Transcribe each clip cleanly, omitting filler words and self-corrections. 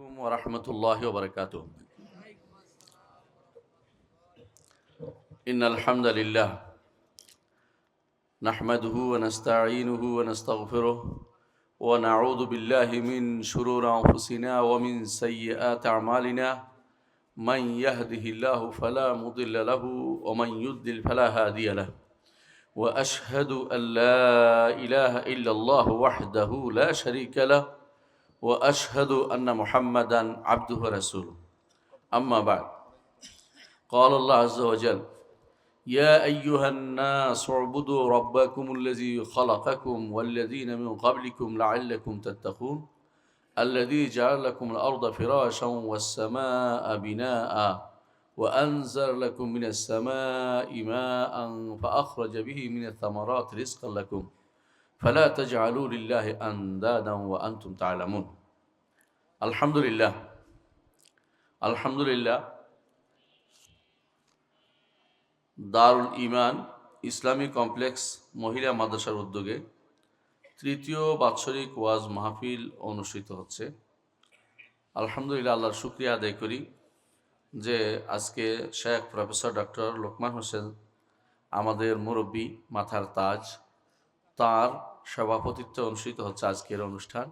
ورحمة الله وبركاته. إن الحمد لله نحمده ونستعينه ونستغفره ونعوذ بالله من شرور أنفسنا ومن سيئات أعمالنا. من يهده الله فلا مضل له ومن يضلل فلا هادي له. وأشهد أن لا إله إلا الله وحده لا شريك له وأشهد أن محمدًا عبده ورسوله. أما بعد، قال الله عز وجل: يا أيها الناس اعبدوا ربكم الذي خلقكم والذين من قبلكم لعلكم تتقون الذي جعل لكم الأرض فراشا والسماء بناء وأنزل لكم من السماء ماء فأخرج به من الثمرات رزقا لكم فلا تجعلوا لله أندادا وأنتم تعلمون. আলহামদুলিল্লাহ আলহামদুলিল্লাহ দারুল ঈমান ইসলামী কমপ্লেক্স মহিলা মাদ্রাসার উদ্যোগে তৃতীয় বাৎসরিক ওয়াজ মাহফিল অনুষ্ঠিত হচ্ছে। আলহামদুলিল্লাহ, আল্লাহর শুকরিয়া আদায় করি যে আজকে শেখ প্রফেসর ডক্টর লোকমান হোসেন আমাদের মুরব্বী, মাথার তাজ, তার সভাপতিত্বে অনুষ্ঠিত হচ্ছে আজকের অনুষ্ঠান।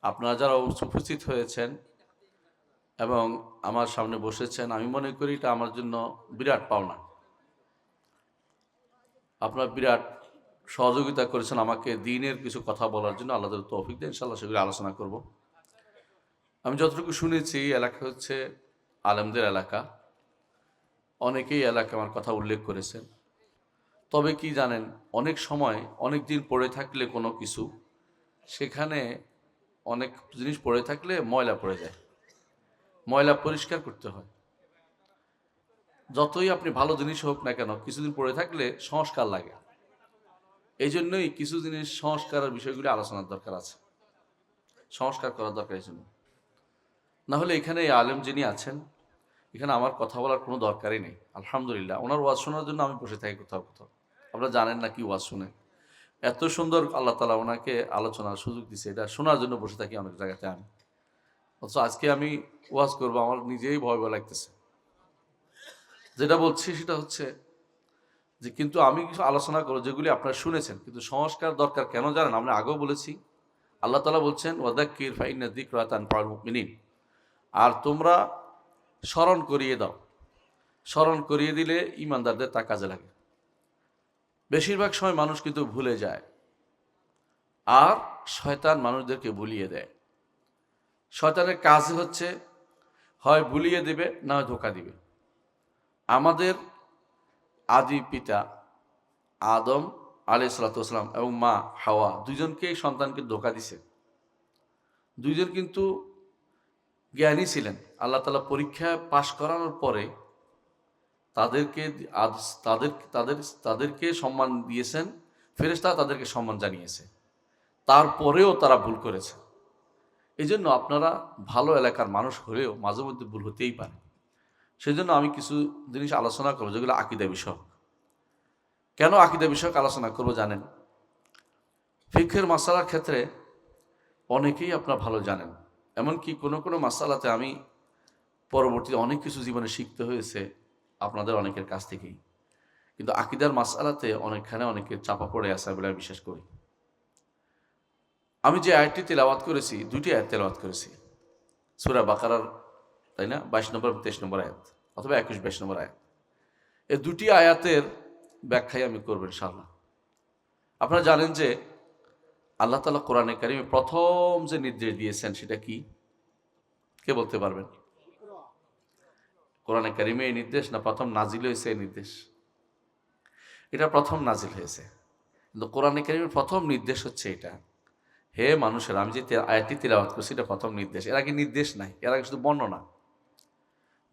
আপনারা যারা উপস্থিত হয়েছেন এবং আমার সামনে বসেছেন, আমি মনে করি এটা আমার জন্য বিরাট পাওনা। আপনারা বিরাট সহযোগিতা করেছেন আমাকে দ্বীনের কিছু কথা বলার জন্য। আল্লাহ তাআলা তৌফিক দেন, ইনশাআল্লাহ সেগুলো আলোচনা করব। আমি যতটুকু শুনেছি, এলাকা হচ্ছে আলেমদের এলাকা। অনেকেই এলাকা আমার কথা উল্লেখ করেছেন। তবে কি জানেন, অনেক সময় অনেক দিন পড়ে থাকলে কোনো কিছু, সেখানে অনেক জিনিস পড়ে থাকলে ময়লা পড়ে যায়। ময়লা পরিষ্কার করতে হয়। যতই আপনি ভালো জিনিস হোক না কেন, কিছুদিন পড়ে থাকলে সংস্কার লাগে। এই জন্যই কিছু জিনিস সংস্কারের বিষয়গুলি আলোচনার দরকার আছে, সংস্কার করার দরকার। এই জন্য না হলে এখানে এই আলেম যিনি আছেন, এখানে আমার কথা বলার কোনো দরকারই নেই। আলহামদুলিল্লাহ, ওনার ওয়াজ শোনার জন্য আমি বসে থাকি কোথাও কোথাও। আপনারা জানেন না কি ওয়াজ শুনে, এত সুন্দর আল্লাহ তাআলা ওনাকে আলোচনার সুযোগ দিছে, এটা শোনার জন্য বসে থাকি অনেক জায়গাতে আমি। অথচ আজকে আমি ওয়াজ করবো, আমার নিজেই ভয় ভয় লাগতেছে। যেটা বলছি সেটা হচ্ছে যে, কিন্তু আমি কিছু আলোচনা করবো যেগুলি আপনারা শুনেছেন, কিন্তু সংস্কার দরকার কেন জানেন? আমরা আগেও বলেছি, আল্লাহ তাআলা বলছেন ওয়াযাক্কির ফাইন্না যিকরা তানফাউল মুমিনিন। আর তোমরা স্মরণ করিয়ে দাও। স্মরণ করিয়ে দিলে ঈমানদারদের তা কাজে লাগে। বেশিরভাগ সময় মানুষ কিন্তু ভুলে যায়, আর শয়তান মানুষদেরকে ভুলিয়ে দেয়। শয়তানের কাজ হচ্ছে হয় ভুলিয়ে দিবে, না হয় ধোঁকা দিবে। আমাদের আদি পিতা আদম আলাইহিস সালাতু ওয়াস সালাম এবং মা হাওয়া, দুইজনকেই সন্তানকে ধোঁকা দিছে। দুইজন কিন্তু জ্ঞানী ছিলেন। আল্লাহ তাআলা পরীক্ষা পাশ করানোর পরে তাদেরকে তাদেরকে সম্মান দিয়েছেন। ফেরেশতা তাদেরকে সম্মান জানিয়েছে, তারপরেও তারা ভুল করেছে। এই জন্য আপনারা ভালো এলাকার মানুষ হলেও মাঝে মধ্যে ভুল হতেই পারে। সেই জন্য আমি কিছু জিনিস আলোচনা করবো যেগুলো আকীদা বিষয়ক। কেন আকীদা বিষয়ক আলোচনা করবো জানেন? ফিকহের মাসালার ক্ষেত্রে অনেকেই আপনারা ভালো জানেন, এমনকি কোনো কোনো মাসালাতে আমি পরবর্তীতে অনেক কিছু জীবনে শিখতে হয়েছে আপনাদের অনেকের কাছ থেকেই। কিন্তু আকীদার মাসালাতে অনেকখানে অনেকের চাপা পড়ে আছে বলে আমি বিশ্বাস করি। আমি যে আয়াতটি তেলাওয়াত করেছি, দুটি আয়াত তেলাওয়াত করেছি সূরা বাকারার, তাই না, 22 নম্বর 23 নম্বর আয়াত, অথবা 21-22 নম্বর আয়াত। এই দুটি আয়াতের ব্যাখ্যাই আমি করব ইনশাআল্লাহ। আপনারা জানেন যে আল্লাহ তাআলা কোরআনে কারিমে প্রথম যে নির্দেশ দিয়েছেন সেটা কি? কে বলতে পারবেন? কোরআনে কারিমে এই নির্দেশ না প্রথম নাজিল হয়েছে এই নির্দেশ? এটা প্রথম নাজিল হয়েছে, কিন্তু কোরআনে কারিমের প্রথম নির্দেশ হচ্ছে এটা, হে মানুষের। আমি যে আয়াতটি তিলাওয়াত করছি এটা প্রথম নির্দেশ। এর আগে নির্দেশ নাই, এর আগে শুধু বর্ণনা।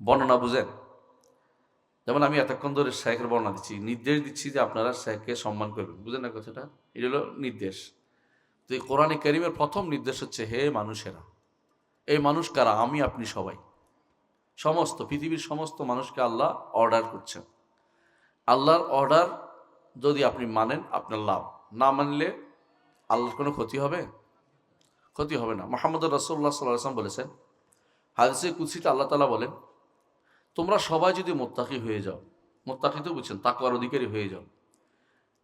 বর্ণনা বুঝেন? যেমন আমি এতক্ষণ ধরে শেখের বর্ণনা দিচ্ছি, নির্দেশ দিচ্ছি যে আপনারা শেখকে সম্মান করবেন। বুঝেন না কথাটা? এটা হলো নির্দেশ। তো এই কোরআনে কারিমের প্রথম নির্দেশ হচ্ছে, হে মানুষেরা। এই মানুষ কারা? আমি, আপনি, সবাই, সমস্ত পৃথিবীর সমস্ত মানুষকে আল্লাহ অর্ডার করছেন। আল্লাহর অর্ডার যদি আপনি মানেন আপনার লাভ, না মানলে আল্লাহর কোনো ক্ষতি হবে? ক্ষতি হবে না। মুহাম্মদ রাসূলুল্লাহ সাল্লাল্লাহু আলাইহি ওয়াসাল্লাম বলেছেন, হাদিসে কুদসিতে আল্লাহ তাআলা বলেন, তোমরা সবাই যদি মুত্তাকি হয়ে যাও, মুত্তাকি তো বুঝছেন তাকওয়ার অধিকারী হয়ে যাও,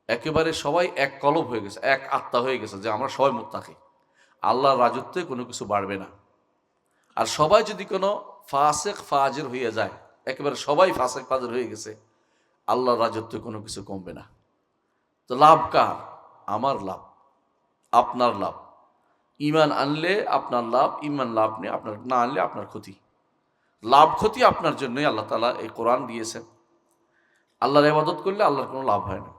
একেবারে সবাই এক কলব হয়ে গেছে, এক আত্মা হয়ে গেছে যে আমরা সবাই মুত্তাকি, আল্লাহর রাজত্বে কোনো কিছু বাড়বে না। আর সবাই যদি কোনো ফাসেক ফাজির হয়ে যায়, একেবারে সবাই ফাসেক ফাজির হয়ে গেছে, আল্লাহর রাজত্বে কোনো কিছু কমবে না। তো লাভ কার? আমার লাভ, আপনার লাভ। ঈমান আনলে আপনার লাভ, ঈমান লাভ নিয়ে আপনার না আনলে আপনার ক্ষতি। লাভ ক্ষতি আপনার জন্যই আল্লাহ তাআলা এই কোরআন দিয়েছেন। আল্লাহর ইবাদত করলে আল্লাহর কোনো লাভ হয় না,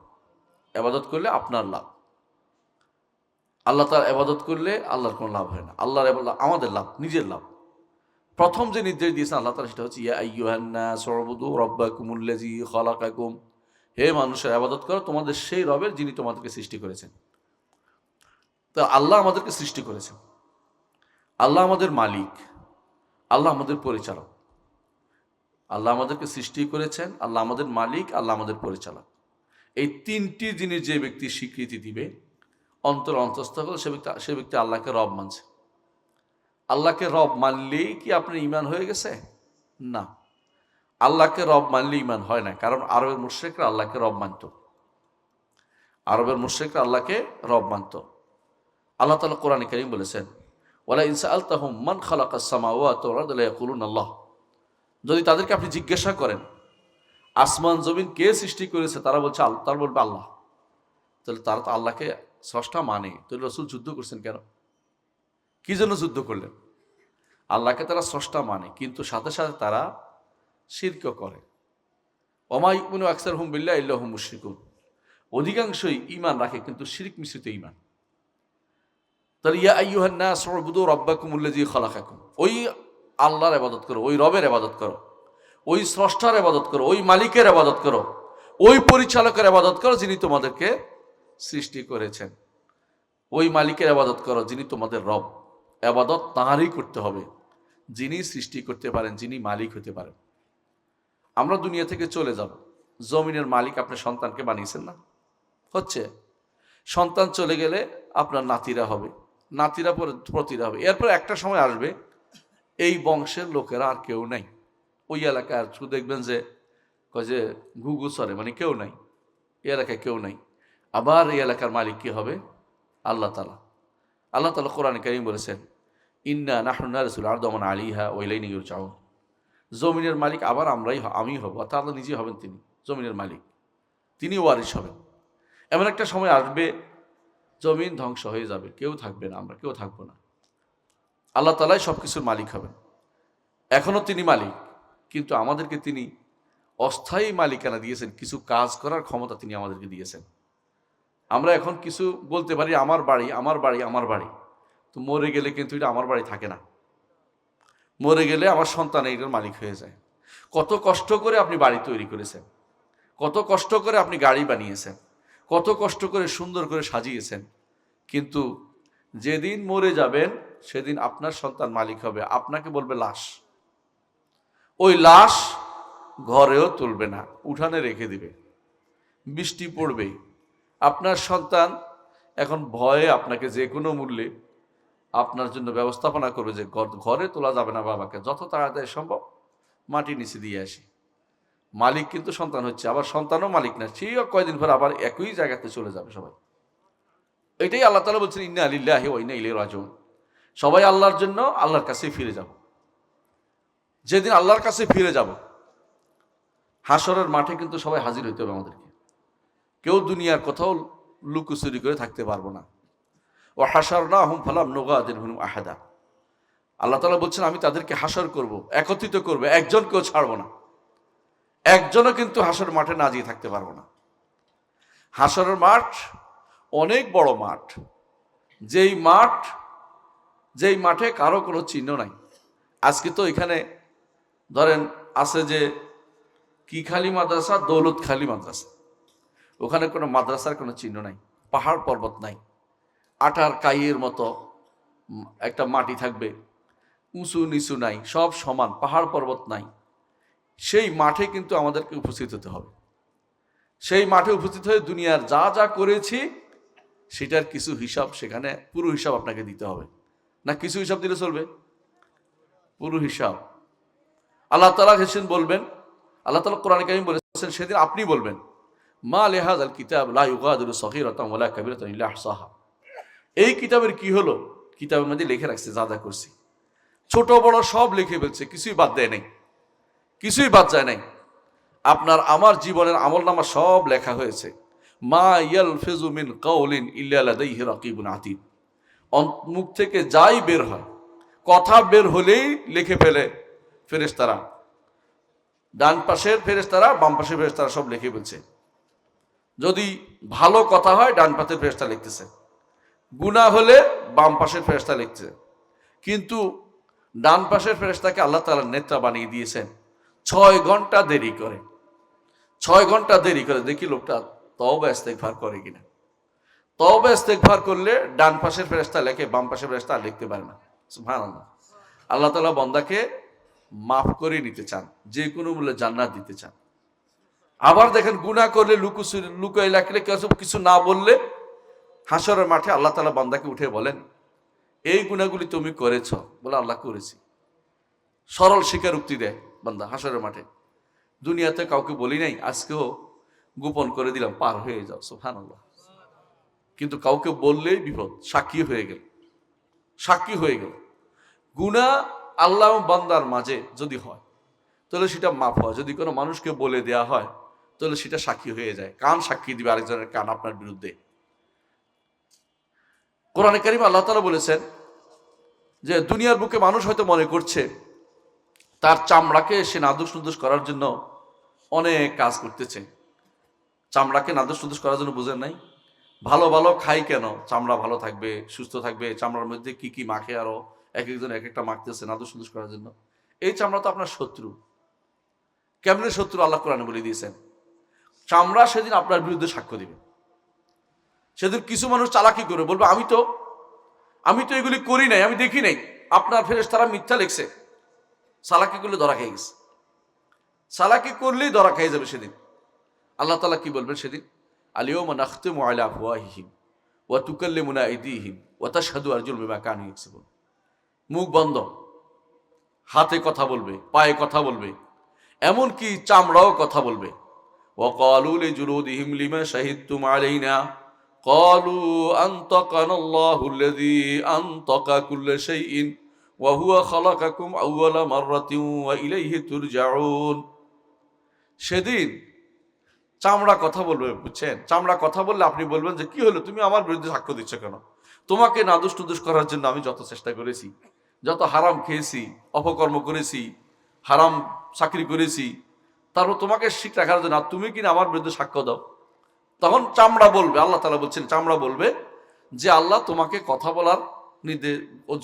ইবাদত করলে আপনার লাভ। আল্লাহ তাআলার ইবাদত করলে আল্লাহর কোনো লাভ হয় না, আল্লাহর ইবাদত আমাদের লাভ, নিজের লাভ। প্রথম যে নির্দেশ দিয়েছেন আল্লাহ তাআলা সেটা হচ্ছে ইয়া আইয়ুহান নাস উবুদু রাব্বাকুমুল্লাযী খালাকাকুম, হে মানুষের ইবাদত করো তোমাদের সেই রবের যিনি তোমাদেরকে সৃষ্টি করেছেন। তো আল্লাহ আমাদেরকে সৃষ্টি করেছেন, আল্লাহ আমাদের মালিক, আল্লাহ আমাদের পরিচালক। আল্লাহ আমাদেরকে সৃষ্টি করেছেন, আল্লাহ আমাদের মালিক, আল্লাহ আমাদের পরিচালক। এই তিনটি জিনিস যে ব্যক্তি স্বীকৃতি দিবে অন্তঃস্থ করে, সে ব্যক্তি আল্লাহকে রব মানছে। আল্লাহকে রব মানলেই কি আপনার ঈমান হয়ে গেছে? না, আল্লাহকে রব মানলে ঈমান হয় না। কারণ আরবের মুশরিকরা আল্লাহকে রব মানত, আরবের মুশরিকরা আল্লাহকে রব মানত। আল্লাহ তাআলা কোরআনে কারীম বলেছেন, ওয়ালা ইন সাআলতাহুম মান খালাকাস সামাওয়াতি ওয়াল আরদা লায়াকুলুনা আল্লাহ, যদি তাদেরকে আপনি জিজ্ঞাসা করেন আসমান জমিন কে সৃষ্টি করেছে, তারা বলবে আল্লাহ। তাহলে তারা তো আল্লাহকে স্রষ্টা মানে, তাহলে রাসূল যুদ্ধ করছেন কেন? কি জন্য যুদ্ধ করলেন? আল্লাহকে তারা স্রষ্টা মানে, কিন্তু সাথে সাথে তারা শিরক করে। ওমা ইউমিনু আকসারুহুম বিল্লাহি ইল্লা হুম মুশরিকুন, অধিকাংশই ঈমান রাখে কিন্তু শিরক মিশ্রিত ঈমান। তাহলে ইয়া আইয়ুহান নাস উবুদু রাব্বাকুমুল্লাযী খালাকাকুম, ওই আল্লাহর ইবাদত করো, ওই রবের ইবাদত করো, ওই স্রষ্টার ইবাদত করো, ওই মালিকের ইবাদত করো, ওই পরিচালকের ইবাদত করো যিনি তোমাদেরকে সৃষ্টি করেছেন। ওই মালিকের ইবাদত করো যিনি তোমাদের রব। ইবাদত তাঁরই করতে হবে যিনি সৃষ্টি করতে পারেন, যিনি মালিক হতে পারেন। আমরা দুনিয়া থেকে চলে যাব, জমিনের মালিক আপনি সন্তানকে বানিয়েছেন না? হচ্ছে। সন্তান চলে গেলে আপনার নাতিরা হবে, নাতিরা পরে প্রতিরা হবে। এরপর একটা সময় আসবে এই বংশের লোকেরা আর কেউ নাই, ওই এলাকায় শুধু দেখবেন যে ঘুঘু চরে, মানে কেউ নাই, এই এলাকায় কেউ নাই। আবার এই এলাকার মালিক কি হবে? আল্লাহ তাআলা। আল্লাহ তাআলা কোরআনে কারীম বলেছেন, ইন্না নাহনু নারসুল আরদা ওয়া মান আলাইহা ওয়া ইলাইনা ইউরজাউন, জমিনের মালিক আবার আমি হব, অর্থাৎ আল্লাহ নিজে হবেন, তিনি জমিনের মালিক, তিনি ওয়ারিশ হবেন। এমন একটা সময় আসবে জমিন ধ্বংস হয়ে যাবে, কেউ থাকবে না, আমরা কেউ থাকবো না, আল্লাহ তাআলাই সব কিছুর মালিক হবেন। এখনও তিনি মালিক, কিন্তু আমাদেরকে তিনি অস্থায়ী মালিকানা দিয়েছেন, কিছু কাজ করার ক্ষমতা তিনি আমাদেরকে দিয়েছেন। আমরা এখন কিছু বলতে পারি আমার বাড়ি, আমার বাড়ি, আমার বাড়ি, তো মরে গেলে কিন্তু এটা আমার বাড়ি থাকে না। মরে গেলে আমার সন্তান এইটার মালিক হয়ে যায়। কত কষ্ট করে আপনি বাড়ি তৈরি করেছেন, কত কষ্ট করে আপনি গাড়ি বানিয়েছেন, কত কষ্ট করে সুন্দর করে সাজিয়েছেন, কিন্তু যেদিন মরে যাবেন সেদিন আপনার সন্তান মালিক হবে, আপনাকে বলবে লাশ। ওই লাশ ঘরেও তুলবে না, উঠানে রেখে দিবে, বৃষ্টি পড়বে। আপনার সন্তান এখন ভয়ে আপনাকে যে কোনো মূল্যে আপনার জন্য ব্যবস্থাপনা করবে যে ঘরে তোলা যাবে না বাবাকে, যত তাড়াতাড়ি সম্ভব মাটি নিচে দিয়ে আসি। মালিক কিন্তু সন্তান হচ্ছে, আবার সন্তানও মালিক না, সেই কয়দিন পর আবার একই জায়গাতে চলে যাবে সবাই। এটাই আল্লাহ তাআলা বলছেন, ইন্না লিল্লাহি ওয়া ইন্না ইলাইহি রাজিউন, সবাই আল্লাহর জন্য আল্লাহর কাছে ফিরে যাব। যেদিন আল্লাহর কাছে ফিরে যাব, হাসরের মাঠে কিন্তু সবাই হাজির হইতে হবে আমাদেরকে, কেউ দুনিয়ার কোথাও লুকোচুরি করে থাকতে পারবো না। ও হাশারনাহুম ফালাম নুগাদির মিনহুম আহাদা, আল্লাহ তাআলা বলছেন আমি তাদেরকে হাসর করব, একত্রিত করব, একজনকেও ছাড়বো না, একজনও কিন্তু হাসর মাঠে না যেয়ে থাকতে পারবো না। হাসরের মাঠ অনেক বড় মাঠ, যেই মাঠে কারো কোনো চিহ্ন নাই। আজকে তো এখানে ধরেন আছে যে কি খালি মাদ্রাসা, দৌলত খালি মাদ্রাসা, ওখানে কোনো মাদ্রাসার কোনো চিহ্ন নাই, পাহাড় পর্বত নাই, আটার কাইয়ের মতো একটা মাটি থাকবে, উঁচু নিচু নাই, সব সমান, পাহাড় পর্বত নাই। সেই মাঠে কিন্তু আমাদেরকে উপস্থিত হতে হবে। সেই মাঠে উপস্থিত হয়ে দুনিয়ার যা যা করেছি সেটার কিছু হিসাব, সেখানে পুরো হিসাব আপনাকে দিতে হবে। না কিছু হিসাব দিলে চলবে? পুরো হিসাব আল্লাহ তাআলা হেসেন বলবেন। আল্লাহ তাআলা কোরআনে কারীম বলেছেন, সেদিন আপনি বলবেন, মা লিহাযাল কিতাব লা ইউগাদিরু সগীরাতান ওয়ালা কাবীরাতান ইল্লা আহসাহা। এই কিতাবের কি হলো? কিতাবের মধ্যে লিখে রাখছে যা যা করছি, ছোট বড় সব লিখে ফেলছে, কিছুই বাদ দেয় নাই, কিছুই বাদ যায় নাই। আপনার আমার জীবনের আমলনামা সব লেখা হয়েছে। মা ইয়ালফিযু মিন কাওলিন ইল্লা লাদাইহি রাকিবুন আতীদ। মুখ থেকে যাই বের হয়, কথা বের হলেই লিখে ফেলে ফেরেশতারা। ডান পাশের ফেরেশতারা, বাম পাশের ফেরেশতারা সব লিখে ফেলছে। যদি ভালো কথা হয় ডান পাশের ফেরেশতা লিখতেছে, গুনাহ হলে বাম পাশের ফেরেশতা লিখছে। কিন্তু ডান পাশের ফেরেশতাকে আল্লাহ তাআলা নেতা বানিয়ে দিয়েছেন 6 ঘন্টা দেরি করে। 6 ঘন্টা দেরি করে, দেখি লোকটা তওবা ইস্তেগফার করে কিনা। তওবা ইস্তেগফার করলে ডান পাশের ফেরেশতা লেখে, বাম পাশের ফেরেশতা আর লিখতে পারে না। সুবহানাল্লাহ। আল্লাহ তাআলা বান্দাকে মাফ করে নিতে চান, যে কোনো মূল্যে জান্নাত দিতে চান। আবার দেখেন গুনাহ করলে লুকাই রাখলে, কিছু না বললে হাসরের মাঠে আল্লাহ তাআলা বান্দাকে উঠে বলেন, এই গুনাহগুলি তুমি করেছ? বলে আল্লাহ করেছি। সরল স্বীকারোক্তি দেয় বান্দা হাসরের মাঠে, দুনিয়াতে কাউকে বলি নাই, আজকেও গোপন করে দিলাম, পার হয়ে যাও। সুবহানাল্লাহ। কিন্তু কাউকে বললেই বিপদ, সাক্ষী হয়ে গেল, সাক্ষী হয়ে গেল। গুনাহ আল্লাহ এবং বান্দার মাঝে যদি হয় তাহলে সেটা মাফ হয়, যদি কোনো মানুষকে বলে দেয়া হয় তাহলে সেটা সাক্ষী হয়ে যায়। কান সাক্ষী দিবে আরেকজনের কান আপনার বিরুদ্ধে। কোরআনে কারীমে আল্লাহ তাআলা বলেছেন যে দুনিয়ার বুকে মানুষ হয়তো মনে করছে তার চামড়াকে সে নাদুস নুদুস করার জন্য অনেক কাজ করতেছে। চামড়াকে নাদুস নুদুস করার জন্য বুঝেন নাই? ভালো ভালো খাই কেন? চামড়া ভালো থাকবে, সুস্থ থাকবে। চামড়ার মধ্যে কি কি মাখে, আরো এক একজন এক একটা মাখতেছে নাদুস নুদুস করার জন্য। এই চামড়া তো আপনার শত্রু। কেমনে শত্রু? আল্লাহ কোরআনে বলে দিয়েছেন, চামড়া সেদিন আপনার বিরুদ্ধে সাক্ষ্য দিবে। সেদিন কিছু মানুষ চালাকি করে বলবে, আমি তো এগুলি করি নাই, আমি দেখি নাই। আপনার ফেরেশতারা মিথ্যা লিখছে। চালাকি করলে ধরা খেয়ে গেছে। চালাকি করলেই ধরা খেয়ে যাবে সেদিন। আল্লাহ তাআলা কি বলবেন সেদিন? আল-ইয়াওমা নাখতিমু আলা আফওয়াহিহিম ওয়া তুকাল্লিমুনা আইদিহিম ওয়া তাশহাদু আরজুলুহুম বিমা কানু ইয়াকসিবুন। মুখ বন্ধ, হাতে কথা বলবে, পায়ে কথা বলবে, এমনকি চামড়াও কথা বলবে। ওয়া ক্বালু লিজুলুদিহিম লিমা শাহিদতুম আলাইনা ক্বালু আনতাকানাল্লাহু আল্লাযী আনতাকা কুল্লা শাইইন ওয়া হুয়া খালাকাকুম আউওয়ালা মাররাতিন ওয়া ইলাইহি তুরজাউন। সেদিন চামড়া কথা বলবে, বুঝছেন? চামড়া কথা বললে আপনি বলবেন যে কি হলো, তুমি আমার বিরুদ্ধে সাক্ষ্য দিচ্ছ কেন? তোমাকে নাদুস নুদুস করার জন্য আমি যত চেষ্টা করেছি, যত হারাম খেয়েছি, অপকর্ম করেছি, হারাম চাকরি করেছি, তারপর তোমাকে ঠিক রাখার জন্য তুমি কিনা আমার বিরুদ্ধে সাক্ষ্য দাও। তখন চামড়া বলবে, আল্লাহ তাআলা বলছেন, চামড়া বলবে যে আল্লাহ তোমাকে কথা বলার নির্দেশ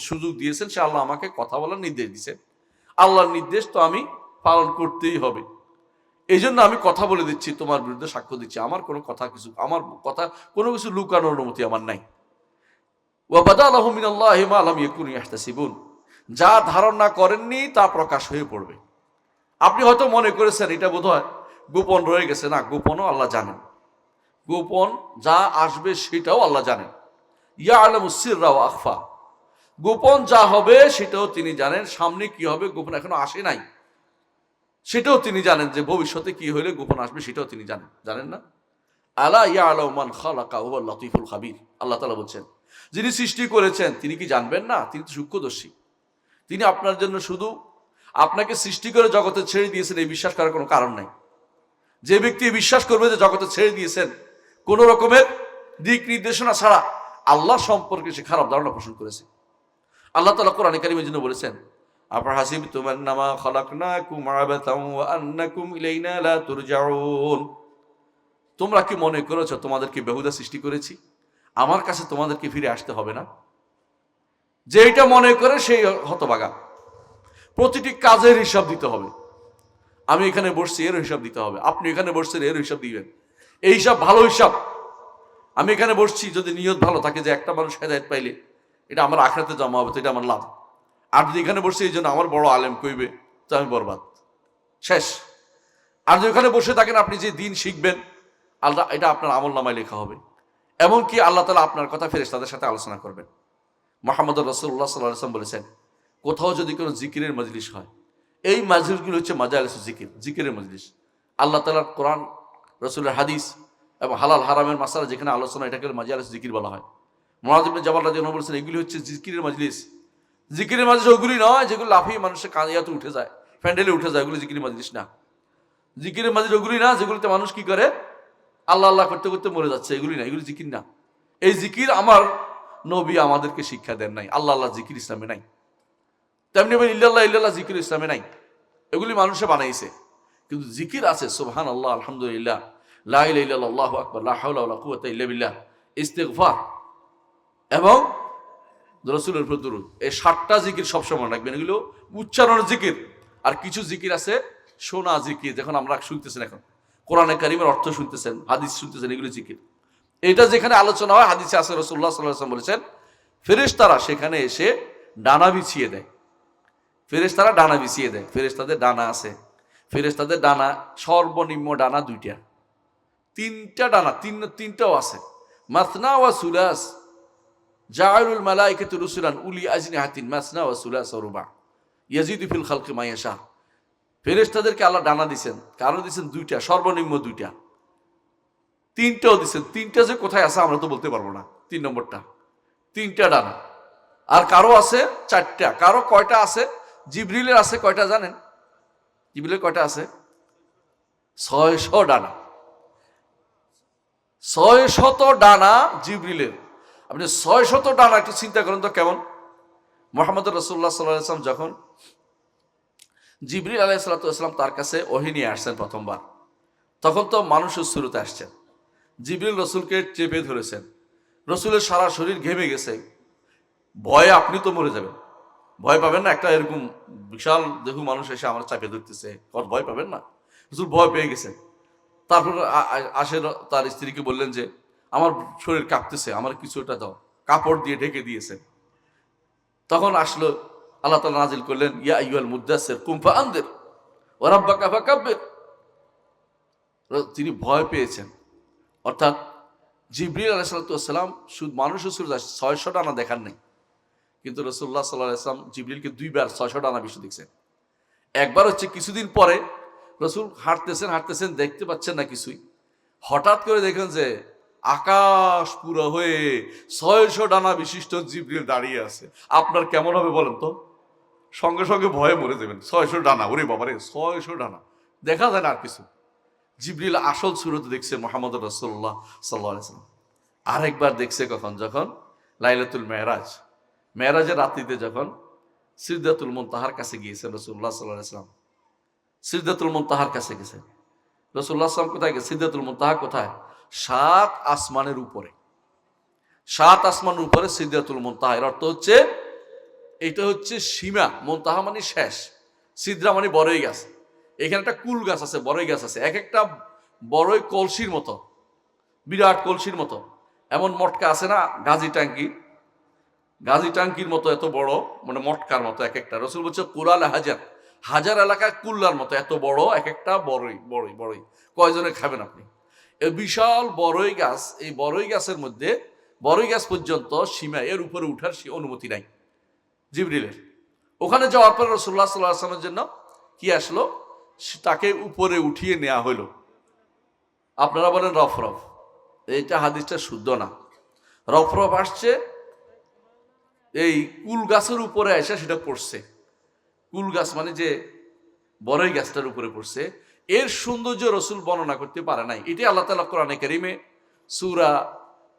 সুযোগ দিয়েছেন, সে আল্লাহ আমাকে কথা বলার নির্দেশ দিয়েছেন। আল্লাহর নির্দেশ তো আমি পালন করতেই হবে। এই জন্য আমি কথা বলে দিচ্ছি, তোমার বিরুদ্ধে সাক্ষ্য দিচ্ছি। আমার কোনো কথা আমার কথা কোনো কিছু লুকানোর অনুমতি আমার নাই। ওয়া বাদা লাহুম মিনাল্লাহি মা লাম ইয়াকুনু ইয়াহতাসিবুন। যা ধারণা করেননি তা প্রকাশ হয়ে পড়বে। আপনি হয়তো মনে করেছেন এটা বোধহয় গোপন রয়ে গেছে। না, গোপনও আল্লাহ জানেন। গোপন যা আসবে সেটাও আল্লাহ জানেন। ইয়ালামুস সিররা ওয়া আখফা। গোপন যা হবে সেটাও তিনি জানেন। সামনে কি হবে গোপন এখনো আসে নাই, সেটাও তিনি জানেন। যে ভবিষ্যতে কি হলে গোপন আসবে সেটাও তিনি জানেন। জানেন না? আলা ইয়ালামু মান খালাকা ওয়া হুয়াল লাতীফুল খাবীর। আল্লাহ তাআলা বলছেন, যিনি সৃষ্টি করেছেন তিনি কি জানবেন না? তিনি তো সূক্ষ্মদর্শী। তিনি আপনার জন্য শুধু আপনাকে সৃষ্টি করে জগতে ছেড়ে দিয়েছেন, এই বিশ্বাস করার কোনো কারণ নাই। যে ব্যক্তি বিশ্বাস করবে যে জগতে ছেড়ে দিয়েছেন কোন রকমের দিক নির্দেশনা ছাড়া, আল্লাহ সম্পর্কে সে খারাপ ধারণা পোষণ করেছে। আল্লাহ তাআলা কোরআনে কারীমের জন্য বলেছেন, আফাহাসিবতুম আন্নামা খালাকনাকুম আবাতাম ওয়া আন্নাকুম ইলাইনা লা তুরজাউন। তোমরা কি মনে করেছো তোমাদেরকে বেহুদা সৃষ্টি করেছি, আমার কাছে তোমাদেরকে ফিরে আসতে হবে না? যে এটা মনে করে সেই হতভাগা। প্রতিটি কাজের হিসাব দিতে হবে। আমি এখানে বসছি এর হিসাব দিতে হবে, আপনি এখানে বসছেন এর হিসাব দিবেন। এই হিসাব ভালো হিসাব। আমি এখানে বসছি, যদি নিয়ত ভালো থাকে যে একটা মানুষ হেদায়েত পাইলে এটা আমার আখিরাতে জমা হবে, তো এটা আমার লাভ। আর যদি এখানে বসছি এই জন্য আমার বড় আলেম কইবে, তো আমি বরবাদ, শেষ। আর যদি এখানে বসে থাকেন আপনি যে দিন শিখবেন, আল্লাহ এটা আপনার আমলনামায় লেখা হবে। এমনকি আল্লাহ তাআলা আপনার কথা ফেরেশতাদের সাথে আলোচনা করবেন। মুহাম্মদ রাসূলুল্লাহ সাল্লাল্লাহু আলাইহি ওয়াসাল্লাম বলেছেন, কোথাও যদি কোনো জিকিরের মজলিস হয়, এই মজলিসগুলো হচ্ছে মাজালিস জিকির, জিকিরের মজলিস। আল্লাহ তাআলার কোরআন, রাসূলের হাদিস এবং হালাল হারামের মাসালা যেখানে আলোচনা, এটাকে মাজালিস জিকির বলা হয়। মুআয ইবনে জাবাল রাদিয়াল্লাহু আনহু বলেছেন এগুলি হচ্ছে জিকিরের মজলিস। জিকিরের মজলিস ওগুলি নয় যেগুলো লাফিয়ে মানুষের কাঁদিয়াতে উঠে যায়, প্যান্ডেলে উঠে যায়, ওগুলো জিকিরের মজলিস না। জিকিরের মজলিস ওগুলি না যেগুলিতে মানুষ কি করে, আল্লাহ আল্লাহ করতে করতে মরে যাচ্ছে, এগুলি না, এগুলি জিকির না। এই জিকির আমার নবী আমাদেরকে শিক্ষা দেন নাই। আল্লাহ আল্লাহ জিকির ইসলামে নাই, তেমনি ইল্লাল্লাহ ইল্লাল্লাহ জিকির ইসলামে নাই, এগুলি মানুষে বানাইছে। কিন্তু জিকির আছে সুবহানাল্লাহ, আলহামদুলিল্লাহ, লা ইলাহা ইল্লাল্লাহ, আল্লাহু আকবার, লা হাওলা ওয়ালা কুওয়াতা ইল্লা বিল্লাহ, ইস্তিগফার এবং রাসূলের উপর দরুদ। এই 7টা জিকির সবসময় রাখবেন, এগুলো উচ্চারণের জিকির। আর কিছু জিকির আছে শোনা জিকির, যখন আমরা শুনতেছেন, এখন কোরআনে কারীমের অর্থ শুনতেছেন, হাদিস শুনতেছেন, এগুলো জিকির। এটা যেখানে আলোচনা হয়, হাদিসে আছে রাসূলুল্লাহ সাল্লাল্লাহু আলাইহি ওয়াসাল্লাম বলেছেন ফেরেশতারা সেখানে এসে ডানা বিছিয়ে দেয়। ফেরেশতারা ডানা বিছিয়ে দেয়। ফেরেশতাদের ডানা আছে, ফেরেশতাদের ডানা সর্বনিম্ন ডানা 2টা, 3টা ডানা, তিনটাও আছে। মাসনা ওয়া সুলাস, জাআলুল মালাইকাতু রুসুলান উলি আজনিহাতিন মাসনা ওয়া সুলাস ওয়া রুবা ইয়াজিদু ফিল খালকি মা ইয়াশা। ফেরেশতাদেরকে আল্লাহ ডানা দিবেন, কারো দিবেন 2টা, সর্বনিম্ন 2টা, 3টাও দিবেন। 3টা যে কোথায় আছে আমরা তো বলতে পারবো না। 3 নম্বরটা 3টা ডানা। আর কারো আছে 4টা। কারো কয়টা আছে? জিবরিলের আছে কয়টা জানেন? জিবরিলের কয়টা আছে? 600 ডানা। 600 ডানা জিবরিলের। আপনি 600 ডানা একটু চিন্তা করেন তো কেমন। মুহাম্মদ রাসূলুল্লাহ সাল্লাল্লাহু আলাইহি ওয়াসাল্লাম যখন জিবরিল আলাইহিস সালাতু ওয়াস সালাম তার কাছে ওহী নিয়ে আসছেন প্রথমবার, তখন তো মানুষের সুরতে আসছেন। জিবরিল রাসূলকে চেপে ধরেছেন, রাসূলের সারা শরীর ঘেমে গেছে, ভয়ে আপনি তো মরে যাবেন, ভয় পাবেন না? একটা এরকম বিশাল দেহু মানুষ এসে আমার চাপে ধরতেছে, কত ভয় পাবেন না? রাসূল ভয় পেয়ে গেছে। তারপর আসে তার স্ত্রীকে বললেন যে আমার শরীর কাঁপতেছে, আমার কিছু একটা দাও, কাপড় দিয়ে ঢেকে দিয়েছে। তখন আসলো, আল্লাহ তাআলা নাজিল করলেন ইয়া আইয়ুহাল মুদ্দাসসির কুম ফাআনদির ওয়া রাব্বাকা ফাকাব্বির। তিনি ভয় পেয়েছেন। অর্থাৎ জিবরিল আলাইহিস সালাতু ওয়াস সালাম শুধু মানুষের সুরত 600 ডানা দেখার নেই, কিন্তু রাসূলুল্লাহ সাল্লাল্লাহু আলাইহি ওয়াসাল্লাম জিবরিলকে 2বার 600 ডানা বিষয় দেখছেন। একবার হচ্ছে কিছুদিন পরে রাসূল হাঁটতেছেন দেখতে পাচ্ছেন না কিছুই, হঠাৎ করে দেখেন যে আকাশ পুরো হয়ে 600 ডানা বিশিষ্ট জিবরিল দাঁড়িয়ে আছে। আপনার কেমন হবে বলেন তো? সঙ্গে সঙ্গে ভয়ে মরে যাবেন। 600 ডানা, ওরে বাবারে 600 ডানা, দেখা যায় না আর কিছু। জিবরিল আসল সুরতে দেখছে মুহাম্মদ রাসূলুল্লাহ সাল্লাল্লাহু আলাইহি ওয়াসাল্লাম। আরেকবার দেখছে কখন? যখন লাইলাতুল মেরাজের রাত্রিতে যখন সিদরাতুল মুনতাহার কাছে গিয়েছেন রাসূলুল্লাহ সাল্লাল্লাহু আলাইহি ওয়াসাল্লাম। সিদরাতুল মুনতাহার কাছে গেছেন রাসূলুল্লাহ সাল্লাল্লাহু আলাইহি ওয়াসাল্লাম। কোথায় গেছে? সিদরাতুল মুনতাহা কোথায়? 7 আসমানের উপরে। 7 আসমানের উপরে সিদরাতুল মুনতাহা। এর অর্থ হচ্ছে এটা হচ্ছে সীমা। মুনতাহা মানে শেষ, সিদরা মানে বড়ই গাছ। এখানে একটা কুল গাছ আছে, বড়ই গাছ আছে, এক একটা বড়ই কলসির মতো, বিরাট কলসির মতো। এমন মটকা আছে না, গাজী টাঙ্কির মতো এত বড়, মানে মটকার মতো এক একটা। রাসূল বলছে কুলাল হাজার এলাকায় কুল্লার মতো এত বড় এক একটা বড়ই। কয়জনে খাবেন আপনি? এই বিশাল বড়ই গাছ, এই বড়ই গাছের মধ্যে বড়ই গাছ পর্যন্ত সীমা, এর উপরে উঠার অনুমতি নাই জিবরিলের। ওখানে যাওয়ার পর রাসূলুল্লাহ সাল্লাল্লাহু আলাইহি ওয়াসাল্লামের জন্য কি আসলো? তাকে উপরে উঠিয়ে নেওয়া হইল। আপনারা বলেন রফরফ, এইটা হাদিসটা শুদ্ধ না। রফরফ আসছে এই কুল গাছের উপরে এসে সেটা পড়ছে। কুল গাছ মানে যে বড়ই গাছটার উপরে পড়ছে। এর সৌন্দর্য রাসূল বর্ণনা করতে পারে নাই। এটি আল্লাহ তাআলা কোরআনে কারীমে সূরা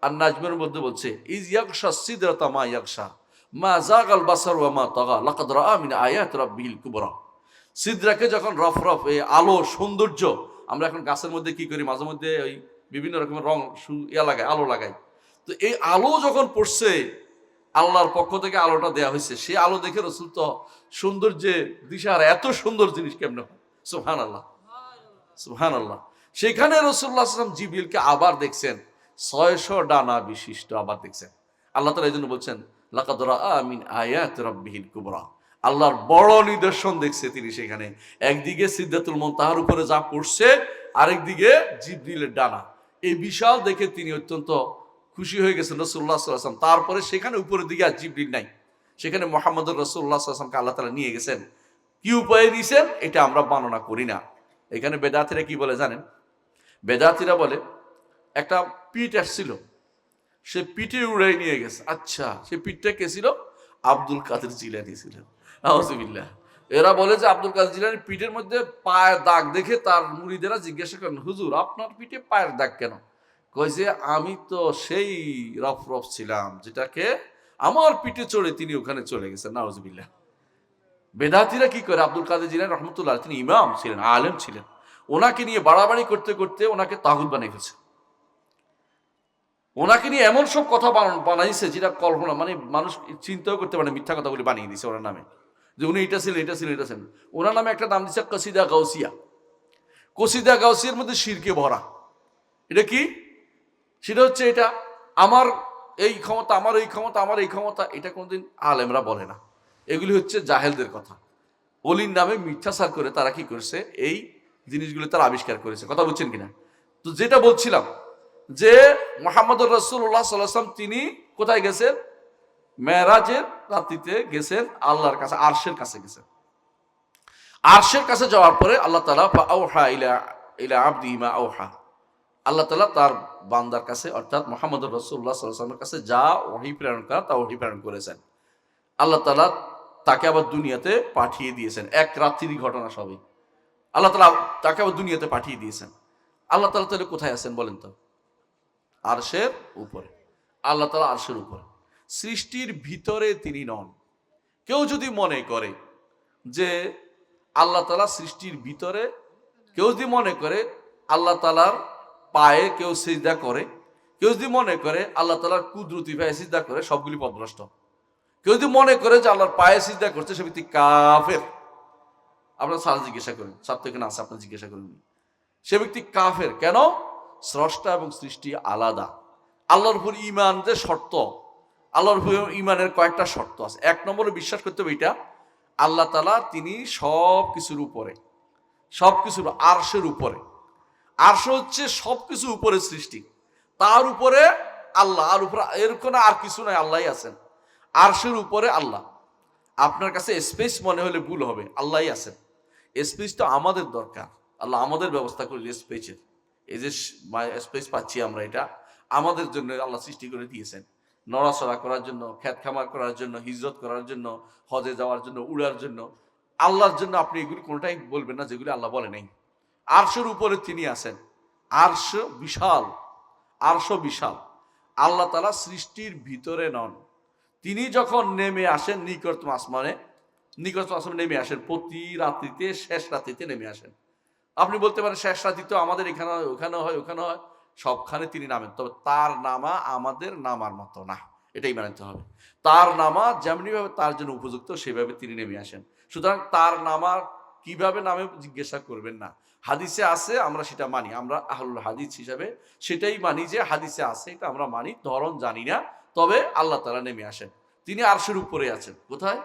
আন-নাজমের মধ্যে বলছে ইজ ইয়াগশা সিদরাতা মা ইয়াগশা মা যাগাল বাসার ওয়া মা তাগা লাকাদ রাআ মিন আয়াতি রাব্বিল কুবরা। সিদরাকে যখন রফরফ, এই আলো সৌন্দর্য, আমরা এখন গাছের মধ্যে কি করি, মাঝে মধ্যে ওই বিভিন্ন রকমের রং লাগাই, আলো লাগাই। তো এই আলো যখন পড়ছে, আল্লাহর পক্ষ থেকে আলোটা দেয়া হয়েছে, সেই আলো দেখে রাসূল তো সৌন্দর্যে দিশাহারা, এত সুন্দর জিনিস কেমনে হয়! সুবহানাল্লাহ, সুবহানাল্লাহ। সেখানে রাসূলুল্লাহ সাল্লাল্লাহু আলাইহি ওয়াসাল্লাম জিবরিলকে আবার দেখছেন, 600 ডানা বিশিষ্ট আবার দেখছেন। আল্লাহ তাআলা এইজন্য বলছেন লাকাদ রাআ মিন আয়াতি রাব্বিহিল কুবরা। আল্লাহর বড় নিদর্শন দেখছে তিনি সেখানে। একদিকে সিদরাতুল মুনতাহার উপরে যা পড়ছে, আরেকদিকে জিবরিলের ডানা। এই বিশাল দেখে তিনি অত্যন্ত খুশি হয়ে গেছেন রাসূলুল্লাহ সাল্লাল্লাহু আলাইহি ওয়াসাল্লাম। তারপরে সেখানে উপরের দিকে আর জিবরিল নাই, সেখানে মুহাম্মদুর রাসূলুল্লাহ সাল্লাল্লাহু আলাইহি ওয়াসাল্লামকে আল্লাহ তাআলা নিয়ে গেছেন। কি উপায়ে নিয়েছেন এটা আমরা বর্ণনা করি না। এখানে বেদাতীরা কি বলে জানেন? বেদাতীরা বলে একটা পিঠ আসছিল, সে পিঠে উড়াই নিয়ে গেছে। আচ্ছা, সে পিঠটা কে ছিল? আব্দুল কাদের জিলানী ছিলেন। নাউযুবিল্লাহ। এরা বলে যে আব্দুল কাদের জিলানীর পিঠের মধ্যে পায়ের দাগ দেখে তার মুরিদেরা জিজ্ঞাসা করেন, হুজুর আপনার পিঠে পায়ের দাগ কেন? কয় যে আমি তো সেই রফরফ ছিলাম যেটাকে আমার পিঠে চড়ে তিনি ওখানে চলে গেছেন। নাউযুবিল্লাহ। বেদাতীরা কি করে? আব্দুল কাদের জিলানী রহমতুল্লাহ, তিনি ইমাম ছিলেন, আলেম ছিলেন, ওনাকে নিয়ে বাড়াবাড়ি করতে করতে ওনাকে তাগুত বানিয়ে ফেলছে। ওনাকে নিয়ে এমন সব কথা বানাইছে যেটা কল্পনা, মানে মানুষ চিন্তাও করতে পারে, মিথ্যা কথাগুলি বানিয়ে দিছে ওনার নামে, যে উনি এটা ছিলেন, এটা ছিলেন, এটা ছিলেন। ওনার নামে একটা নাম দিচ্ছে কসিদা গাউসিয়া। কসিদা গাউসিয়ার মধ্যে শিরকে ভরা। এটা কি? সেটা হচ্ছে এটা আমার এই ক্ষমতা, আমার এই ক্ষমতা, আমার এই ক্ষমতা। এটা কোনোদিন আলেমরা বলে না। এগুলি হচ্ছে জাহেলদের কথা। অলির নামে মিথ্যাচার করে তারা কি করছে? এই জিনিসগুলো তারা আবিষ্কার করেছে। কথা বুঝছেন কিনা? তো যেটা বলছিলাম যে মুহাম্মদুর রাসূলুল্লাহ সাল্লাল্লাহু আলাইহি ওয়াসাল্লাম তিনি কোথায় গেছেন? মেরাজের রাত্রিতে গেছেন আল্লাহর কাছে, আরশের কাছে গেছেন। আরশের কাছে যাওয়ার পরে আল্লাহ তাআলা ফাআউহা ইলা আবদি মা আওহা, আল্লাহ তাআলা তার বান্দার কাছে অর্থাৎ মুহাম্মদুর রাসূলুল্লাহ সাল্লাল্লাহু আলাইহি ওয়াসাল্লামের কাছে যা ওহী প্রেরণ করা তা ওহী প্রেরণ করেছেন। আল্লাহ তাআলা তাকে আবার দুনিয়াতে পাঠিয়ে দিয়েছেন। এক রাত্রির ঘটনা সবই। আল্লাহ তাআলা তাকে আবার দুনিয়াতে পাঠিয়ে দিয়েছেন। আল্লাহ তাআলা তাহলে কোথায় আছেন বলেন তো? আরশের উপরে। আল্লাহ তাআলা আরশের উপরে, সৃষ্টির ভিতরে তিনি নন। কেউ যদি মনে করে যে আল্লাহ তাআলা সৃষ্টির ভিতরে, কেউ যদি মনে করে আল্লাহ তাআলার পায়ে কেউ সিজদা করে, কেউ যদি মনে করে আল্লাহ তাআলার কুদরতি পায়ে সিজদা করে, সবগুলি পথভ্রষ্ট। কেউ যদি মনে করে যে আল্লাহর পায়ে সিজদা করছে, সে ব্যক্তি কাফের। আপনার স্যার জিজ্ঞাসা করেন, স্যার তো এখানে আছে, আপনার জিজ্ঞাসা করেন, সে ব্যক্তি কাফের। কেন? স্রষ্টা এবং সৃষ্টি আলাদা। আল্লাহর উপর ঈমান যে শর্ত, আল্লাহর উপর ঈমানের কয়েকটা শর্ত আছে। এক নম্বরে বিশ্বাস করতে হবে এটা, আল্লাহ তাআলা তিনি সব কিছুর উপরে, সব কিছুর আরশের উপরে। আরশ হচ্ছে সব কিছু উপরে সৃষ্টি, তার উপরে আল্লাহ, আর উপরে এর কোনো আর কিছু নাই, আল্লাহই আছেন। আরশের উপরে আল্লাহ। আপনার কাছে স্পেস মনে হলে ভুল হবে, আল্লাহই আছেন। স্পেস তো আমাদের দরকার, আল্লাহ আমাদের ব্যবস্থা করে স্পেসের। এই যে স্পেস পাচ্ছি আমরা, এটা আমাদের জন্য আল্লাহ সৃষ্টি করে দিয়েছেন, নড়াচড়া করার জন্য, খেত খামার করার জন্য, হিজরত করার জন্য, হজে যাওয়ার জন্য, উড়ার জন্য। আল্লাহর জন্য আপনি এগুলি কোনোটাই বলবেন না যেগুলি আল্লাহ বলে নাই। আরশের উপরে তিনি আছেন। আরশ বিশাল, আরশ বিশাল। আল্লাহ তাআলা সৃষ্টির ভিতরে নন। তিনি যখন নেমে আসেন নিকটতম আসমানে, নিকটতম আসমানে নেমে আসেন প্রতি রাত্রিতে, শেষ রাত্রিতে নেমে আসেন। আপনি বলতে পারেন শেষ রাত্রি তো আমাদের এখানে হয়, ওখানে হয়, ওখানে হয়, সবখানে তিনি নামেন। তবে তার নামা আমাদের নামার মতো না, এটাই মানতে হবে। তার নামা যেমনিভাবে তার জন্য উপযুক্ত সেভাবে তিনি নেমে আসেন। সুতরাং তার নামা কিভাবে নামে জিজ্ঞাসা করবেন না। হাদিসে আছে, আমরা সেটা মানি। আমরা আহলুল হাদিস হিসাবে সেটাই মানি যে হাদিসে আছে, এটা আমরা মানি। ধরন জানি না, তবে আল্লাহ তাআলা নেমে আসেন। তিনি আরশের উপরে আছেন। কোথায়?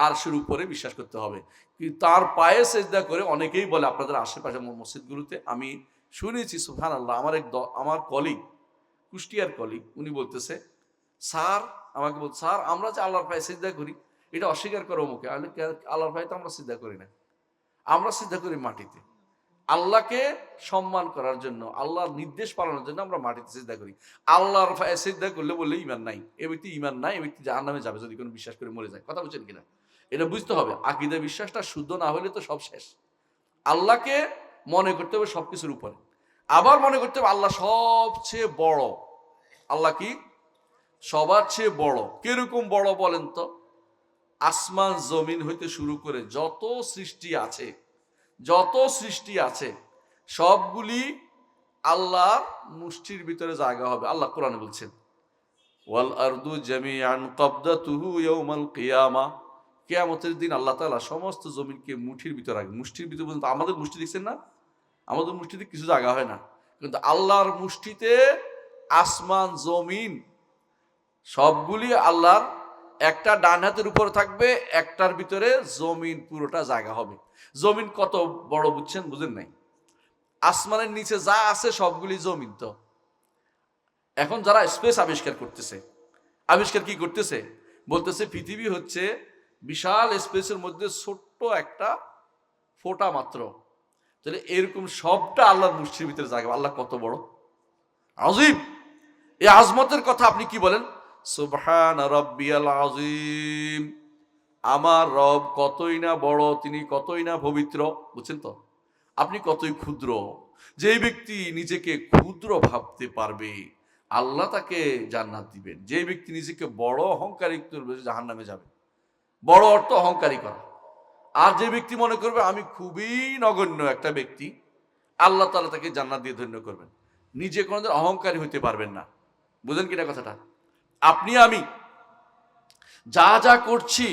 আরশের উপরে বিশ্বাস করতে হবে। তার পায়ে সেজদা করে অনেকেই বলে, আপনাদের আশেপাশে মসজিদগুলোতে আমি শুনেছি, সুবহানাল্লাহ, আমার কলিগ, কুষ্টিয়ার কলিগ, উনি বলতেছে, স্যার আমাকে বল, স্যার আমরা যে আল্লাহর পায়ে সিজদা করি, এটা অস্বীকার করো মুখে। আল্লাহর পায়ে তো আমরা সিজদা করি না, আমরা সিজদা করি মাটিতে। আল্লাহকে সম্মান করার জন্য, আল্লাহর নির্দেশ পালনের জন্য আমরা মাটিতে সিজদা করি। আল্লাহর পায়ে সিজদা করলে বললে ঈমান নাই, এ ব্যক্তি ঈমান নাই, এ ব্যক্তি জাহান্নামে যাবে যদি কোনো বিশ্বাস করে মরে যায়। কথা বুঝছেন কিনা? এটা বুঝতে হবে। আকীদা বিশ্বাসটা শুদ্ধ না হলে তো সব শেষ। আল্লাহকে মনে করতে হবে সবকিছুর উপরে। আবার মনে করতে হবে আল্লাহ সবচেয়ে বড়। আল্লাহ কি? সবার চেয়ে বড়। কিরকম বড় বলেন তো? আসমান জমিন হইতে শুরু করে যত সৃষ্টি আছে, যত সৃষ্টি আছে সবগুলি আল্লাহর মুষ্টির ভিতরে জায়গা হবে। আল্লাহ কোরআনে বলছেন, ওয়াল আরদু জামিআন ক্বাবদাতুহু ইয়াউমাল কিয়ামা। কিয়ামতের দিন আল্লাহ তাআলা সমস্ত জমিনকে মুঠির ভিতরে রাখবেন। মুষ্টির ভিতরে পর্যন্ত আমাদের মুষ্টি দেখছেন না? আমাদের মুষ্টিতে কিছু জায়গা হয় না, কিন্তু আল্লাহর মুষ্টিতে আসমান জমিন সবগুলি আল্লাহর। একটা ডান হাতের উপরে থাকবে, একটার ভিতরে জমিন পুরোটা জায়গা হবে। জমিন কত বড় বুঝছেন? বুঝেন নাই? আসমানের নিচে যা আছে সবগুলি জমিন। তো এখন যারা স্পেস আবিষ্কার করতেছে, আবিষ্কার কি করতেছে? বলতেছে পৃথিবী হচ্ছে বিশাল স্পেসের মধ্যে ছোট্ট একটা ফোঁটা মাত্র। তাহলে এরকম সবটা আল্লাহর মুষ্টির ভিতরে জায়গা। আল্লাহ কত বড় আযীম! এই আজমতের কথা আপনি কি বলেন? সুবহান রাব্বিয়াল আযীম। আমার রব কতই না বড়, তিনি কতই না পবিত্র। বুঝছেন তো? আপনি কতই ক্ষুদ্র। যে ব্যক্তি নিজেকে ক্ষুদ্র ভাবতে পারবে, আল্লাহ তাকে জান্নাত দিবেন। যে ব্যক্তি নিজেকে বড় অহংকারী করবে, জাহান্নামে যাবে। বড় অর্থ অহংকারী করা। আর যে ব্যক্তি মনে করবে আমি খুবই নগণ্য একটা ব্যক্তি, আল্লাহ তাআলা তাকে জান্নাত দিয়ে ধন্য করবেন। নিজে কোনোদিন অহংকারী হইতে পারবেন না। বুঝেন কিনা কথাটা? আপনি আমি যা যা করছি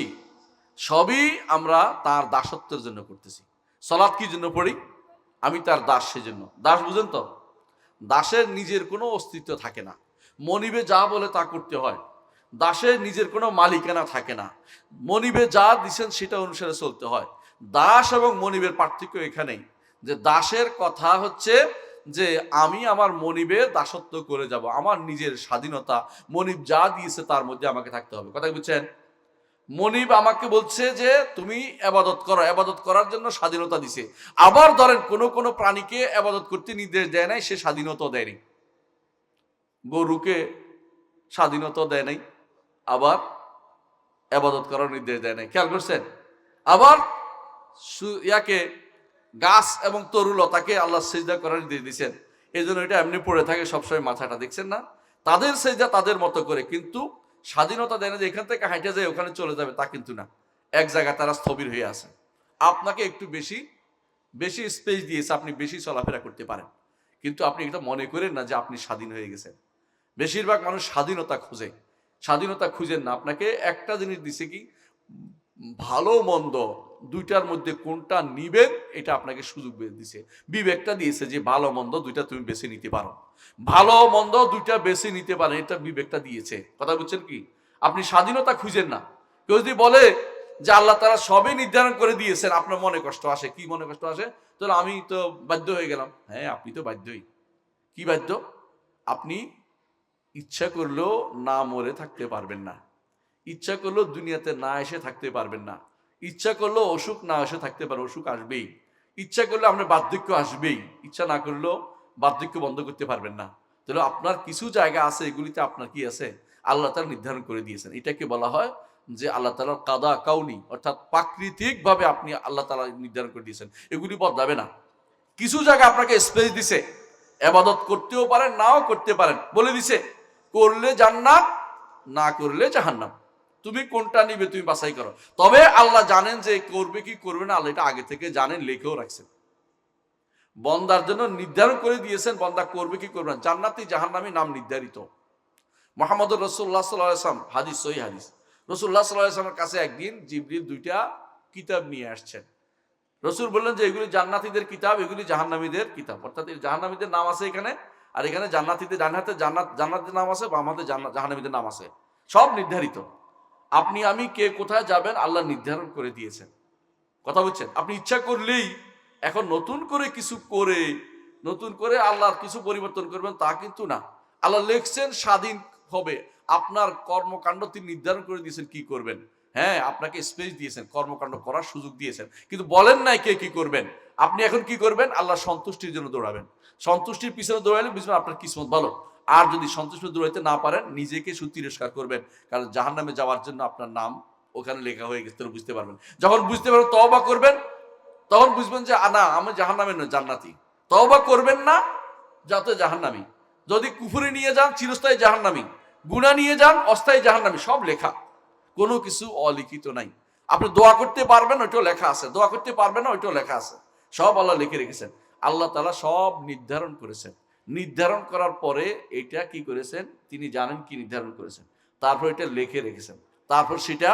সবই আমরা তার দাসত্বের জন্য করতেছি। সালাত কি জন্য পড়ি? আমি তার দাস, সেজন্য। দাস বুঝেন তো? দাসের নিজের কোনো অস্তিত্ব থাকে না, মনিবে যা বলে তা করতে হয়। দাসের নিজের কোনো মালিকানা থাকে না, মনিবে যা দিচ্ছেন সেটা অনুসারে চলতে হয়। দাস এবং মনিবের পার্থক্য এখানেই, যে দাসের কথা হচ্ছে যে আমি আমার মনিবের দাসত্ব করে যাব, আমার নিজের স্বাধীনতা, মনিব যা দিয়েছে তার মধ্যে আমাকে থাকতে হবে। কথা বুঝছেন? মনিব আমাকে বলছে যে তুমি আবাদত করো, আবাদত করার জন্য স্বাধীনতা দিছে। আবার ধরেন কোন প্রাণীকে আবাদত করতে নির্দেশ দেয় নাই, সে স্বাধীনতা দেয়নি। গরুকে স্বাধীনতা দেয় নাই, আবার আবাদত করার নির্দেশ দেয় নাই। খেয়াল করছেন? আবার ইয়াকে গাছ এবং তরুলতাকে আল্লাহ সিজদা করার নির্দেশ দিয়েছেন। এই জন্য এটা এমনি পড়ে থাকে সবসময় মাথাটা, দেখছেন না? তাদের সিজদা তাদের মতো করে, কিন্তু স্বাধীনতা দেয় না যে এখান থেকে হাইটে যায় ওখানে চলে যাবে, তা কিন্তু না। এক জায়গায় তারা স্থবির হয়ে আছে। আপনাকে একটু বেশি বেশি স্পেস দিয়েছে, আপনি বেশি চলাফেরা করতে পারেন, কিন্তু আপনি এটা মনে করেন না যে আপনি স্বাধীন হয়ে গেছেন। বেশিরভাগ মানুষ স্বাধীনতা খুঁজে, স্বাধীনতা খুঁজেন না। আপনাকে একটা জিনিস দিছে কি, ভালো মন্দ দুইটার মধ্যে কোনটা নিবেন এটা আপনাকে সুযোগ দিছে, বিবেকটা দিয়েছে যে ভালো মন্দ দুইটা তুমি বেছে নিতে পারো, ভালো মন্দ দুইটা বেছে নিতে পারেন, এটা বিবেকটা দিয়েছে। কথা বুঝছেন কি? আপনি স্বাধীনতা খুঁজেন না। কেউ যদি বলে যে আল্লাহ তাআলা সবই নির্ধারণ করে দিয়েছেন, আপনার মনে কষ্ট আসে। কি মনে কষ্ট আসে? তো আমি তো বাধ্য হয়ে গেলাম। হ্যাঁ, আপনি তো বাধ্যই। কি বাধ্য? আপনি ইচ্ছা করলেও না মরে থাকতে পারবেন না, ইচ্ছা করলেও দুনিয়াতে না এসে থাকতে পারবেন না, ইচ্ছা করলেও অসুখ না এসে থাকতে পারে, অসুখ আসবেই। ইচ্ছা করলে আপনার বার্ধক্য আসবেই, ইচ্ছা না করলেও বার্ধক্য বন্ধ করতে পারবেন না। তাহলে আপনার কিছু জায়গা আছে, এগুলিতে আপনার কি আছে, আল্লাহ তাআলা নির্ধারণ করে দিয়েছেন। এটাকে বলা হয় যে আল্লাহ তাআলার কাদা কাউনি, অর্থাৎ প্রাকৃতিক ভাবে আপনি আল্লাহ তাআলা নির্ধারণ করে দিয়েছেন, এগুলি বদলাবে না। কিছু জায়গা আপনাকে স্পেস দিছে, ইবাদত করতেও পারেন নাও করতে পারেন, বলে দিছে করলে জান্নাত, না করলে জাহান্নাম। তুমি কোনটা নিবে তুমি বাছাই করো। তবে আল্লাহ জানেন যে করবে কি করবে না, আল্লাহ এটা আগে থেকে জানেন, লিখেও রাখছেন। বন্দার জন্য নির্ধারণ করে দিয়েছেন বন্দা করবে কি করবে না। জান্নাতি জাহান্নামী নাম নির্ধারিত। মুহাম্মদ রাসূলুল্লাহ সাল্লাল্লাহু আলাইহি ওয়াসাল্লাম, হাদিস, সহিহ হাদিস, রাসূলুল্লাহ সাল্লাল্লাহু আলাইহি ওয়াসাল্লামের কাছে একদিন জিবরিল দুইটা কিতাব নিয়ে আসছেন। রাসূল বললেন যে এগুলি জান্নাতীদের কিতাব, এগুলি জাহান্নামীদের কিতাব। অর্থাৎ এই জাহান্নামীদের নাম আছে এখানে, আর এখানে জান্নাতীদের ডান হাতে জান্নাতের নাম আছে, বাম হাতে জাহান্নামীদের নাম আছে। সব নির্ধারিত। আপনি আমি কে কোথায় যাবেন আল্লাহ নির্ধারণ করে দিয়েছেন। কথা বলছেন? আপনি ইচ্ছা করলেই এখন নতুন করে কিছু করে, নতুন করে আল্লাহর কিছু পরিবর্তন করবেন তা কিন্তু না। আল্লাহ লিখছেন স্বাধীন হবে, আপনার কর্মকাণ্ড তিনি নির্ধারণ করে দিয়েছেন কি করবেন। হ্যাঁ, আপনাকে স্পেস দিয়েছেন, কর্মকাণ্ড করার সুযোগ দিয়েছেন, কিন্তু বলেন নাই কে কি করবেন। আপনি এখন কি করবেন? আল্লাহর সন্তুষ্টির জন্য দৌড়াবেন। সন্তুষ্টির পিছনে দৌড়ালে বুঝবেন আপনার কিসমত ভালো। আর যদি সন্তুষ্ট দৌড়াইতে না পারেন, নিজেকে তিরস্কার করবেন, কারণ জাহান্নামে যাওয়ার জন্য আপনার নাম ওখানে লেখা হয়ে গেছে, বুঝতে পারবেন। যখন বুঝতে পারবেন তওবা করবেন, তখন বুঝবেন যে না, আমি জাহান্নামে নয়, জান্নাতি। তওবা করবেন না, যত জাহান্নামী। যদি কুফরি নিয়ে যান চিরস্থায়ী জাহান্নামী, গুনাহ নিয়ে যান অস্থায়ী জাহান্নামী। সব লেখা, কোনো কিছু অলিখিত নাই। আপনি দোয়া করতে পারবেন, ওইটাও লেখা আছে। দোয়া করতে পারবেন না, ওইটাও লেখা আছে। সব আল্লাহ লিখে রেখেছেন। আল্লাহ তাআলা সব নির্ধারণ করেছেন। নির্ধারণ করার পরে এটা কি করেছেন, তিনি জানেন কি নির্ধারণ করেছেন, তারপর এটা লিখে রেখেছেন, তারপর সেটা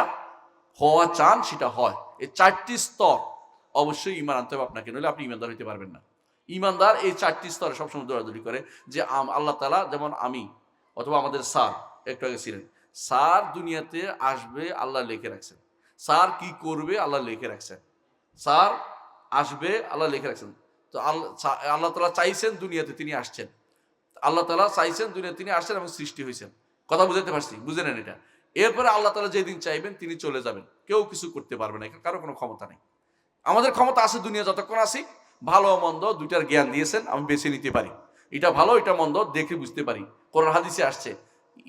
হওয়া চান সেটা হয়। এই চারটি স্তর অবশ্যই ঈমান আনতে হবে আপনাকে, নইলে আপনি ঈমানদার হইতে পারবেন না। ঈমানদার এই চারটি স্তরে সবসময় দৌড়াদৌড়ি করে, যে আল্লাহ তাআলা, যেমন আমি অথবা আমাদের স্যার একটু আগে ছিলেন, স্যার দুনিয়াতে আসবে আল্লাহ লিখে রাখছেন, স্যার কি করবে আল্লাহ লিখে রাখছেন, স্যার আসবে আল্লাহ লিখে রাখছেন। তো আল্লাহ তাআলা চাইছেন দুনিয়াতে তিনি আসছেন, আল্লাহ তাআলা চাইছেন দুনিয়াতে তিনি আসছেন এবং সৃষ্টি হয়েছেন। কথা বুঝাতে পারছি? বুঝে নেন এটা। এরপরে আল্লাহ তাআলা যেদিন চাইবেন তিনি চলে যাবেন, কেউ কিছু করতে পারবে না, কারো কোনো ক্ষমতা নেই। আমাদের ক্ষমতা আছে দুনিয়া যতক্ষণ আছি, ভালো মন্দ দুইটার জ্ঞান দিয়েছেন, আমি বেছে নিতে পারি, এটা ভালো এটা মন্দ দেখে বুঝতে পারি। কোরআন হাদিসে আসছে,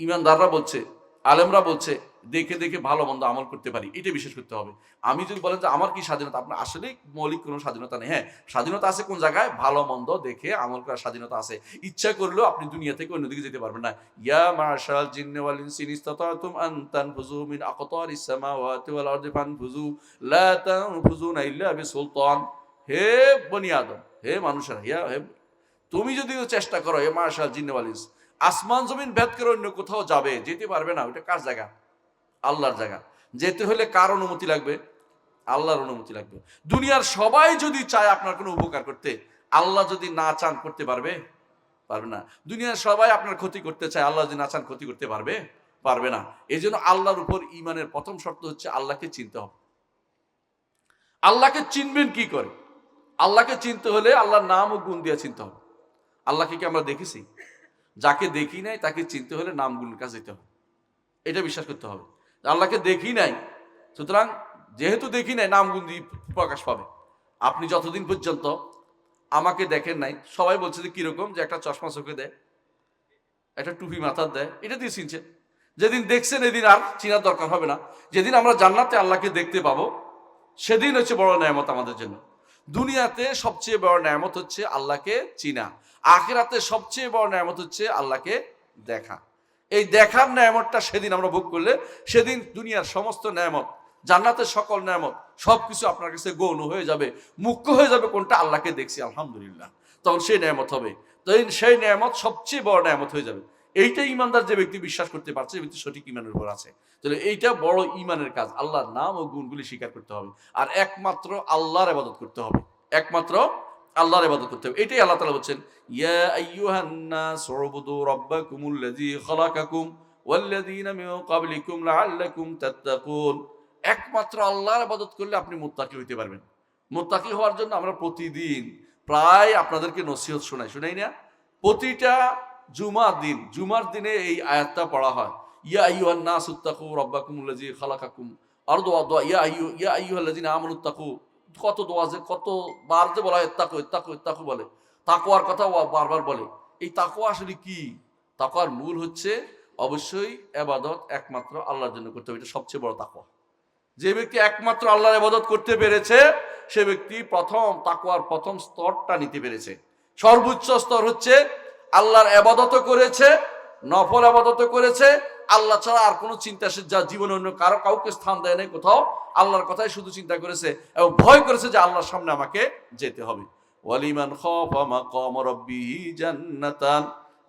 ইমানদাররা বলছে, আলেমরা বলছে, দেখে দেখে ভালো মন্দ আমল করতে পারি, এটা বিশেষ করতে হবে। আমি যদি বলেন যে আমার কি স্বাধীনতা, আপনার আসলেই মৌলিক কোনো স্বাধীনতা নেই। হ্যাঁ, স্বাধীনতা আছে কোন জায়গায়, ভালো মন্দ দেখে আমল করার স্বাধীনতা আছে। ইচ্ছা করলেও আপনি দুনিয়া থেকে অন্যদিকে যেতে পারবেন না। ইয়া মাশাআল জিন্নি ওয়াল ইনসি ইন ইসতাতাতুম আন তানফুযু মিন আকতারিস সামাওয়াতি ওয়াল আরদি ফানফুযু লা তানফুযুনা ইল্লা বিসুলতান। হে বনি আদম, হে মানুষেরা, হে তুমি যদি চেষ্টা করো, হে মাশাআল জিন্নি ওয়াল ইনস, আসমান জমিন ভেদ করে অন্য কোথাও যাবে, যেতে পারবে না। ওটা কার জায়গা? আল্লাহর জায়গা। যেতে হলে কার অনুমতি লাগবে? আল্লাহর অনুমতি লাগবে। দুনিয়ার সবাই যদি চায় আপনার কোনো উপকার করতে, আল্লাহ যদি না চান করতে পারবে? পারবে না। দুনিয়ার সবাই আপনার ক্ষতি করতে চায়, আল্লাহ যদি না চান ক্ষতি করতে পারবে? পারবে না। এই জন্য আল্লাহর উপর ঈমানের প্রথম শর্ত হচ্ছে আল্লাহকে চিনতে হবে। আল্লাহকে চিনবেন কি করে? আল্লাহকে চিনতে হলে আল্লাহর নাম ও গুণ দিয়ে চিনতে হবে। আল্লাহকে কি আমরা দেখেছি? যাকে দেখি নাই তাকে চিনতে হলে নাম গুণের কাছে যেতে হবে, এটা বিশ্বাস করতে হবে। আল্লাহকে দেখি নাই, সুতরাং যেহেতু দেখি নাই, নাম গুণ দিয়ে প্রকাশ পাবে। আপনি যতদিন পর্যন্ত আমাকে দেখেন নাই, সবাই বলছে যে কিরকম, যে একটা চশমা চোখে দেয়, একটা টুপি মাথার দেয়, এটা দিয়ে চিনছেন। যেদিন দেখছেন এদিন আর চিনার দরকার হবে না। যেদিন আমরা জান্নাতে আল্লাহকে দেখতে পাবো, সেদিন হচ্ছে বড় নেয়ামত আমাদের জন্য। দুনিয়াতে সবচেয়ে বড় নেয়ামত হচ্ছে আল্লাহকে চিনা, আখিরাতে সবচেয়ে বড় নেয়ামত হচ্ছে আল্লাহকে দেখা। এই দেখার নেয়ামতটা সেদিন আমরা ভোগ করলে, সেদিন দুনিয়ার সমস্ত নেয়ামত, জান্নাতের সকল নেয়ামত সবকিছু আপনার কাছে গৌণ হয়ে যাবে। মুখ্য হয়ে যাবে কোনটা? আল্লাহকে দেখছি আলহামদুলিল্লাহ, তখন সেই নেয়ামত হবে। তো সেই নেয়ামত সবচেয়ে বড় নেয়ামত হয়ে যাবে। এইটা ইমানদার যে ব্যক্তি বিশ্বাস করতে পারছে, যে ব্যক্তি সঠিক ইমানের উপর আছে। তাহলে এইটা বড় ইমানের কাজ, আল্লাহর নাম ও গুণগুলি স্বীকার করতে হবে, আর একমাত্র আল্লাহর ইবাদত করতে হবে, একমাত্র আল্লাহর ইবাদত করতে হবে। এটাই আল্লাহ তাআলা বলছেন, ইয়া আইয়ুহান নাস উবুদু রাব্বাকুমুল্লাযী খালাকাকুম ওয়াল্লাযীনা মিন ক্বাবলিকুম লাআল্লাকুম তাত্তাকুন। একমাত্র আল্লাহর ইবাদত করলে আপনি মুত্তাকি হইতে পারবেন। মুত্তাকি হওয়ার জন্য আমরা প্রতিদিন প্রায় আপনাদেরকে নসিহত শোনাই না? প্রতিটা জুমার দিনে এই আয়াতটা পড়া হয়, ইয়া আইয়ুহান নাস ইত্তাকু রাব্বাকুমুল্লাযী খালাকাকুম, আর দোয়া ইয়া আইয়ুহাল্লাযীনা আমানুত্তাকু। কত দোয়া যে, কতবার যে বলা হয় ইত্তাকু ইত্তাকু ইত্তাকু বলে, তাকওয়ার কথা বারবার বলে। এই তাকওয়া আসলে কি? তাকওয়ার মূল হচ্ছে অবশ্যই ইবাদত একমাত্র আল্লাহর জন্য করতে হবে, এটা সবচেয়ে বড় তাকওয়া। যে ব্যক্তি একমাত্র আল্লাহর ইবাদত করতে পেরেছে, সে ব্যক্তি তাকওয়ার প্রথম স্তরটা নিতে পেরেছে। সর্বোচ্চ স্তর হচ্ছে আল্লাহর ইবাদত করেছে, নফল ইবাদত করেছে, আল্লাহ ছাড়া আর কোনো চিন্তা সে যা জীবনে অন্য কাউকে স্থান দেয় নাই কোথাও, আল্লাহর কথাই শুধু চিন্তা করেছে এবং ভয় করেছে যে আল্লাহর সামনে আমাকে যেতে হবে। ওয়ালিমান খাফা মাকাম রাব্বিহি জান্নাতান।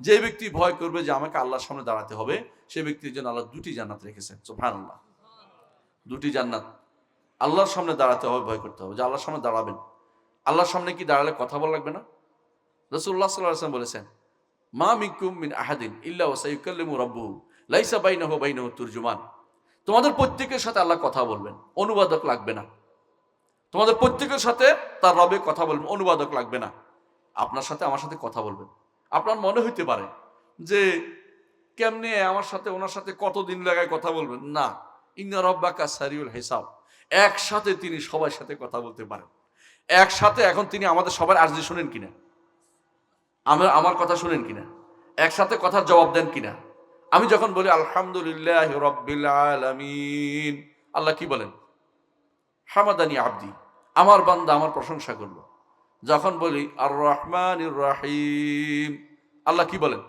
যে ব্যক্তি ভয় করবে যে আমাকে আল্লাহর সামনে দাঁড়াতে হবে, সে ব্যক্তির জন্য আল্লাহ দুটি জান্নাত রেখেছেন। সুবহানাল্লাহ, দুটি জান্নাত। আল্লাহর সামনে দাঁড়াতে হবে, ভয় করতে হবে যে আল্লাহর সামনে দাঁড়াবেন। আল্লাহর সামনে কি দাঁড়ালে কথা বলা লাগবে না? রাসূলুল্লাহ সাল্লাল্লাহু আলাইহি ওয়াসাল্লাম বলেছেন, মা মিনকুম মিন আহাদিন ইল্লা ওয়া সায়ুকাল্লিমু রাব্বুহু লাইসা বাইনাহু ওয়া বাইনাহু তুরজুমান। তোমাদের প্রত্যেকের সাথে আল্লাহ কথা বলবেন, অনুবাদক লাগবে না। তোমাদের প্রত্যেকের সাথে তার রবে কথা বলবেন, অনুবাদক লাগবে না। আপনার সাথে আমার সাথে কথা বলবেন। আপনার মনে হইতে পারে যে কেমনে আমার সাথে ওনার সাথে কতদিন লাগায় কথা বলবেন, না, ইন্না রাব্বাকা সারিউল হিসাব। একসাথে তিনি সবার সাথে কথা বলতে পারেন, একসাথে। এখন তিনি আমাদের সবার আরজি শুনেন কিনা, আমার কথা শুনেন কিনা, একসাথে কথার জবাব দেন কিনা। আমি যখন বলি আলহামদুলিল্লাহি রাব্বিল আলামিন, আল্লাহ কি বলেন? হামাদানি আবদি, আমার বান্দা আমার প্রশংসা করলো। যখন বলি আর রহমানির রহিম, আল্লাহ কি বলেন?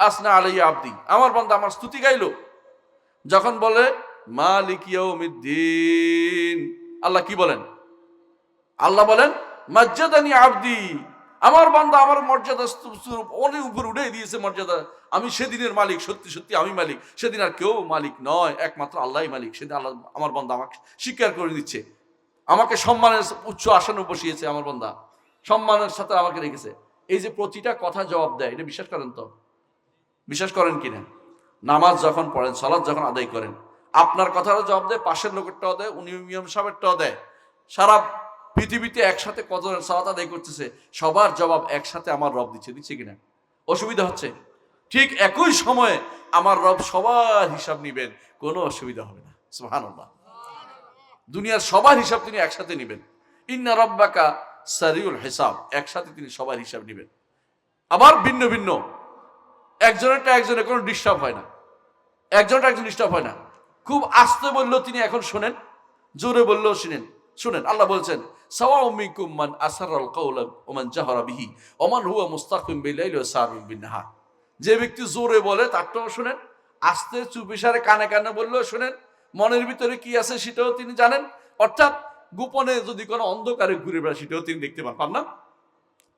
আসনা আলাইয়া আবদি, আমার বান্দা আমার স্তুতি গাইলো। যখন বলে মালিক ইয়াউমিদ্দিন, আল্লাহ কি বলেন? আল্লাহ বলেন মাজ্জাদানি আবদি, আমার বান্দা আমার মর্যাদা অনেক উপর উঠে দিয়েছে মর্যাদা। আমি সেদিনের মালিক, সত্যি সত্যি আমি মালিক, সেদিন আর কেউ মালিক নয়, একমাত্র আল্লাহই মালিক। সেদিন আল্লাহ, আমার বান্দা আমাকে স্বীকার করে দিচ্ছে, আমাকে সম্মানের উচ্চ আসনে বসিয়েছে, আমার বান্দা সম্মানের সাথে আমাকে রেখেছে। এই যে প্রতিটা কথা জবাব দেয়, এটা বিশ্বাস করেন তো? বিশ্বাস করেন কিনা? নামাজ যখন পড়েন, সালাত যখন আদায় করেন, আপনার কথাটা জবাব দেয়, পাশের লোকেরটাও দেয়, উনি ইমাম সাহেবেরটাও দেয়। সারা পৃথিবীতে একসাথে কতজন সালাত আদায় করতেছে, সবার জবাব একসাথে আমার রব দিচ্ছে কিনা? অসুবিধা হচ্ছে? ঠিক একই সময়ে আমার রব সবার হিসাব নিবেন, কোনো অসুবিধা হবে না। সুবহানাল্লাহ। দুনিয়ার সবার হিসাব তিনি একসাথে নিবেন। ইন্না রাব্বাকা সারিউল হিসাব, একসাথে তিনি সবার হিসাব নিবেন। আবার ভিন্ন ভিন্ন, একজনেরটা একজনের কোনো ডিস্টার্ব হয় না, একজনটা একজন ডিস্টার্ব হয় না। খুব আস্তে বললেও তিনি এখন শোনেন, জোরে বললেও শুনেন। আল্লাহ বলছেন সাওয়াউম মিনকুম মান আসরাল কাওলা ওয়া মান জাহারা বিহি ওয়া মান হুয়া মুস্তাকিম বিল-লাইলি ওয়া সারিউম বিন-নাহার। যে ব্যক্তি জোরে বলে তারটাও শুনেন, আস্তে চুপিসারে কানে কানে বললেও শুনেন, মনের ভিতরে কি আছে সেটাও তিনি জানেন। অর্থাৎ গোপনে যদি কোনো অন্ধকারে ঘুরে বেড়ায় সেটাও তিনি দেখতে পান না,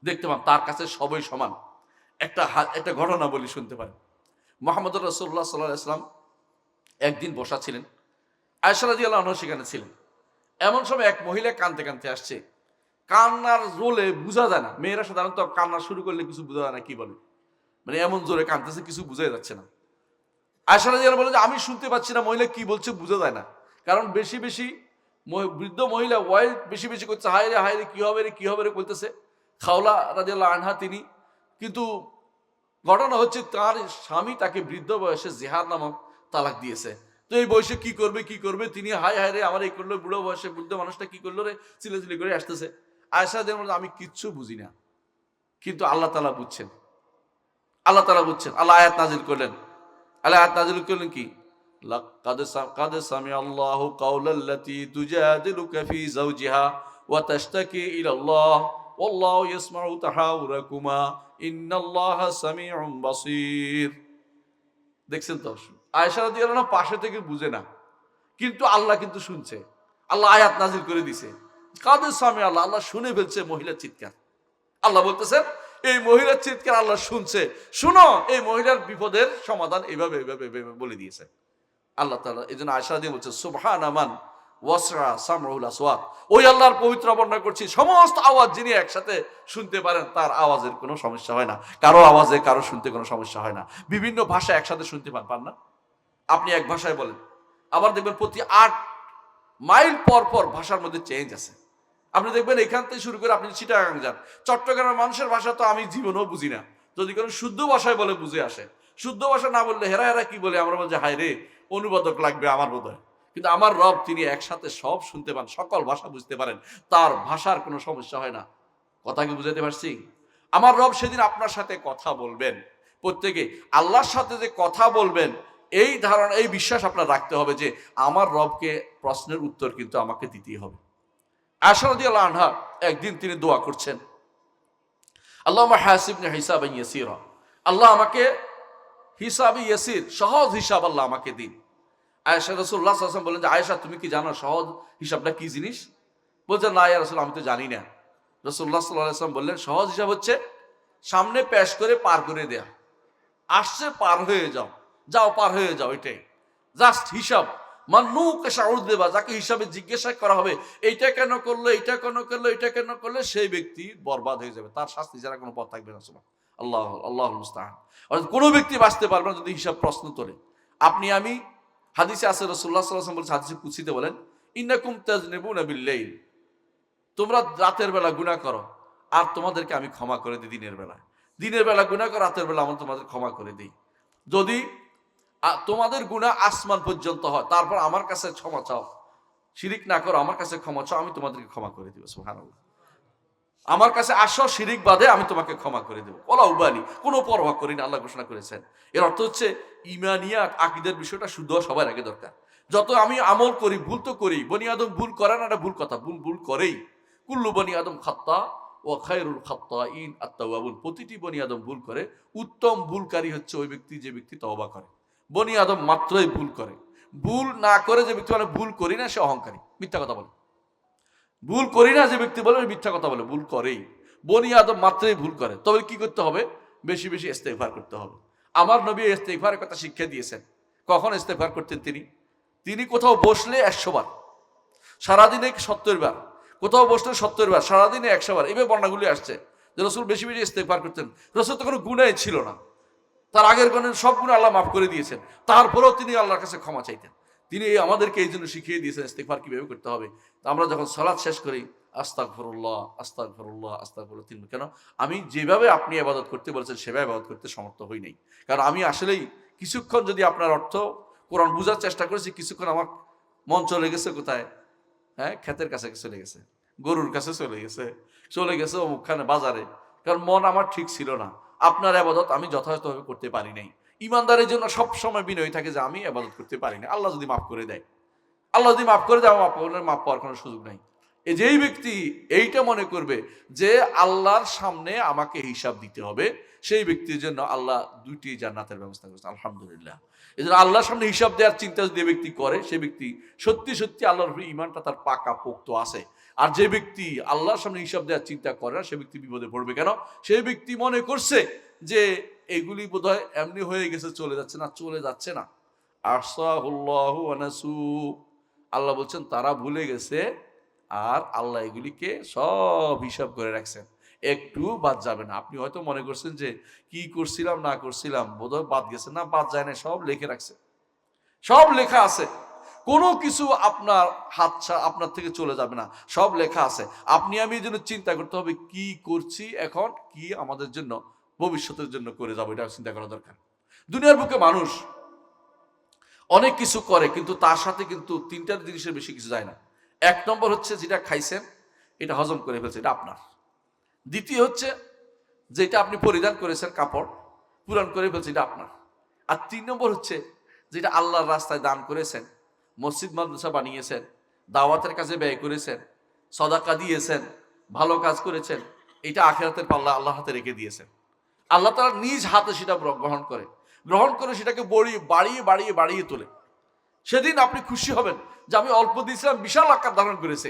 দেখতে পান। তার কাছে সবই সমান। একটা ঘটনা বলি, শুনতে পারেন। মুহাম্মদ রাসূলুল্লাহ সাল্লাল্লাহু আলাইহি ওয়াসাল্লাম একদিন বসা ছিলেন, আয়েশা রাদিয়াল্লাহু আনহা সেখানে ছিলেন। এমন সময় এক মহিলা কাঁদতে কাঁদতে আসছে। কান্নার রোলে বোঝা যায় না, মেয়েরা সাধারণত কান্না শুরু করলে কিছু বোঝা যায় না, কি বলে, মানে এমন জোরে কাঁদতেছে কিছু বোঝাই যাচ্ছে না। আয়েশা রাদিয়াল্লাহু বলে যে আমি শুনতে পাচ্ছি না, মহিলা কি বলছে বোঝা যায় না, কারণ বেশি বেশি বৃদ্ধ মহিলা ওয়াইল বেশি বেশি করছে, হায় রে কি হবে রে বলতেছে। খাওলা রাদিয়াল্লাহু আনহা তিনি, কিন্তু ঘটনা হচ্ছে তার স্বামী তাকে বৃদ্ধ বয়সে জিহার নামক তালাক দিয়েছে। তো এই বয়সে কি করবে তিনি, হায় রে আমার এই করলো, বুড়ো বয়সে বৃদ্ধ মানুষটা কি করলো রে, চিলেচিলি করে আসতেছে। আয়েশা রাদিয়াল্লাহু আমি কিচ্ছু বুঝি না, কিন্তু আল্লাহ তাআলা বুঝছেন। আল্লাহ আয়াত নাজিল করলেন। কি, লাকাদ সামিআল্লাহু কাওলাল্লাতী তুজাদিলুকা ফী যাওজিহা ওয়া তাশতাকি ইলাল্লাহ ওয়াল্লাহু ইয়াসমাউ তাহাউরাকুমা ইন্নাল্লাহা সামিউম বাসীর। দেখছেন তো, আয়েশা রাদিয়াল্লাহু আনহা পাশে থেকে বুঝে না, কিন্তু আল্লাহ কিন্তু শুনছে। আল্লাহ আয়াত নাজিল করে দিছে, কাদ সামিআল্লাহ, আল্লাহ শুনে ফেলছে মহিলার চিৎকার। আল্লাহ বলতেছেন এই মহিলার চিৎকার আল্লাহ শুনছে, শুনো এই মহিলার বিপদের সমাধান এইভাবে বলে দিয়েছে আল্লাহ তাআলা। এই জন্য আয়েশা রাদিয়াল্লাহু বলছে সুবহানা মান ওয়াসরা সামউল আসওয়াত, ওই আল্লাহর পবিত্র বর্ণনা করছি, সমস্ত আওয়াজ যিনি একসাথে শুনতে পারেন, তার আওয়াজের কোনো সমস্যা হয় না, কারো আওয়াজে কারো শুনতে কোনো সমস্যা হয় না। বিভিন্ন ভাষা একসাথে শুনতে পান না, আপনি এক ভাষায় বলেন, আবার দেখবেন প্রতি 8 মাইল পর পর ভাষার মধ্যে চেঞ্জ আছে। আপনি দেখবেন এখান থেকে শুরু করে আপনি চিটাগাং যান, চট্টগ্রামের মানুষের ভাষা তো আমি জীবনেও বুঝি না, যদি কোনো শুদ্ধ ভাষায় বলে বুঝে আসে। শুদ্ধ ভাষা না বললে হেরা কি বলে, আমরা বলছি হায় রে অনুবাদক লাগবে আমার বোধহয়। কিন্তু আমার রব তিনি একসাথে সব শুনতে পান, সকল ভাষা বুঝতে পারেন, তার ভাষার কোনো সমস্যা হয় না। কথা কি বুঝাতে পারছি? আমার রব সেদিন আপনার সাথে কথা বলবেন, প্রত্যেকে আল্লাহর সাথে যে কথা বলবেন, এই ধারণা এই বিশ্বাস আপনার রাখতে হবে যে আমার রবকে প্রশ্নের উত্তর কিন্তু আমাকে দিতেই হবে। আয়েশা রাদিয়াল্লাহু আনহা একদিন তিনি দোয়া করছেন, আল্লাহুম্মা হাসিবনি হিসাবান ইয়াসীরা, আল্লাহ আমাকে হিসাবে ইয়াসির, সহজ হিসাব আল্লাহ আমাকে দিন। আয়েশা, রাসূলুল্লাহ সাল্লাল্লাহু আলাইহি ওয়াসাল্লাম বলেন যে আয়েশা তুমি কি জানো সহজ হিসাবটা কি জিনিস? বলছেন না ইয়া রাসূল, আমি তো জানি না। রাসূলুল্লাহ সাল্লাল্লাহু আলাইহি ওয়াসাল্লাম বললেন সহজ হিসাব হচ্ছে সামনে পেশ করে পার করে দেয়া, আসছে পার হয়ে যাও পার হয়ে যাও, এটাই জাস্ট হিসাব। মানুকে শাউর দেবা, যাকে হিসাবে জিজ্ঞাসা করা হবে এইটা কেন করলো, এটা কেন করলে সেই ব্যক্তি বরবাদ হয়ে যাবে, তার শাস্তি ছাড়া কোনো পথ থাকবে না। আল্লাহুল মুস্তাআন। অর্থাৎ কোনো ব্যক্তি বাঁচতে পারবে না যদি হিসাব প্রশ্ন তোলে। আপনি আমি, হাদিসে আছে রাসূলুল্লাহ সাল্লাল্লাহু আলাইহি ওয়াসাল্লাম বলেছেন, হাদিসে কুদসিতে বলেন ইন্নাকুম তাজনিবুনা বিল-লাইল, তোমরা রাতের বেলা গুনাহ করো আর তোমাদেরকে আমি ক্ষমা করে দিই দিনের বেলা গুনাহ করো, রাতের বেলা আমি তোমাদের ক্ষমা করে দিই। যদি তোমাদের গুনাহ আসমান পর্যন্ত হয়, তারপর আমার কাছে ক্ষমা চাও, শিরিক না করো, আমার কাছে ক্ষমা চাও, আমি তোমাদেরকে ক্ষমা করে দিব। সুবহানাল্লাহ। আমার কাছে আসো, শিরিক বাদে আমি তোমাকে ক্ষমা করে দেব, ওলা উবালি, কোনো পরোয়া করি না, আল্লাহ ঘোষণা করেছেন। এর অর্থ হচ্ছে ইমানিয়াত আকীদার বিষয়টা শুদ্ধ সবার আগে দরকার। যত আমি আমল করি, ভুল তো করি, বনি আদম ভুল করে না, এটা ভুল কথা, ভুল করেই। কুল্লু বনি আদম খাত্তা ওয়া খায়রুল খাত্তাইন আত-তাওয়াবুন, প্রতিটি বনি আদম ভুল করে, উত্তম ভুলকারী হচ্ছে ওই ব্যক্তি যে ব্যক্তি তওবা করে। বনি আদম মাত্রই ভুল করে, ভুল না করে যে ব্যক্তি মানে ভুল করি না সে অহংকারী, মিথ্যা কথা বলে। ভুল করি না যে ব্যক্তি বলে মিথ্যা কথা বলে, ভুল করেই। বনি আদম মাত্রই ভুল করে, তবে কি করতে হবে? বেশি বেশি ইস্তেগফার করতে হবে। আমার নবী ইস্তেগফারের কথা শিক্ষা দিয়েছেন। কখন ইস্তেগফার করতেন তিনি কোথাও বসলে 100 বার, সারাদিনে 70 বার, কোথাও বসলে 70 বার, সারাদিনে 100 বার, এইভাবে বর্ণনাগুলি আসছে যে রাসূল বেশি বেশি ইস্তেগফার করতেন। রাসূল তো কোনো গুনাহই ছিল না, তার আগের সব গুনাহ আল্লাহ মাফ করে দিয়েছেন, তারপরেও তিনি আল্লাহর কাছে ক্ষমা চাইতেন। তিনি আমাদেরকে এই জন্য শিখিয়ে দিয়েছেন ইস্তিগফার কিভাবে করতে হবে। তো আমরা যখন সালাত শেষ করি আস্তাগফিরুল্লাহ আস্তাগফিরুল্লাহ আস্তাগফিরুল্লাহ তিনবার। কেন? আমি যেভাবে আপনি ইবাদত করতে বলেছেন সেভাবে ইবাদত করতে সমর্থ হই নাই। কারণ আমি আসলেই কিছুক্ষণ যদি আপনার অর্থ কোরআন বুঝার চেষ্টা করেছি, কিছুক্ষণ আমার মন চলে গেছে কোথায়? হ্যাঁ, ক্ষেতের কাছে চলে গেছে, গরুর কাছে চলে গেছে অমুকখানে বাজারে। কারণ মন আমার ঠিক ছিল না। আপনার ইবাদত আমি যথাযথভাবে করতে পারি নাই। ইমানদারের জন্য সবসময় বিনয় থাকে যে আমি ইবাদত করতে পারি না। আল্লাহ যদি মাফ করে দেয়, মাফ পাওয়ার কোনো সুযোগ নাই। এই যেই ব্যক্তি এইটা মনে করবে যে আল্লাহর সামনে আমাকে হিসাব দিতে হবে, সেই ব্যক্তির জন্য আল্লাহ 2টি জান্নাতের ব্যবস্থা করেছেন, আলহামদুলিল্লাহ। এই জন্য আল্লাহর সামনে হিসাব দেওয়ার চিন্তা যদি ব্যক্তি করে, সে ব্যক্তি সত্যি সত্যি আল্লাহর ইমানটা তার পাকা পোক্ত আছে। আর যে ব্যক্তি আল্লাহর সামনে হিসাব দেওয়ার চিন্তা করে না, সে ব্যক্তি বিপদে পড়বে। কেন? সেই ব্যক্তি মনে করছে যে এগুলি বোধহয় এমনি হয়ে গেছে, চলে যাচ্ছে না। চলে যাচ্ছে না। আহসাহুল্লাহু ওয়া নাসু, আল্লাহ বলছেন তারা ভুলে গেছে, আর আল্লাহ এগুলিকে সব হিসাব করে রাখছেন, একটু বাদ যাবে না। আপনি হয়তো মনে করছেন যে কি করছিলাম না করছিলাম বোধহয় বাদ গেছে, না বাদ যায় না, সব লিখে রাখছে, সব লেখা আছে। কোনো কিছু আপনার আপনার থেকে চলে যাবে না, সব লেখা আছে। আপনি আমি এই জন্য চিন্তা করতে হবে কি করছি এখন, কি আমাদের জন্য ভবিষ্যতের জন্য করে যাবো, এটা চিন্তা করা দরকার। দুনিয়ার বুকে মানুষ অনেক কিছু করে, কিন্তু তার সাথে কিন্তু 3টা জিনিসের বেশি কিছু যায় না। 1 নম্বর হচ্ছে যেটা খাইছেন এটা হজম করে ফেলছে, এটা আপনার। দ্বিতীয় হচ্ছে যেটা আপনি পরিধান করেছেন কাপড়, পূরণ করে ফেলছে, এটা আপনার। আর 3 নম্বর হচ্ছে যেটা আল্লাহর রাস্তায় দান করেছেন, মসজিদ মাদ্রাসা বানিয়েছেন, দাওয়াতের কাজে ব্যয় করেছেন, সদাকা দিয়েছেন, ভালো কাজ করেছেন, এটা আখিরাতের পাল্লা আল্লাহর হাতে রেখে দিয়েছেন। আল্লাহ তাআলা নিজ হাতে সেটা গ্রহণ করে সেটাকে বাড়িয়ে তোলে। সেদিন আপনি খুশি হবেন যে আমি অল্প দিয়েছিলাম, বিশাল আকার ধারণ করেছে।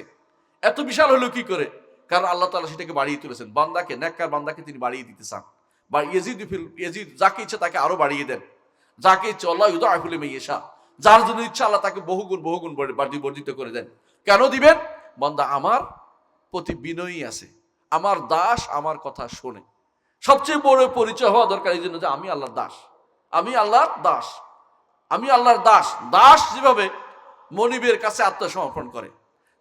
এত বিশাল হলো কি করে? কারণ আল্লাহ তাআলা সেটাকে বাড়িয়ে তুলেছেন। বান্দাকে, নেককার বান্দাকে তিনি বাড়িয়ে দিতে চান। বা ইয়াজিদ যাকে ইচ্ছে তাকে আরো বাড়িয়ে দেন, যাকে ইচ্ছে আল্লাহ ইউদাইফু লিমান ইয়াশা, যার জন্য ইচ্ছা আল্লাহ তাকে বহুগুণ বর্ধিত করে দেন। কেন দিবেন? বান্দা আমার প্রতি বিনয়ী আছে, আমার দাস আমার কথা শোনে। সবচেয়ে বড় পরিচয় হওয়া দরকার এই জন্য যে আমি আল্লাহর দাস, আমি আল্লাহর দাস, আমি আল্লাহর দাস। দাস যেভাবে মনিবের কাছে আত্মসমর্পণ করে,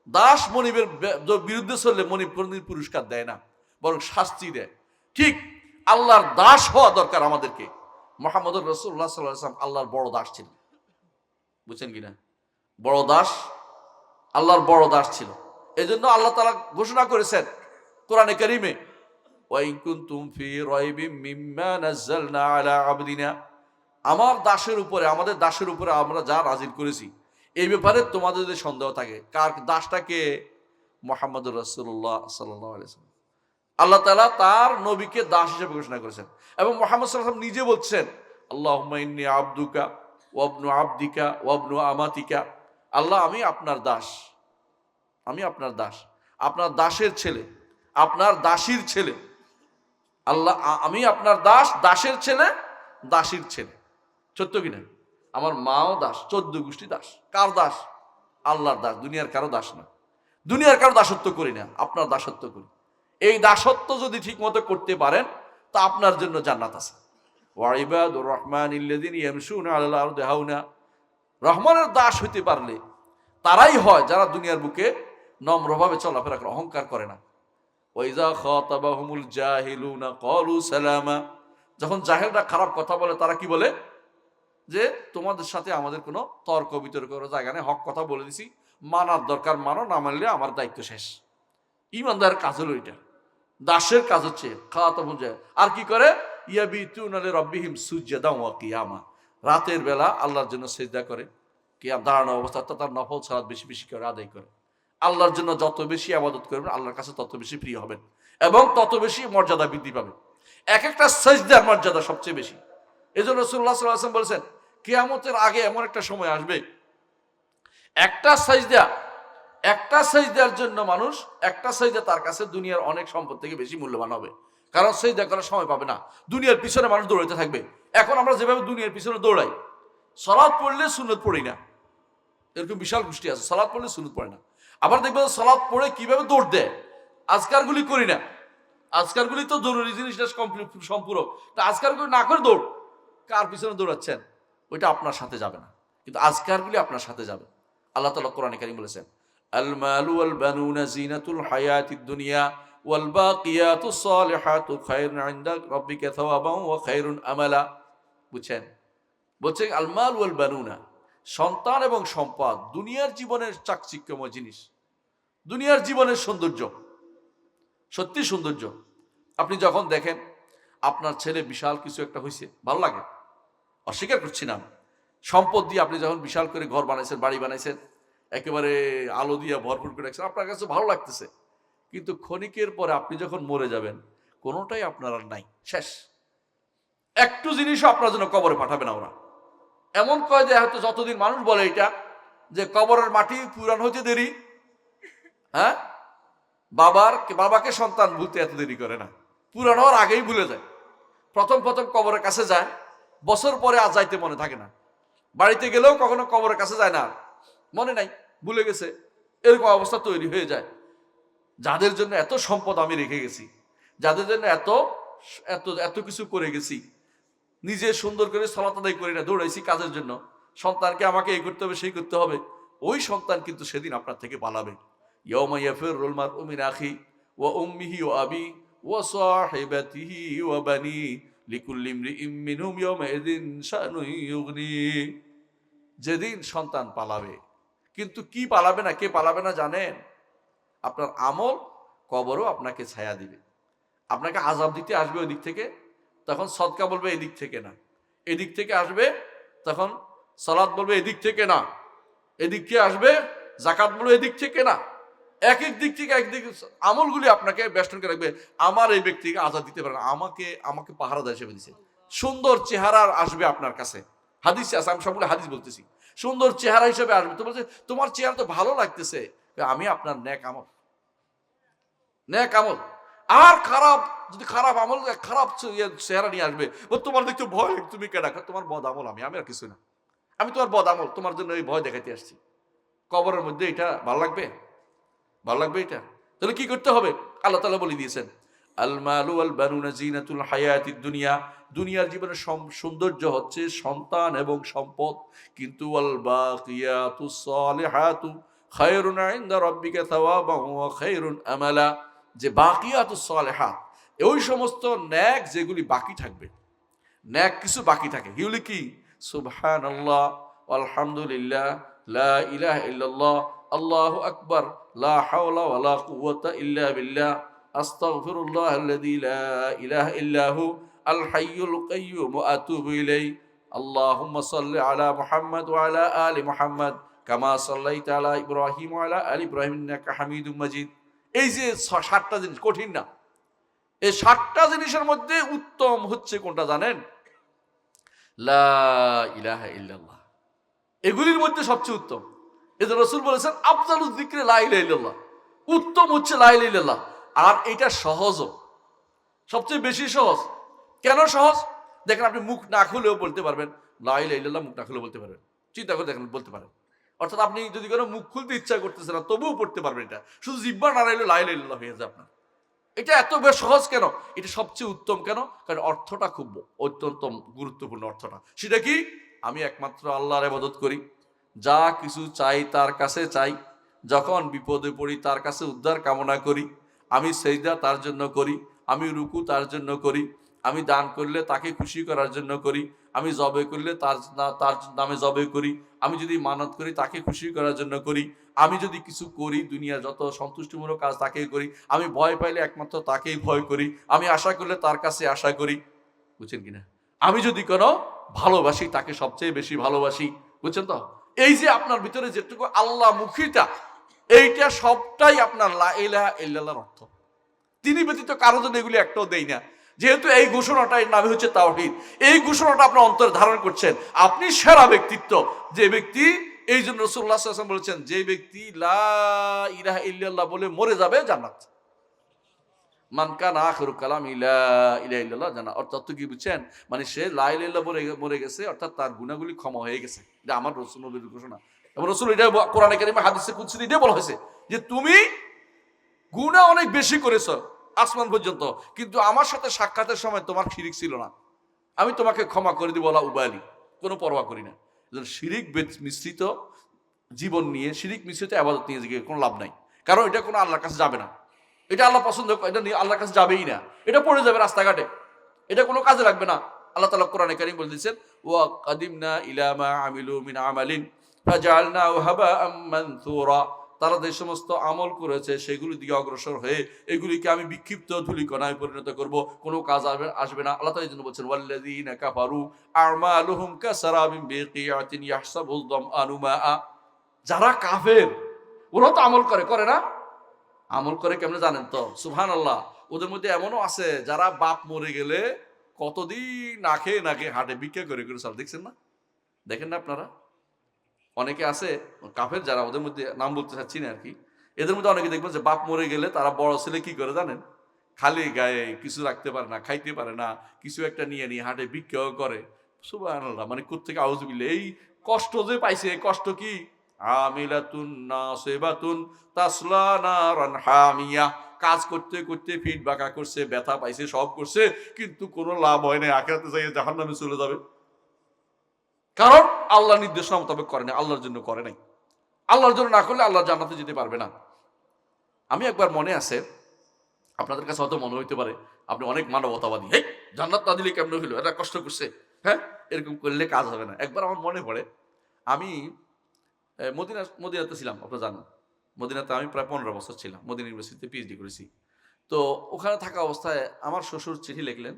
দাস মনিবের বিরুদ্ধে চললে মনিব কোনদিন পুরস্কার দেয় না, বরং শাস্তি দেয়। ঠিক আল্লাহর দাস হওয়া দরকার আমাদেরকে। মুহাম্মদুর রাসূলুল্লাহ সাল্লাল্লাহু আলাইহি ওয়াসাল্লাম আল্লাহর বড় দাস ছিলেন, বুঝছেন কিনা? বড় দাস, আল্লাহর বড় দাস ছিল। এজন্য আল্লাহ তাআলা ঘোষণা করেছেন কোরআনে কারীমে, ওয়া ইন কুনতুম ফি রাইবিম মিম্মা নাযালনা আলা আবদিনা, আমার দাসের উপরে, আমাদের দাসের উপরে আমরা যা নাজিল করেছি, এই ব্যাপারে তোমাদের যদি সন্দেহ থাকে। কার দাসটাকে? মুহাম্মদুর রাসূলুল্লাহ সাল্লাল্লাহু আলাইহি ওয়াসাল্লাম। আল্লাহ তাআলা তার নবীকে দাস হিসেবে ঘোষণা করেছেন। এবং মুহাম্মদ সাল্লাল্লাহু আলাইহি ওয়াসাল্লাম নিজে বলছেন, আল্লাহুম্মা ইন্নী আবদুকা ওয়া ইবনু আবদিকা ওয়া ইবনু আমাতিকা, আল্লাহ আমি আপনার দাস, আমি আপনার দাস, আপনার দাসের ছেলে, আপনার দাসীর ছেলে। আল্লাহ আমি আপনার দাস, দাসের ছেলে, দাসীর ছেলে। সত্য কিনা? আমার মাও দাস, 14 গোষ্ঠী দাস। কার দাস? আল্লাহর দাস, দুনিয়ার কারো দাস না। দুনিয়ার কারো দাসত্ব করি না, আপনার দাসত্ব করি। এই দাসত্ব যদি ঠিক মতো করতে পারেন তা আপনার জন্য জান্নাত আছে। ওয়া ইবাদুর রহমানিল্লাযিনা ইয়ামশুনা আলাল আরদি হাওনা, রহমানের দাস হইতে পারলে তারাই হয় যারা দুনিয়ার বুকে নম্রভাবে চলাফেরা করে, অহংকার করে না। ওয়া ইযা খাতাবাহুমুল জাহিলুনা ক্বালু সালামা, যখন জাহেলরা খারাপ কথা বলে তারা কি বলে? যে তোমাদের সাথে আমাদের কোনো তর্ক বিতর্ক করার জায়গা নেই, হক কথা বলে দিছি, মানার দরকার মানো, না মানলে আমার দায়িত্ব শেষ। ইমানদারের কাজ হলো এটা। দাসের কাজ হচ্ছে খাতাবুল জাহিল। আর কি করে? ইয়াবিতুনা লিরাব্বিহিম সুজদান ওয়া কিয়ামা, রাতের বেলা আল্লাহর জন্য সিজদা করে, কিয়াম দাঁড়ানো অবস্থা তার নফল সালাত বেশি বেশি করে আদায় করে। আল্লাহর জন্য যত বেশি ইবাদত করবেন আল্লাহর কাছে তত বেশি প্রিয় হবেন এবং তত বেশি মর্যাদা বৃদ্ধি পাবেন। এক একটা সাজদার মর্যাদা সবচেয়ে বেশি। এজন্য রাসূলুল্লাহ সাল্লাল্লাহু আলাইহি ওয়াসাল্লাম বলেছেন, কিয়ামতের আগে এমন একটা সময় আসবে, একটা সাজদার জন্য মানুষ, একটা সাজদা তার কাছে দুনিয়ার অনেক সম্পদ থেকে বেশি মূল্যবান হবে। কারণ সাজদা করার সময় পাবে না, দুনিয়ার পিছনে মানুষ দৌড়াতে থাকবে। এখন আমরা যেভাবে দুনিয়ার পিছনে দৌড়াই, সালাত পড়লে সুন্নত পড়ি না, এরকম বিশাল গোষ্ঠী আছে সালাত পড়লে সুন্নত পড়ে না। আবার দেখবেন সালাত পড়ে কিভাবে দৌড় দেয়, আজকারগুলি করি না। আজকারগুলি তো জরুরি জিনিসটা সম্পূরক, তা আজকারগুলি না করে দৌড়। কার পিছনে দৌড়াচ্ছেন? ওইটা আপনার সাথে যাবে না। কিন্তু আজকারগুলি আপনার সাথে যাবে। আল্লাহ তাআলা কোরআনে কারীম বলেছেন, আল মালু ওয়াল বানুনা জিনাতুল হায়াতিদ দুনিয়া ওয়াল বাকিয়াতুস সালিহাতু খায়রুন ইনদা রাব্বিকা সাওয়াবান ওয়া খায়রুন আমালা। বুঝছেন? বলছে আল মাল ওয়াল বানুনা, সন্তান এবং সম্পদ দুনিয়ার জীবনের চাকচিক্যময় জিনিস, দুনিয়ার জীবনের সৌন্দর্য, সত্যি সৌন্দর্য। আপনি যখন দেখেন আপনার ছেলে বিশাল কিছু একটা হয়েছে, ভালো লাগে, অস্বীকার করছি না। সম্পদ দিয়ে আপনি যখন বিশাল করে ঘর বানাইছেন, বাড়ি বানাইছেন, একেবারে আলো দিয়ে ভরপুর করে রাখছেন, আপনার কাছে ভালো লাগতেছে। কিন্তু ক্ষণিকের পরে আপনি যখন মরে যাবেন, কোনোটাই আপনার আর নাই, শেষ। একটু জিনিসও আপনার জন্য কবরে পাঠাবে না ওরা। এমন কয় যে হয়তো যতদিন মানুষ বলে এটা যে কবরের মাটি পুরান হতে দেরি, হ্যাঁ, বাবাকে সন্তান ভুলতে এত দেরি করে না, পুরান হওয়ার আগেই ভুলে যায়। প্রথম কবরের কাছে যায়, বছর পরে আর যাইতে মনে থাকে না। বাড়িতে গেলেও কখনো কবরের কাছে যায় না, মনে নাই, ভুলে গেছে। এরকম অবস্থা তৈরি হয়ে যায়। যাদের জন্য এত সম্পদ আমি রেখে গেছি, যাদের জন্য এত এত এত কিছু করে গেছি, নিজে সুন্দর করে সালাত আদায় করি না, দৌড়াইছি কাজের জন্য, সন্তানকে আমাকে এই করতে হবে সেই করতে হবে, ওই সন্তান কিন্তু সেদিন আপনার থেকে পালাবে। ইয়াউমা ইয়াফিরুল মারউ মিন আখি ওয়া উম্মিহি ওয়া আবি ওয়া সাহিবাতিহি ওয়া বানি লিকুল্লি ইমরিইম মিনহুম ইয়াউমাইযিন শানুন ইউগনি। যেদিন সন্তান পালাবে, কিন্তু কি পালাবে না, কে পালাবে না জানেন? আপনার আমল। কবরও আপনাকে ছায়া দিবে, আপনাকে আযাব দিতে আসবে ওই দিক থেকে, তখন সদকা বলবে এদিক থেকে না, এদিক থেকে আসবে, তখন সালাত বলবে এদিক থেকে না, এদিক থেকে আসবে, যাকাত বলবে এদিক থেকে না। এক এক দিক থেকে একদিক আমলগুলি আপনাকে বেষ্টন করে রাখবে। আমার এই ব্যক্তিকে আযাব দিতে পারে না, আমাকে পাহারাদার হিসেবে দিছে। সুন্দর চেহারা আসবে আপনার কাছে, হাদিস আছে, আমি সবগুলো হাদিস বলতেছি। সুন্দর চেহারা হিসেবে আসবে, তো বলছে তোমার চেহারা তো ভালো লাগতেছে, আমি আপনার নেক আমল আর খারাপ, যদি খারাপ আমল, খারাপ চেহারা নিয়ে আসবে, ও তোমার দেখতে ভয়, তুমি কেডা? তোমার বদ আমল, আমি আর কিছু না, আমি তোমার বদ আমল, তোমার জন্য এই ভয় দেখাইতে আসছি। কবরের মধ্যে এটা ভালো লাগবে? ভালো লাগবে এটা? তাহলে কি করতে হবে? আল্লাহ তাআলা বলে দিয়েছেন, আল মালু ওয়াল বানুনা জিনাতুল হায়াতিদ দুনিয়া, দুনিয়ার জীবনের সৌন্দর্য হচ্ছে সন্তান এবং সম্পদ, কিন্তু ওয়াল বাকিয়াতুস সালিহাতু খায়রুন ইনদা রাব্বিকা সাওয়াবান ওয়া খায়রুন আমালা, যে বাকিয়াতুস সালিহাত, ওই সমস্ত ন্যাক যেগুলি বাকি থাকবে, ন্যাক কিছু বাকি থাকে, এগুলি কি? সুবহানাল্লাহ, আলহামদুলিল্লাহ, লা ইলাহা ইল্লাল্লাহ, আল্লাহু আকবার, লা হাওলা ওয়ালা কুওয়াতা ইল্লা বিল্লাহ, আস্তাগফিরুল্লাহাল্লাযী লা ইলাহা ইল্লা হু, আল হাইয়ুল কাইয়্যুম ওয়া আতুবু ইলাইহি, আল্লাহুম্মা সাল্লি আলা মুহাম্মাদ ওয়া আলা আলি মুহাম্মাদ কামা সাল্লাইতা আলা ইব্রাহিম ওয়া আলা আলি ইব্রাহিম ইন্নাকা হামিদুম মাজিদ। এই যে 7টা জিনিস, কঠিন না। এই 7টা জিনিসের মধ্যে উত্তম হচ্ছে কোনটা জানেন? লা ইলাহা ইল্লাল্লাহ। এগুলির মধ্যে সবচেয়ে উত্তম। এই যে রাসূল বলেছেন আফজালুয যিকরি লা ইলাহা ইল্লাল্লাহ, উত্তম হচ্ছে লা ইলাহা ইল্লাল্লাহ। আর এটা সহজও, সবচেয়ে বেশি সহজ। কেন সহজ? দেখেন, আপনি মুখ না খুলেও বলতে পারবেন লা ইলাহা ইল্লাল্লাহ, মুখ না খুলেও বলতে পারবেন। চিন্তা করে দেখেন, বলতে পারেন। অর্থাৎ আপনি যদি কোনো মুখ খুলতে ইচ্ছা করতেছে না, তবুও পড়তে পারবেন এটা, শুধু জিহ্বা নাড়াইলে লা ইলাহা ইল্লাল্লাহ হয়ে যায় আপনার। এটা এত বেশ সহজ কেন? এটা সবচেয়ে উত্তম কেন? কারণ অর্থটা খুব অত্যন্ত গুরুত্বপূর্ণ। অর্থটা সেটা কি? আমি একমাত্র আল্লাহর ইবাদত করি, যা কিছু চাই তার কাছে চাই, যখন বিপদে পড়ি তার কাছে উদ্ধার কামনা করি, আমি সেজদা তার জন্য করি, আমি রুকু তার জন্য করি, আমি দান করলে তাকে খুশি করার জন্য করি, আমি জবে করলে তার নামে জবে করি, আমি যদি মানত করি তাকে খুশি করার জন্য করি, আমি যদি কিছু করি দুনিয়ার যত সন্তুষ্টিমূলক কাজ তাকেই করি, আমি ভয় পাইলে একমাত্র তাকেই ভয় করি, আমি আশা করলে তার কাছে আশা করি। বুঝছেন কিনা? আমি যদি কোনো ভালোবাসি তাকে সবচেয়ে বেশি ভালোবাসি। বুঝছেন তো? এই যে আপনার ভিতরে যেটুকু আল্লাহ মুখিতা, এইটা সবটাই আপনার লা ইলাহা ইল্লাল্লাহর অর্থ। তিনি ব্যতীত কারো জন্য এগুলি একটাও দেই না। যেহেতু এই ঘোষণাটার নামই হচ্ছে তাওহীদ, এই ঘোষণাটা আপনার অন্তরে ধারণ করছেন, আপনি সেরা ব্যক্তিত্ব। যে ব্যক্তি, এই জন্য রাসূলুল্লাহ সাল্লাল্লাহু আলাইহি ওয়াসাল্লাম বলেছেন, যে ব্যক্তি লা ইলাহা ইল্লাল্লাহ বলে মরে যাবে, জান্নাত। মান কানা আখিরু কালামি লা ইলাহা ইল্লাল্লাহ জান্নাত। অর্থাৎ কি বুঝছেন? মানে সে লা ইলাহা ইল্লাল্লাহ বলে মরে গেছে, অর্থাৎ তার গুনাহগুলি ক্ষমা হয়ে গেছে। এটা আমার রাসূল নবীর ঘোষণা। এবং রাসূল এটা কোরআনে কারিমে হাদিসে কুদসিতে এটা বলা হয়েছে যে তুমি গুনাহ অনেক বেশি করেছো আসমান পর্যন্ত, কিন্তু আমার সাথে সাক্ষাতের সময় তোমার শিরিক ছিল না, আমি তোমাকে ক্ষমা করে দিব, ওয়ালা উবালি, কোনো পরোয়া করি না। শিরিক মিশ্রিত জীবন নিয়ে, শিরিক মিশ্রিত ইবাদত নিয়ে গিয়ে কোনো লাভ নাই, কারণ এটা কোনো আল্লাহর কাছে যাবে না, এটা আল্লাহ পছন্দ, এটা নিয়ে আল্লাহর কাছে যাবেই না, এটা পড়ে যাবে রাস্তাঘাটে, এটা কোনো কাজে লাগবে না। আল্লাহ তাআলা কোরআনে কারীম বলে দিয়েছেন, ওয়া কাদিমনা ইলা মা আমিলু মিন আমালিন ফাজআলনাহু হাবাআম মানথুরা, তারা যে সমস্ত আমল করেছে সেগুলি দিকে অগ্রসর হয়ে এগুলিকে আমি বিক্ষিপ্ত ধূলিকণায় পরিণত করব, কোনো কাজ আসবে না। আল্লাহ তাআলা এই জন্য বলছেন, ওয়াল্লাযীনা কাফারু আমালুহুম কাসারাবিন বিকিয়াতিন ইয়াহসাবুল যামআনু মাআ, যারা কাফের ওরা তো আমল করে না, আমল করে কেমনে জানেন তো? সুবহানাল্লাহ। ওদের মধ্যে এমনও আছে যারা বাপ মরে গেলে কতদিন না খেয়ে হাটে ভিক্ষা করে চল, দেখছেন না? দেখেন না আপনারা? অনেকে আছে কাফের যারা, ওদের মধ্যে নাম বলতে চাচ্ছি না আর কি, এদের মধ্যে অনেকে দেখবেন যে বাপ মরে গেলে তারা বড় ছেলে কি করে জানেন, খালি গায়ে কিছু রাখতে পারে না, খাইতে পারে না, কিছু একটা নিয়ে হাটে ভিক্ষাও করে। সুবহানাল্লাহ, মানে কোত্থেকে আউযুবিল্লাহ, এই কষ্ট যে পাইছে, কষ্ট কি, আমিলাতুন নাসিবাতুন তাসলা নারান হামিয়া, কাজ করতে করতে ফিট বাঁকা করছে, ব্যথা পাইছে, সব করছে, কিন্তু কোনো লাভ হয় না, আখিরাতে যাই জাহান্নামে চলে যাবে। কারণ আল্লাহ নির্দেশনা মোতাবেক করে নাই, আল্লাহর জন্য করে নাই। আল্লাহর জন্য না করলে আল্লাহর জান্নাতে যেতে পারবে না। আমি একবার মনে আছে, আপনাদের কাছে হয়তো মনে হইতে পারে আপনি অনেক মানবতাবাদী, হে জান্নাত না দিলে কেমন হইলো, এটা কষ্ট করছে, হ্যাঁ এরকম করলে কাজ হবে না। একবার আমার মনে পড়ে, আমি মদিনাতে ছিলাম, আপনারা জানেন মদিনাতে আমি প্রায় 15 বছর ছিলাম, মদিনা ইউনিভার্সিটিতে পিএইচডি করেছি। তো ওখানে থাকা অবস্থায় আমার শ্বশুর চিঠি লিখলেন,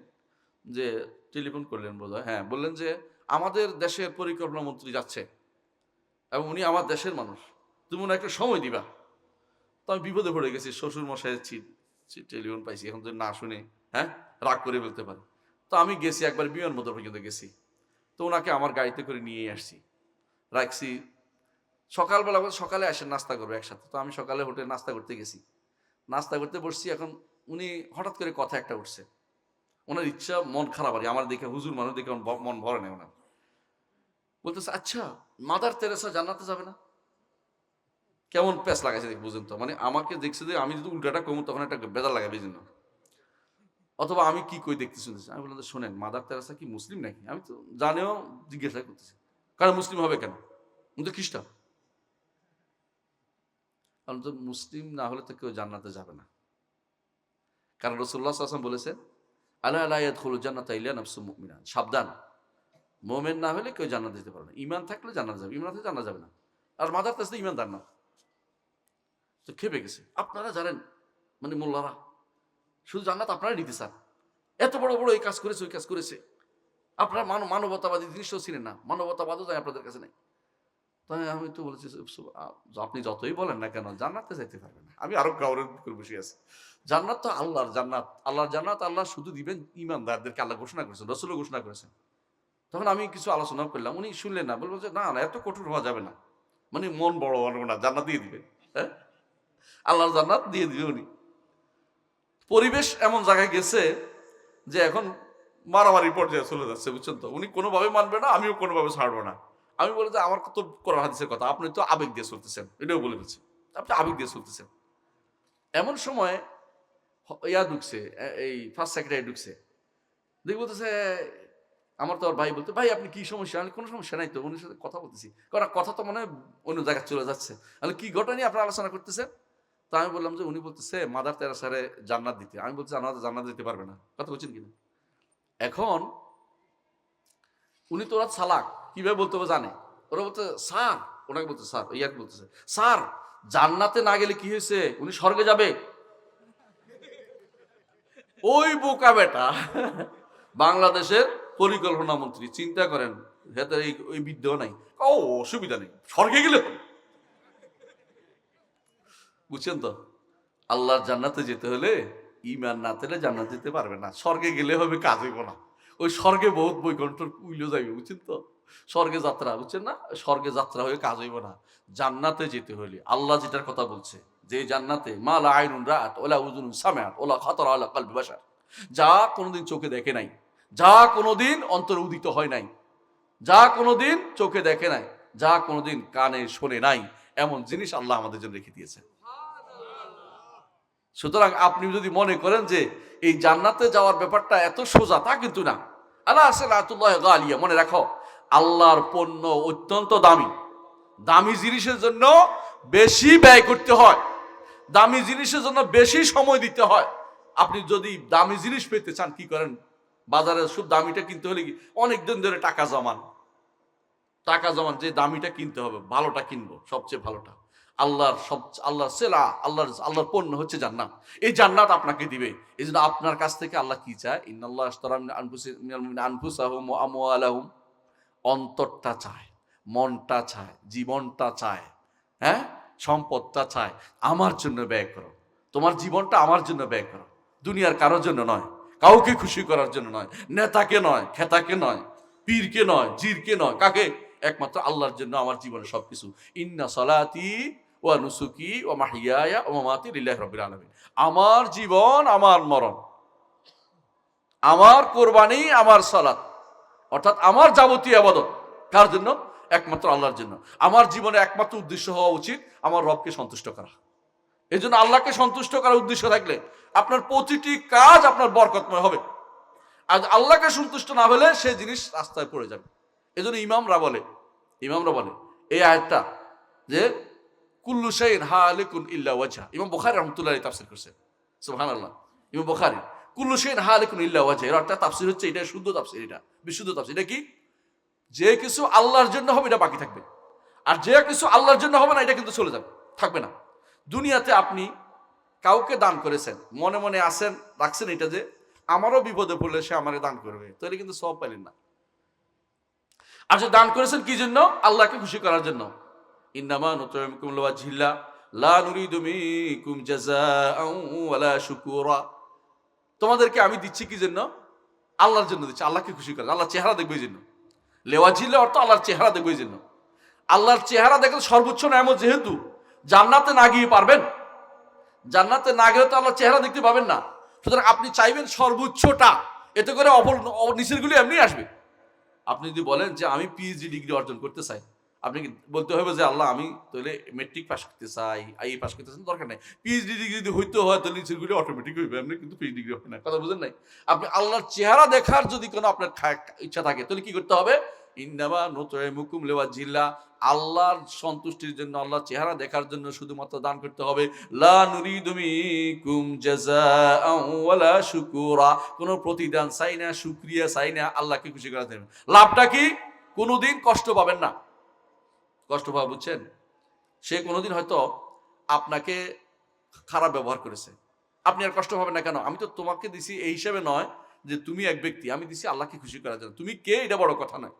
যে টেলিফোন করলেন বোধহয়, হ্যাঁ, বললেন যে আমাদের দেশের পরিকল্পনা মন্ত্রী যাচ্ছে এবং উনি আমার দেশের মানুষ, তুমি ওনাকে একটা সময় দিবা। তো আমি বিপদে পড়ে গেছি, শ্বশুর মশাইয়ের টেলিফোন পাইছি, এখন যদি না শুনে হ্যাঁ রাগ করে ফেলতে পারে। তো আমি গেছি, একবার বিমানবন্দর পর্যন্ত গেছি, তো ওনাকে আমার গাড়িতে করে নিয়ে আসছি, রাখছি। সকালবেলা সকালে আসেন নাস্তা করবো একসাথে, তো আমি সকালে হোটেলে নাস্তা করতে গেছি, নাস্তা করতে বসছি, এখন উনি হঠাৎ করে কথা একটা উঠছে, ওনার ইচ্ছা, মন খারাপ আর আমার দেখে, হুজুর মানুষ দেখে মন ভরে নেই ওনার, বলতেছে আচ্ছা মাদার তেরেসা জান্নাতে যাবে না? কেমন প্যাঁচ লাগাইছে দেখ, বুঝেন তো, মানে আমাকে দেখছে যে আমি যদি উল্টাটা কমু তখন একটা বেজার লাগাবে জন্য, অথবা আমি কি কই দেখতে শুনতেছি। আমি বললাম শোনেন, মাদার তেরেসা কি মুসলিম নাকি? আমি তো জানেও জিজ্ঞাসা করতেছি, কারণ মুসলিম হবে কেন, উনি তো খ্রিস্টান। কারণ তো মুসলিম না হলে তো কেউ জান্নাতে যাবে না, কারণ রাসূলুল্লাহ সাল্লাল্লাহু আলাইহি ওয়াসাল্লাম বলেছেন, আলা লা ইয়াদখুলুল জান্নাতা ইল্লা নাফসুম মুমিনা, সাবধান, মুমিন না হলে কেউ জান্নাতে যেতে পারবে না, ঈমান থাকলে জান্নাতে যাবে, ঈমান থাকলে জান্নাতে যাবে না। আর মাদার তেরেসা ঈমানদার না। তো খেপে গেছে, আপনারা জানেন, মানে মোল্লারা শুধু জান্নাত আপনারা নিতে চান, এত বড় বড় এই কাজ করেছে, ওই কাজ করেছে, আপনারা মানবতাবাদী জিনিসটাও ছিলেন না, মানবতাবাদও যায় আপনাদের কাছে নেই। তাই আমি তো বলেছি, আপনি যতই বলেন না কেন জান্নাতে যাইতে পারবেন না। আমি আরো কাউরের করে বসে আছি, জান্নাত তো আল্লাহর জান্নাত, আল্লাহর জান্নাত আল্লাহ শুধু দিবেন ইমানদারদেরকে, আল্লাহ ঘোষণা করেছেন, রাসূলও ঘোষণা করেছেন। তখন আমি কিছু আলোচনা করলাম, উনি শুনলেন না, বলবো যে না না এত কঠোর হওয়া যাবে না, মানে মন বড় না, জান্নাত দিয়ে দিবে, হ্যাঁ আল্লাহর জান্নাত দিয়ে দিবে উনি। পরিবেশ এমন জায়গায় গেছে যে এখন মারামারি পর্যায়ে চলে যাচ্ছে, বুঝছেন তো, উনি কোনোভাবে মানবে না, আমিও কোনোভাবে ছাড়বো না। আমি বলি যে আমার তো কোরআন হাদিসের কথা, আপনি তো আবেগ দিয়ে চলতেছেন, এটাও বলে ফেলছি, আপনি আবেগ দিয়ে চলতেছেন। এমন সময় ঢুকছে, এই ফার্স্ট সেক্রেটারি ঢুকছে, দেখি বলতেছে, আমার তো আর ভাই বলতে, ভাই আপনি কি সমস্যা? আমি কোনো সমস্যা নাই তো, উনির সাথে কথা বলতেছি, কারণ কথা তো মনে হয় অন্য জায়গায় চলে যাচ্ছে। আমি কি ঘটনা নিয়ে আপনারা আলোচনা করতেছেন? তো আমি বললাম যে উনি বলতেছে মাদার তেরেসারে জান্নাত দিতে। আমি বলছি আমাদের জান্নাত দিতে পারবে না, কথা বলছেন কিনা? এখন উনি তো ওরা চালাক, কিভাবে বলতে হবে জানে, ওরা বলতে স্যার, ওনাকে বলতে স্যার, ইয়াকে বলতেছে স্যার জান্নাতে না গেলে কি হয়েছে, উনি স্বর্গে যাবে। ওই বোকা বেটা বাংলাদেশের পরিকল্পনা মন্ত্রী, চিন্তা করেন, হেতে ওই বিদ্যা নাই, ও অসুবিধা নেই, স্বর্গে গেলে বুঝছেন তো, আল্লাহর জান্নাতে যেতে হলে ঈমান না থাকলে জান্নাত যেতে পারবে না, স্বর্গে গেলে হবে কাজ হইব না, ওই স্বর্গে বহুত বৈকুণ্ঠ উইলে যাইবে, বুঝছেন তো, স্বর্গে যাত্রা, বুঝছেন না, স্বর্গে যাত্রা হয়ে কাজ হইব না। জান্নাতে যেতে হলে আল্লাহ যেটার কথা বলছে, যে জান্নাতে মা লা আইনুন রাআত ওয়ালা উযুনুন সামিআত ওয়ালা খাতারা আলা কলবি বাশার, যা কোনোদিন চোখে দেখে নাই, যা কোনোদিন অন্তরে উদিত হয় নাই, যা কোনোদিন চোখে দেখে নাই, যা কোনোদিন কানে শোনে নাই, এমন জিনিস আল্লাহ আমাদের জন্য রেখে দিয়েছে। সুতরাং আপনি যদি মনে করেন যে এই জান্নাতে যাওয়ার ব্যাপারটা এত সোজা, তা কিন্তু না। আলা সালাতুল্লাহ গালিয়া, মনে রাখো আল্লাহর পণ্য অত্যন্ত দামি। দামি জিনিসের জন্য বেশি ব্যয় করতে হয়, দামি জিনিসের জন্য বেশি সময় দিতে হয়। আপনি যদি দামি জিনিস পেতে চান কি করেন? বাজারে শুধু দামিটা কিনতে হলে কি অনেক দিন ধরে টাকা জমান, যে দামিটা কিনতে হবে, ভালোটা কিনবো, সবচেয়ে ভালোটা। আল্লাহর সেলা, আল্লাহর পণ্য হচ্ছে জান্নাত। এই জান্নাত আপনাকে দিবে। এই জন্য আপনার কাছ থেকে আল্লাহ কি চায়? ইন্নাল্লাহ আশতারা মিনাল আনফুসাহুম ওয়া আমওয়ালাহুম, অন্তরটা চায়, মনটা চায়, জীবনটা চায়, হ্যাঁ, সম্পদটা চায়। আমার জন্য ব্যয় করো, তোমার জীবনটা আমার জন্য ব্যয় করো, দুনিয়ার কারোর জন্য নয়, কাউকে খুশি করার জন্য নয়, নেতাকে নয়, খেতাকে নয়, পীরকে নয়, জিরকে নয়, কাকে? একমাত্র আল্লাহর জন্য আমার জীবনে সবকিছু। ইন্না সালাতি ওয়া নুসুকি ওয়া মাহইয়ায়া ওয়া মামাতি লিল্লাহি রাব্বিল আলামিন। আমার জীবন, আমার মরণ, আমার কোরবানি, আমার সালাত, অর্থাৎ আমার যাবতীয় ইবাদত কার জন্য? একমাত্র আল্লাহর জন্য। আমার জীবনে একমাত্র উদ্দেশ্য হওয়া উচিত আমার রবকে সন্তুষ্ট করা। এই জন্য আল্লাহকে সন্তুষ্ট করার উদ্দেশ্য থাকলে আপনার প্রতিটি কাজ আপনার বরকতময় হবে। আর আল্লাহকে সন্তুষ্ট না হলে সে জিনিস রাস্তায় পড়ে যাবে। এই জন্য ইমামরা বলে এই আয়াতটা যে কুল্লু শাইইন হালিকুন ইল্লা ওয়াজহা, ইমাম বুখারী রাহমাতুল্লাহ আলাইহি তাফসীর করেছেন। সুবহানাল্লাহ, ইমাম বুখারী কুল্লু শাইইন হালিকুন ইল্লা ওয়াজহা, এর একটা তাফসীর হচ্ছে, এটা শুদ্ধ তাফসীর, এটা বিশুদ্ধ তাফসীর। এটা কি? যে কিছু আল্লাহর জন্য হবে এটা বাকি থাকবে, আর যে কিছু আল্লাহর জন্য হবে না এটা কিন্তু চলে যাবে, থাকবে না। দুনিয়াতে আপনি কাউকে দান করেছেন, মনে মনে আসেন, রাখছেন এটা যে আমারও বিপদে পড়লে সে আমারে দান করবে, তাহলে কিন্তু সওয়াব পাইলেন না। আর যে দান করেছেন কি জন্য? আল্লাহকে খুশি করার জন্য। ইন্নামা নুতঈমুকুম লিওয়াজহিল্লাহ লা নুরিদু মিনকুম জাযাআন ওয়ালা শুকুরা। তোমাদেরকে আমি দিচ্ছি কি জন্য? আল্লাহর জন্য দিচ্ছি, আল্লাহকে খুশি করার, আল্লাহর চেহারা দেখবে এই জন্য। লিওয়াজহিল্লাহ অর্থ আল্লাহর চেহারা দেখবে এই জন্য। আল্লাহর চেহারা দেখলে সর্বোচ্চ নেয়ামত, যেহেতু জান্নাতে না গিয়ে পারবেন, জান্নাতে না গেলে তো আল্লাহর চেহারা দেখতে পাবেন না। সুতরাং আপনি চাইবেন সর্বোচ্চটা, এতে করে নিচেরগুলি এমনি আসবে। আপনি যদি বলেন যে আমি পিএইচডি ডিগ্রি অর্জন করতে চাই, আপনি বলতে হবে যে আল্লাহ আমি তাহলে মেট্রিক পাস করতে চাই, আইএ পাস করতে চাই, দরকার নেই। পিএইচডি ডিগ্রি যদি হইতে হয় তাহলে নিচেরগুলি অটোমেটিক হইবে, এমনি কিন্তু পিএইচডি ডিগ্রি হবে না। কথা বুঝেন নাই? আপনি আল্লাহর চেহারা দেখার যদি কোনো আপনার ইচ্ছা থাকে তাহলে কি করতে হবে? ইন্নামা নুতঈমুকুম লিওয়াজহিল্লাহ, আল্লাহর সন্তুষ্টির জন্য, আল্লাহর চেহারা দেখার জন্য শুধুমাত্র দান করতে হবে। লা নুরিদু মিনকুম জাযাআন ওয়ালা শুকুরা, কোনো প্রতিদান চাই না, শুকরিয়া চাই না, আল্লাহকে খুশি করার জন্য। লাভটা কি? কোনোদিন কষ্ট পাবেন না। কষ্ট পাওয়া বুঝছেন? সে কোনোদিন হয়তো আপনাকে খারাপ ব্যবহার করেছে, আপনি আর কষ্ট পাবেন না। কেন? আমি তো তোমাকে দিছি এই হিসেবে নয় যে তুমি এক ব্যক্তি, আমি দিছি আল্লাহকে খুশি করার জন্য। তুমি কে এটা বড় কথা নয়,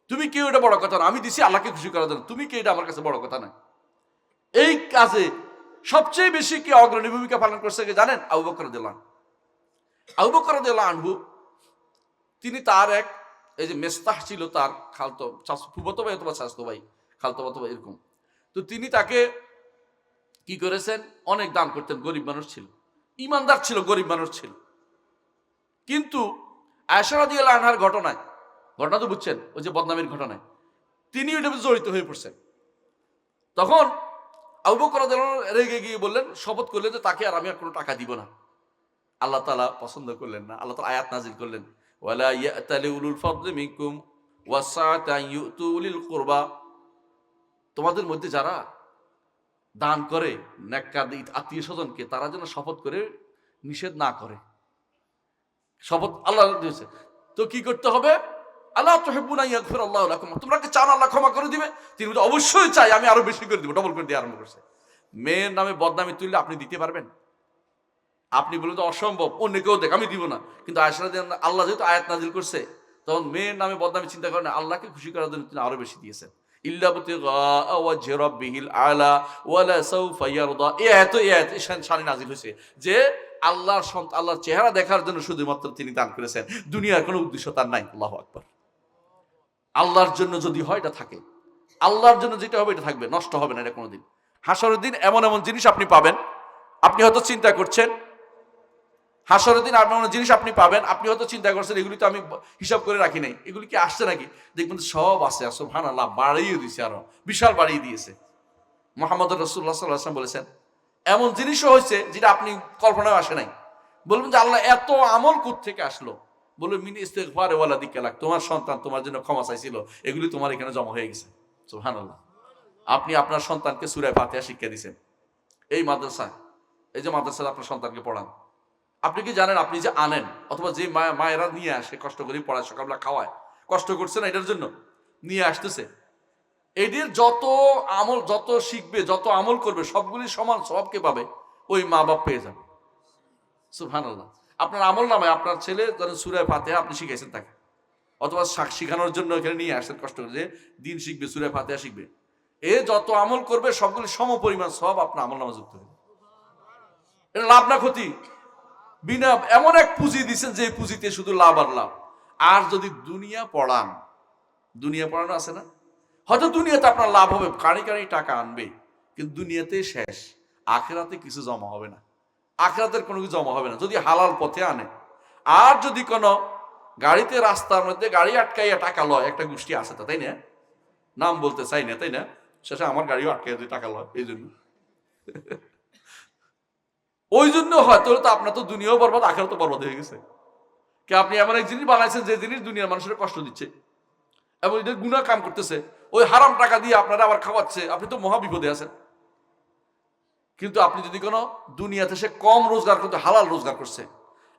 তুমি কেউ এটা বড় কথা না, আমি দিছি আল্লাহকে খুশি করার জন্য, তুমি কে এটা আমার কাছে বড় কথা নয়। এই কাজে সবচেয়ে বেশি কে অগ্রণী ভূমিকা পালন করছে জানেন? আবু বকর রাদিয়াল্লাহু আনহু। আবু বকর রাদিয়াল্লাহু আনহু, তিনি তার এই যে মেস্তাহ ছিল তার খালতো ফুফাতো ভাই অথবা চাচাতো ভাই, খালতো ভাই এরকম। তো তিনি তাকে কি করেছেন? অনেক দান করতেন, গরিব মানুষ ছিল, ইমানদার ছিল, গরিব মানুষ ছিল। কিন্তু আয়েশা রাদিয়াল্লাহু আনহার ঘটনা তো বুঝছেন, ওই যে বদনামের ঘটনায় তিনি ওইটা জড়িত হয়ে পড়ছেন। তখন আবু বকর রাদিয়াল্লাহু আনহু রেগে গিয়ে বললেন, শপথ করলেন যে তাকে আর আমি আর কোনো টাকা দিব না। আল্লাহ তাআলা পছন্দ করলেন না, আল্লাহ তাআলা আয়াত নাযিল করলেন, ওয়ালা ইয়াতালি উলুল ফাদলি মিনকুম ওয়াসআতা আন ইউতু উলিল কুরবা। তোমাদের মধ্যে যারা দান করে নেককার আত্মীয় স্বজনকে, তারা যেন শপথ করে নিষেধ না করে। শপথ আল্লাহ দিয়েছে, তো কি করতে হবে? আল্লাহ তুহিব্বুনা ইয়াগফিরাল্লাহু লাকুম, তোমরা কি চান আল্লাহ ক্ষমা করে দিবে? তিনি বলতে অবশ্যই চাই, আমি আরো বেশি করে দিব, ডবল করে দিয়ে আরম্ভ করছে। মেয়ের নামে বদনামি তুললে আপনি দিতে পারবেন? আপনি বলুন তো অসম্ভব, অন্য কেউ দেখ, আমি দিব না। কিন্তু আয়েশা রাদিয়াল্লাহু আনহা, আল্লাহ যেহেতু আয়াত নাযিল করছে, তখন মেয়ের নামে বদনামি চিন্তা করেন, আল্লাহকে খুশি করার জন্য তিনি আরো বেশি দিয়েছেন। ইল্লা বিতিগা ওয়াজহি রাব্বিহিল আলা ওয়ালা সাউফা ইয়ারদা। এই আয়াত শানে নাযিল হয়েছে যে আল্লাহর চেহারা দেখার জন্য শুধুমাত্র তিনি দান করেছেন, দুনিয়ার কোনো উদ্দেশ্য তার নাই। আল্লাহু আকবার। আল্লাহর জন্য যদি হয় এটা থাকে, আল্লাহর জন্য যেটা হবে এটা থাকবে, নষ্ট হবে না এটা কোনোদিন। হাসরের দিন এমন এমন জিনিস আপনি পাবেন, আপনি হয়তো চিন্তা করছেন, হাসরের দিন এমন এমন জিনিস আপনি পাবেন, আপনি হয়তো চিন্তা করছেন এগুলি তো আমি হিসাব করে রাখি নাই, এগুলি কি আসছে নাকি? দেখবেন সব আছে, সুবহানাল্লাহ, বাড়িয়ে দিয়েছে, আরো বিশাল বাড়িয়ে দিয়েছে। মুহাম্মদ রাসূলুল্লাহ সাল্লাল্লাহু আলাইহি ওয়াসাল্লাম বলেছেন, এমন জিনিসও হয়েছে যেটা আপনি কল্পনায় আসে নাই। বলবেন যে আল্লাহ এত আমল কোত্থেকে আসলো, বললো মিনি ইস্তেগফার ওয়ালা দিক্কালাক, তোমার সন্তান তোমার জন্য ক্ষমা চাইছিল, এগুলি তোমার এখানে জমা হয়ে গেছে। সুবহানাল্লাহ। আপনি আপনার সন্তানকে সূরা ফাতিহা শিক্ষা দিয়েছেন এই মাদ্রাসায়, এই যে মাদ্রাসায় আপনার সন্তানকে পড়ান, আপনি কি জানেন আপনি যে আনেন অথবা যে মায়েরা নিয়ে আসে কষ্ট করে পড়ায়, সকালবেলা খাওয়ায়, কষ্ট করছে না এটার জন্য নিয়ে আসতেছে, এদের যত আমল, যত শিখবে, যত আমল করবে সবগুলি সমান সবকে পাবে ওই মা বাপ পেয়ে যাবে। সুবহানাল্লাহ। আপনার আমল নামে আপনার ছেলে ধরেন সূরা ফাতিহা আপনি শিখাইছেন তাকে, অথবা শিখানোর জন্য এখানে নিয়ে আসছেন কষ্ট করে, যে দিন শিখবে, সূরা ফাতিহা শিখবে, এ যত আমল করবে সবগুলি সম পরিমাণ সব আপনার আমল নামে যুক্ত হবে। এটা লাভ না ক্ষতি? বিনা, এমন এক পুঁজি দিচ্ছেন যে পুঁজিতে শুধু লাভ আর লাভ। আর যদি দুনিয়া পড়ান, দুনিয়া পড়ানো আছে না, হয়তো দুনিয়াতে আপনার লাভ হবে, কারি কারি টাকা আনবে, কিন্তু দুনিয়াতে শেষ, আখেরাতে কিছু জমা হবে না, আখেরাতের কোনো কিছু জমা হবে না যদি হালাল পথে আনে। আর যদি কোনো গাড়িতে রাস্তার মধ্যে গাড়ি আটকাইয়া টাকা লয়, একটা গোষ্ঠী আছে তা, তাই না, নাম বলতে চাই না, তাই না, শেষে আমার গাড়িও আটকাইয়া যদি টাকা লয়, এই জন্য ওই জন্য হয়তো তো আপনার তো দুনিয়াও বরবাদ, আখেরাত তো বরবাদ হয়ে গেছে। কে আপনি এমন এক জিনিস বানাইছেন যে জিনিস দুনিয়ার মানুষের কষ্ট দিচ্ছে এবং এদের গুনাহ কাম করতেছে, ওই হারাম টাকা দিয়ে আপনারা আবার খাওয়াচ্ছে, আপনি তো মহা বিপদে আছেন। কিন্তু আপনি যদি কোনো দুনিয়াতে সে কম রোজগার করতে হালাল রোজগার করছে,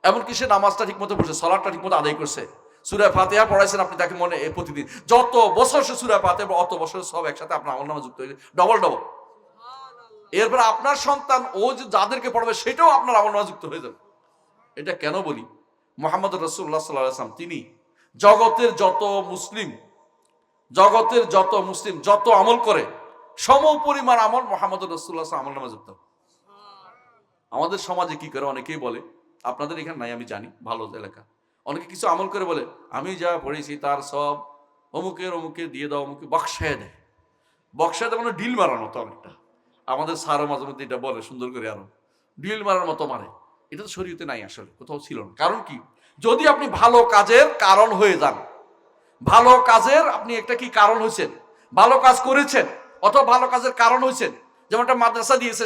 এমনকি সে নামাজটা ঠিক মতো পড়ছে, সালাতটা ঠিক মতো আদায় করছে, সূরা ফাতিহা পড়াইছেন আপনি তাকে মনে প্রতিদিন, যত বছর সে সূরা ফাতিহা অত বছর সব একসাথে আপনার আমলনামা যুক্ত হয়ে ডবল ডবল। এরপর আপনার সন্তান ও যে যাদেরকে পড়াবে সেটাও আপনার আমলনামা যুক্ত হয়ে যাবে। এটা কেন বলি? মুহাম্মদ রাসূলুল্লাহ সাল্লাল্লাহু আলাইহি ওয়াসাল্লাম তিনি জগতের যত মুসলিম যত আমল করে সম পরিমাণ আমল মুহাম্মদ রাসূলুল্লাহ আমলনামা যুক্ত। আমাদের সমাজে কি করে অনেকেই বলে, আপনাদের এখানে নাই আমি জানি, ভালো এলাকা, অনেকে কিছু আমল করে বলে আমি যা পড়েছি তার সব অমুকে দিয়ে দাও, অমুকে বক্সায় দেয়। বক্সায় দেয় মানে ডিল মারার মতো অনেকটা। আমাদের স্যারও মাঝে মধ্যে এটা বলে সুন্দর করে, আরো ডিল মারার মতো মারে। এটা তো শরীয়তে নাই, আসলে কোথাও ছিল না। কারণ কি? যদি আপনি ভালো কাজের কারণ হয়ে যান, ভালো কাজের আপনি একটা কি কারণ হয়েছেন, ভালো কাজ করেছেন অথবা ভালো কাজের কারণ হয়েছেন, যেমন একটা মাদ্রাসা দিয়েছে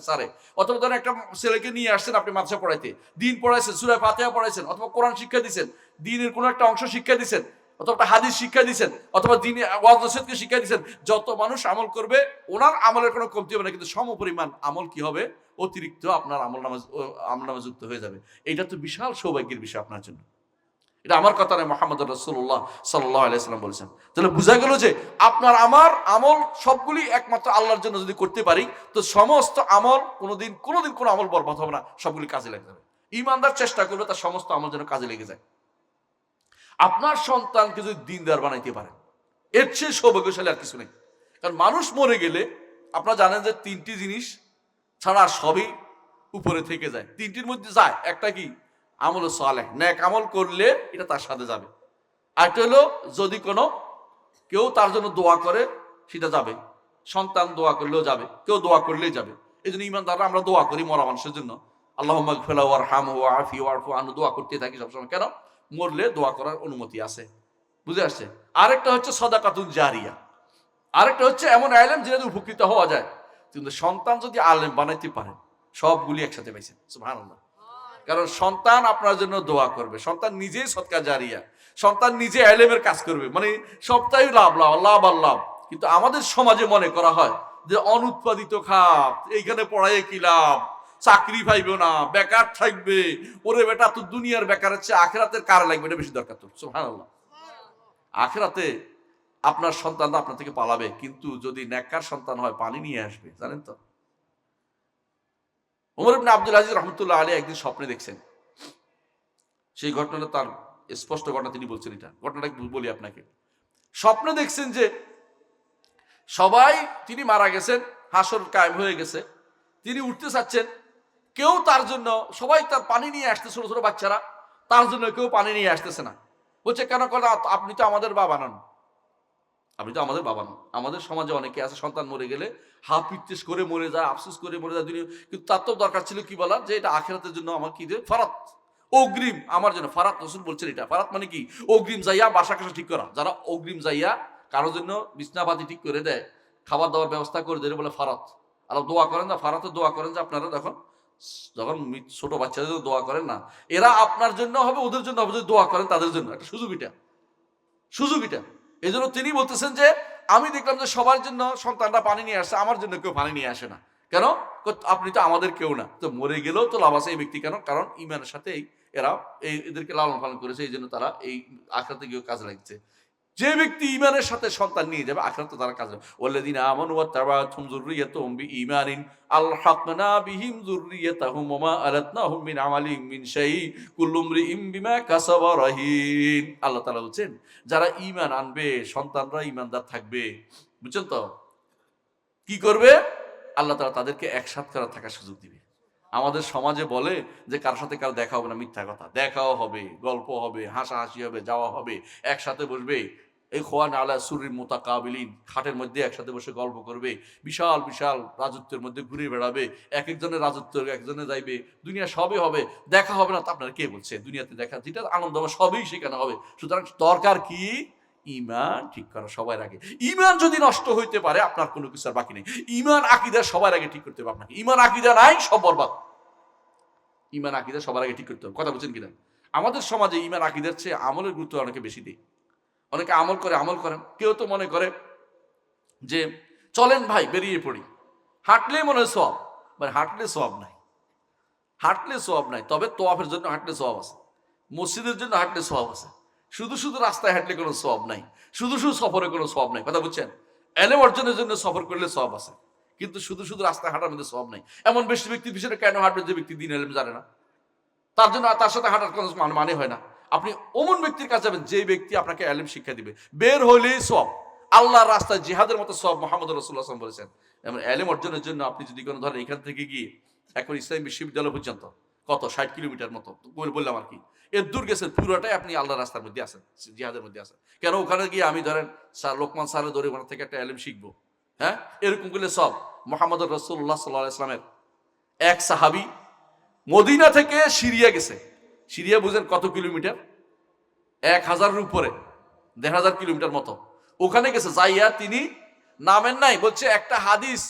স্যারে, অথবা ধরেন একটা ছেলেকে নিয়ে আসছেন আপনি মাদ্রাসা পড়াইতে, দিন পড়াইছেন, সূরা ফাতিহা পড়াইছেন, অথবা কোরআন শিক্ষা দিচ্ছেন, দিনের কোনো একটা অংশ শিক্ষা দিচ্ছেন, অথবা একটা হাদিস শিক্ষা দিচ্ছেন, অথবা দিনে ওয়াজ নসিহতকে শিক্ষা দিচ্ছেন, যত মানুষ আমল করবে ওনার আমলের কোনো কমতি হবে না, কিন্তু সমপরিমাণ আমল কি হবে, অতিরিক্ত আপনার আমলনামা যুক্ত হয়ে যাবে। এটা তো বিশাল সৌভাগ্যের বিষয় আপনার জন্য। এটা আমার কথা নয়, মুহাম্মদ রাসূলুল্লাহ সাল্লাল্লাহু আলাইহি ওয়াসাল্লাম বলেছেন। তাহলে বোঝা গেল যে আপনার আমার আমল সবগুলি একমাত্র আল্লাহর জন্য যদি করতে পারি, তো সমস্ত আমল কোনোদিন কোনো আমল বরবাদ হবে না, সবগুলি কাজে লেগে যাবে। ঈমানদার চেষ্টা করবে তার সমস্ত আমল যেন কাজে লেগে যায়। আপনার সন্তানকে যদি দিনদার বানাইতে পারেন, এর চেয়ে সৌভাগ্যশালী আর কিছু নেই। কারণ মানুষ মরে গেলে আপনারা জানেন যে তিনটি জিনিস ছাড়া সবই উপরে থেকে যায়। তিনটির মধ্যে যায় একটা কি? আমল সালেহ, নেক আমল করলে এটা তার সাথে যাবে। আরেকটা হলো যদি কোনো কেউ তার জন্য দোয়া করে সেটা যাবে, সন্তান দোয়া করলেও যাবে, কেউ দোয়া করলেই যাবে। এই জন্য ইমানদাররা আমরা দোয়া করি মরা মানুষের জন্য, আল্লাহুম্মা গফির লাহু ওয়ারহামহু ওয়াআফি ওয়ারফু আনহু, দোয়া করতে থাকি সবসময়। কেন? মরলে দোয়া করার অনুমতি আছে, বুঝে আসছে। আরেকটা হচ্ছে সাদাকাতুন জারিয়া, আরেকটা হচ্ছে এমন আলেম যেটা উপকৃত হওয়া যায়। কিন্তু সন্তান যদি আলেম বানাইতে পারেন, সবগুলি একসাথে পাইছেন, সুবহানাল্লাহ। কারণ সন্তান আপনার জন্য দোয়া করবে, সন্তান নিজেই সদকা জারিয়া, সন্তান নিজে আলেমের কাজ করবে, মানে সবটাই লাভ আর লাভ। কিন্তু আমাদের সমাজে মনে করা হয় যে অনুৎপাদিত খাত, এইখানে পড়াইয়ে কি লাভ, চাকরি পাইবে না, বেকার থাকবে, ওরে বেটা তো দুনিয়ার বেকারের চেয়ে আখিরাতের কারে লাগবে, এটা বেশি দরকার তোর। সুবহানাল্লাহ। আখিরাতে আপনার সন্তান আপনার থেকে পালাবে, কিন্তু যদি নেককার সন্তান হয় পানি নিয়ে আসবে, জানেন তো। ওমর ইবনে আব্দুল আজিজ রাহমাতুল্লাহ আলাইহি একদিন স্বপ্নে দেখছেন, সেই ঘটনাটা তার স্পষ্ট ঘটনা, তিনি বলছেন। এটা ঘটনাটা বলি আপনাকে। স্বপ্নে দেখছেন যে সবাই, তিনি মারা গেছেন, হাসর কায়েম হয়ে গেছে, তিনি উঠতে চাচ্ছেন, কেউ তার জন্য, সবাই তার পানি নিয়ে আসছে, ছোট ছোট বাচ্চারা, তার জন্য কেউ পানি নিয়ে আসতেছে না। বলছে কেন? করে আপনি তো আমাদের বাবা নন, আপনি তো আমাদের বাবা নন। আমাদের সমাজে অনেকে আছে সন্তান মরে গেলে হাফ পিত্তেস করে মরে যায়, আফসোস করে মরে যায় দুনিয়া, কিন্তু তার তো দরকার ছিল কি বলার, যে এটা আখিরাতের জন্য আমার কি দেবে, ফারাত, অগ্রিম আমার জন্য ফারাত। রাসূল বলছেন এটা ফারাত মানে কি? অগ্রিম যাইয়া বাসা কাসা ঠিক করা। যারা অগ্রিম যাইয়া কারোর জন্য বিছনাপাতি ঠিক করে দেয়, খাবার দাবার ব্যবস্থা করে দেয়, বলে ফারাত। আর দোয়া করেন না, ফারাতে দোয়া করেন যে আপনারা দেখুন যখন ছোট বাচ্চাদের জন্য দোয়া করেন না, এরা আপনার জন্য হবে, ওদের জন্য হবে, যদি দোয়া করেন তাদের জন্য। একটা সুযোগ এটা। এই জন্য তিনি বলতেছেন যে আমি দেখলাম যে সবার জন্য সন্তানরা পানি নিয়ে আসছে, আমার জন্য কেউ পানি নিয়ে আসে না। কেন? আপনি তো আমাদের কেউ না, তো মরে গেলেও তো লাভ আছে এই ব্যক্তি। কেন? কারণ ইমানের সাথেই এরা এদেরকে লালন পালন করেছে, এই জন্য তারা এই আখিরাতে গিয়ে কাজে লাগছে। যে ব্যক্তি ইমানের সাথে সন্তান নিয়ে যাবে, আখিরাতে তারা কাজে। ওয়াল্লাযিনা আমানু ওয়াত্তাবাআতুহুম যুররিয়াতুহুম বিঈমানিন আলহাকনা বিহিম যুররিয়াতাহুম ওয়া মা আলাতনাহুম মিন আমালিহিম মিন শাই কুল্লু ইমরিইম বিমা কাসাবা রাহিন। আল্লাহ তাআলা বলছেন, যারা ঈমান আনবে, সন্তানরা ঈমানদার থাকবে, বুঝছেন তো, কি করবে? আল্লাহ তাআলা তাদেরকে একসাথে করে থাকার সুযোগ দিবে। আমাদের সমাজে বলে যে কারোর সাথে কারো দেখা হবে না, মিথ্যা কথা। দেখাও হবে, গল্প হবে, হাসাহাসি হবে, যাওয়া হবে, একসাথে বসবে। এই খোয়ান আলা সুরির মুতাকাবিলিন, খাটের মধ্যে একসাথে বসে গল্প করবে, বিশাল বিশাল রাজত্বের মধ্যে ঘুরে বেড়াবে, এক একজনের রাজত্ব একজনে যাইবে, দুনিয়া সবই হবে। দেখা হবে না তো আপনার কে বলছে? দুনিয়াতে দেখা যেটা আনন্দ হবে সবই সেখানে হবে। সুতরাং দরকার কি? ঈমান ঠিক করা সবার আগে। ঈমান যদি নষ্ট হইতে পারে, আপনার কোনো কিছু আর বাকি নেই। ঈমান আকীদা সবার আগে ঠিক করতে হবে আপনাকে। ঈমান আকীদা নাই, সব বরবাদ। ঈমান আকীদা সবার আগে ঠিক করতে হবে। কথা বলছেন কিনা? আমাদের সমাজে ঈমান আকীদার চেয়ে আমলের গুরুত্ব অনেকে বেশি দেয়। অনেকে আমল করেন। কেউ তো মনে করে যে চলেন ভাই বেরিয়ে পড়ি, হাঁটলে মনে হয় সওয়াব। মানে হাঁটলে সওয়াব নাই, তবে তোয়াফের জন্য হাঁটলে সওয়াব আছে, মসজিদের জন্য হাঁটলে সওয়াব আছে। শুধু শুধু রাস্তায় হাঁটলে কোনো সওয়াব নাই, শুধু শুধু সফরে কোনো সওয়াব নাই। কথা বুঝছেন? এলেম অর্জনের জন্য সফর করলে সওয়াব আছে, কিন্তু শুধু শুধু রাস্তায় হাঁটার মধ্যে সওয়াব নাই। এমন বেশি ব্যক্তির পিছনে কেন হাঁটবে যে ব্যক্তি দ্বীন ইলম জানে না? তার জন্য তার সাথে হাঁটার কোনো মানে হয় না। আপনি অমন ব্যক্তির কাছে যাবেন যে ব্যক্তি আপনাকে ইলম শিক্ষা দিবে, বের হইলেই সওয়াব। আল্লাহর রাস্তায় জিহাদের মতো সওয়াব মুহাম্মদ রাসূলুল্লাহ সাল্লাল্লাহু আলাইহি ওয়াসাল্লাম বলেছেন। এমন ইলম অর্জনের জন্য আপনি যদি কোনো ধরেন এখান থেকে গিয়ে একবার ইসলামী বিশ্ববিদ্যালয় পর্যন্ত কত 60 কিলোমিটার মতো বললাম আর কি, এর দূর গেছেন, পুরোটাই আপনি আল্লাহর রাস্তার মধ্যে আছেন, জিহাদের মধ্যে আছেন। কেন? ওখানে গিয়ে আমি ধরেন লোকমান স্যারের ধরে ওখান থেকে একটা ইলম শিখবো, হ্যাঁ, এরকম করলে সব। মুহাম্মদ রাসূলুল্লাহ সাল্লাল্লাহু আলাইহি ওয়াসাল্লামের এক সাহাবী মদিনা থেকে সিরিয়া গেছে। সিরিয়া বুঝেন কত কিলোমিটার? 1000-এর উপরে, 1500 কিলোমিটার মতো। ওখানে গেছে, যাইয়া তিনি নামেন নাই, বলছে একটা হাদিস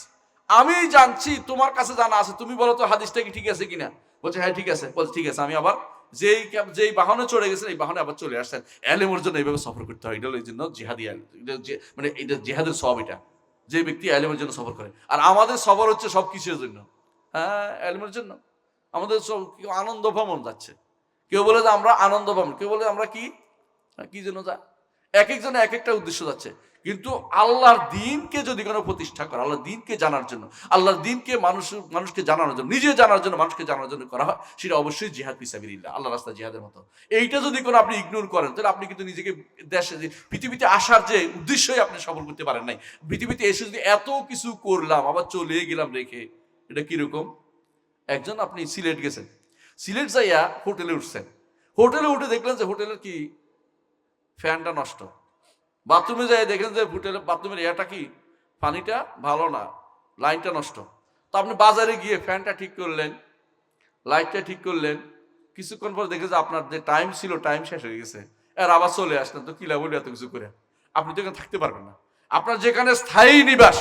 আমি জানছি, তোমার কাছে জানা আছে, তুমি বলো তো হাদিসটা কি ঠিক আছে কিনা। বলছে হ্যাঁ ঠিক আছে। বলছে ঠিক আছে। আমি আবার যেই বাহনে চড়ে গেছেন, এই বাহনে আবার চলে আসছেন। এলেমের জন্য এইভাবে সফর করতে হয়। এটা হলো এই জন্য জিহাদি, মানে এটা জিহাদের সওয়াব। এটা যে ব্যক্তি এলেমের জন্য সফর করে। আর আমাদের সফর হচ্ছে সব কিসের জন্য? হ্যাঁ, এলেমের জন্য। আমাদের সব কেউ আনন্দ ভ্রমণ যাচ্ছে, কেউ বলে যে আমরা আনন্দ ভ্রমণ, কেউ বলে আমরা কি জন্য যা, এক একজনে এক একটা উদ্দেশ্য যাচ্ছে। কিন্তু আল্লাহর দ্বীনকে যদি কোনো প্রতিষ্ঠা করে, আল্লাহর দ্বীনকে জানার জন্য, আল্লাহর দ্বীনকে মানুষকে জানানোর জন্য, নিজে জানার জন্য, মানুষকে জানার জন্য করা হয়, সেটা অবশ্যই জিহাদ ফি সাবিলিল্লাহ, আল্লাহ রাস্তায় জিহাদের মতো। এইটা যদি কোনো আপনি ইগনোর করেন, তাহলে আপনি কিন্তু নিজেকে দেশে, পৃথিবীতে আসার যে উদ্দেশ্যই আপনি সফল করতে পারেন নাই। পৃথিবীতে এসে যদি এত কিছু করলাম আবার চলে গেলাম রেখে, এটা কিরকম? একজন, আপনি সিলেট গেছেন, সিলেট যাইয়া হোটেলে উঠছেন, হোটেলে উঠে দেখলেন যে হোটেলের কি ফ্যানটা নষ্ট। বাথরুমে যাই দেখেন যে হোটেলের বাথরুমের ইয়াটা কি, পানিটা ভালো না, লাইনটা নষ্ট। তো আপনি বাজারে গিয়ে ফ্যানটা ঠিক করলেন, লাইটটা ঠিক করলেন, কিছুক্ষণ পর দেখে যে আপনার যে টাইম ছিল, টাইম শেষ হয়ে গেছে, আর আবার চলে আসলেন। তো কিলা বলি এত কিছু করে, আপনি তো এখানে থাকতে পারবেন না। আপনার যেখানে স্থায়ী নিবাস,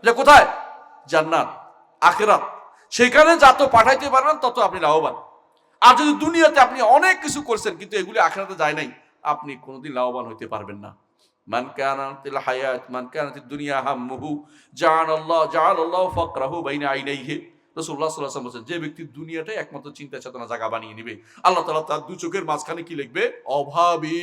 যে কোথায়? জান্নাত, আখিরাত, সেখানে যত পাঠাইতে পারবেন তত আপনি লাভবান। আর যদি দুনিয়াতে আপনি অনেক কিছু করছেন কিন্তু এগুলি আখিরাতে যায় নাই, আপনি কোনোদিন লাভবান হইতে পারবেন না। মান কানাতিল হায়াত মান কানাতিদ দুনিয়া হাম্মুহু জাআলাল্লাহু ফাকরাহু বাইনা আইনাইহি। রাসূলুল্লাহ সাল্লাল্লাহু আলাইহি ওয়াসাল্লাম বলেছেন, যে ব্যক্তি দুনিয়াটাই একমাত্র চিন্তা চেতনা জায়গা বানিয়ে নেবে, আল্লাহ তাআলা তার দুই চোখের মাঝখানে কি লিখবে? অভাবী।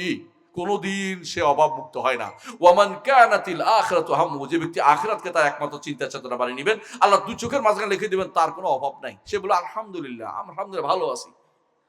কোনোদিন সে অভাব মুক্ত হয় না। ওয়ামান কানাতিল আখিরাতু হাম্মুহু, যে ব্যক্তি আখিরাতকে তার একমাত্র চিন্তা চেতনা বানিয়ে নেবেন, আল্লাহ দুই চোখের মাঝখানে লিখে দিবেন তার কোনো অভাব নাই। সে বলে আলহামদুলিল্লাহ, আলহামদুলিল্লাহ ভালো আছি,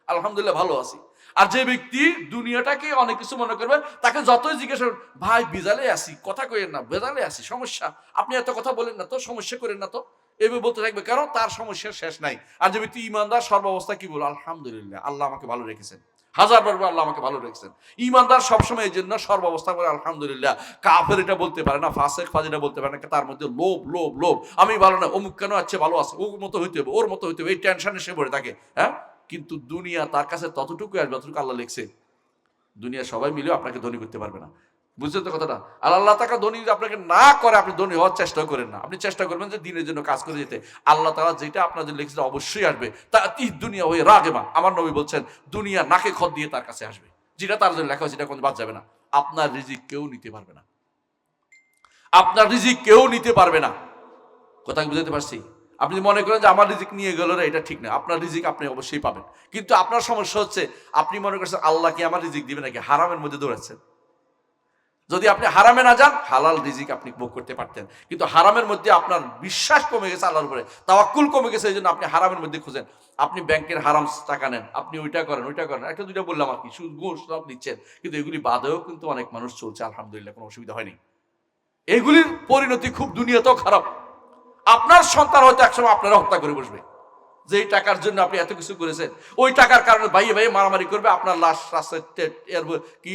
আলহামদুলিল্লাহ ভালো আছি। আর যে ব্যক্তি দুনিয়াটাকে অনেক কিছু মনে করবে, তাকে যতই জিজ্ঞাসা করেন, ভাই বিজালে আসি, কথা কইেন না, বেজালে আসি, সমস্যা, আপনি এত কথা বলেন না তো, সমস্যা করেন না তো, এভাবে বলতে থাকবে, কারণ তার সমস্যার শেষ নাই। আর যে ব্যক্তি ইমানদার, সর্বাবস্থা কি বল? আলহামদুলিল্লাহ, আল্লাহ আমাকে ভালো রেখেছেন, হাজারবার আল্লাহ আমাকে ভালো রেখেছেন। ইমানদার সবসময় এই জন্য সর্বাবস্থা করে আলহামদুলিল্লাহ। কাফের এটা বলতে পারে না, ফাসেক ফাজিরা বলতে পারে না, তার মধ্যে লোভ লোভ লোভ, আমি ভালো না, অমুক কেন আছে ভালো আছে, ওর মতো হইতে হবে, ওর মতো হইতে হবে, এই টেনশনে সে পড়ে থাকে। হ্যাঁ, কিন্তু দুনিয়া তার কাছে ততটুকু আসবে যতটুকু আল্লাহ লিখছে। দুনিয়া সবাই মিলেও আপনাকে ধনী করতে পারবে না। বুঝছেন তো কথাটা? আর আল্লাহ তাআলা ধনী যদি আপনাকে না করে, আপনি ধনী হওয়ার চেষ্টা করেন না। আপনি চেষ্টা করবেন যে দিনের জন্য কাজ করে যেতে। আল্লাহ তাআলা যেটা আপনার জন্য লিখেছে অবশ্যই আসবে। তাতি দুনিয়া ওই রাগেমা, আমার নবী বলছেন দুনিয়া নাকে খত দিয়ে তার কাছে আসবে। যেটা তার জন্য লেখা হয়েছে সেটা কোনো বাদ যাবে না। আপনার রিজিক কেউ নিতে পারবে না। আপনার রিজিক কেউ নিতে পারবে না। কথা কি বুঝাতে পারছি? আপনি মনে করেন যে আমার রিজিক নিয়ে গেল রে, এটা ঠিক না। আপনার রিজিক আপনি অবশ্যই পাবেন। কিন্তু আপনার সমস্যা হচ্ছে আপনি মনে করছেন আল্লাহ কি আমার রিজিক দিবে নাকি? হারামের মধ্যে দৌড়াচ্ছেন। যদি আপনি হারামে না যান, হালাল রিজিক আপনি ভোগ করতে পারতেন। কিন্তু হারামের মধ্যে আপনার বিশ্বাস কমে গেছে আল্লাহর উপরে, তাওয়াক্কুল কমে গেছে, এই জন্য আপনি হারামের মধ্যে খুঁজেন। আপনি ব্যাংকের হারাম টাকা নেন, আপনি ওইটা করেন ওইটা করেন, একটা দুইটা বললাম আর কি, সুদ ঘুষ সব নিচ্ছেন, কিন্তু এগুলি বাদেও কিন্তু অনেক মানুষ চলছে, আলহামদুলিল্লাহ, কোনো অসুবিধা হয়নি। এগুলির পরিণতি খুব দুনিয়াতেও খারাপ। আপনার সন্তান হয়তো একসময় আপনারা হত্যা করে বসবে, যে এই টাকার জন্য আপনি এত কিছু করেছেন, ওই টাকার কারণে ভাইয়ে ভাইয়ে মারামারি করবে, আপনার লাশ রাস্তায় কি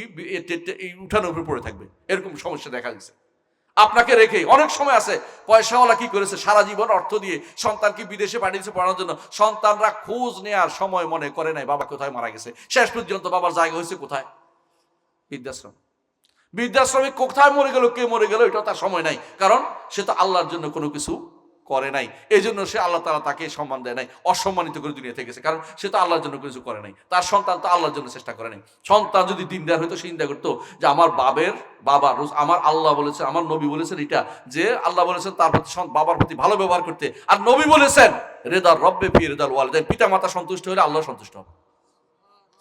উঠানোর উপরে পড়ে থাকবে। এরকম সমস্যা দেখা দিচ্ছে। আপনাকে রেখে অনেক সময় আছে পয়সাওয়ালা কি করেছে, সারা জীবন অর্থ দিয়ে সন্তানকে বিদেশে পাঠিয়েছে পড়ানোর জন্য, সন্তানরা খোঁজ নেওয়ার সময় মনে করে নাই বাবা কোথায় মারা গেছে। শেষ পর্যন্ত বাবার জায়গা হয়েছে কোথায়? বৃদ্ধাশ্রম। বৃদ্ধাশ্রমে কোথায় মরে গেল, কে মরে গেল, এটা তার সময় নাই, কারণ সে তো আল্লাহর জন্য কোনো কিছু করে নাই। এই জন্য সে আল্লাহ তাআলা তাকে সম্মান দেয় নাই, অসম্মানিত করে দুনিয়া থেকে গেছে, কারণ সে তো আল্লাহর জন্য কিছু করে নাই। তার সন্তান তো আল্লাহর জন্য চেষ্টা করে নাই। সন্তান যদি দিনদার হইতো, সে চিন্তা করতো যে আমার বাবা আমার আল্লাহ বলেছে, আমার নবী বলেছেন এটা, যে আল্লাহ বলেছেন তার প্রতি বাবার প্রতি ভালো ব্যবহার করতে, আর নবী বলেছেন রেদার রব্বে ফি রেদাল ওয়ালিদাইন, পিতা মাতা সন্তুষ্ট হলে আল্লাহ সন্তুষ্ট হবে।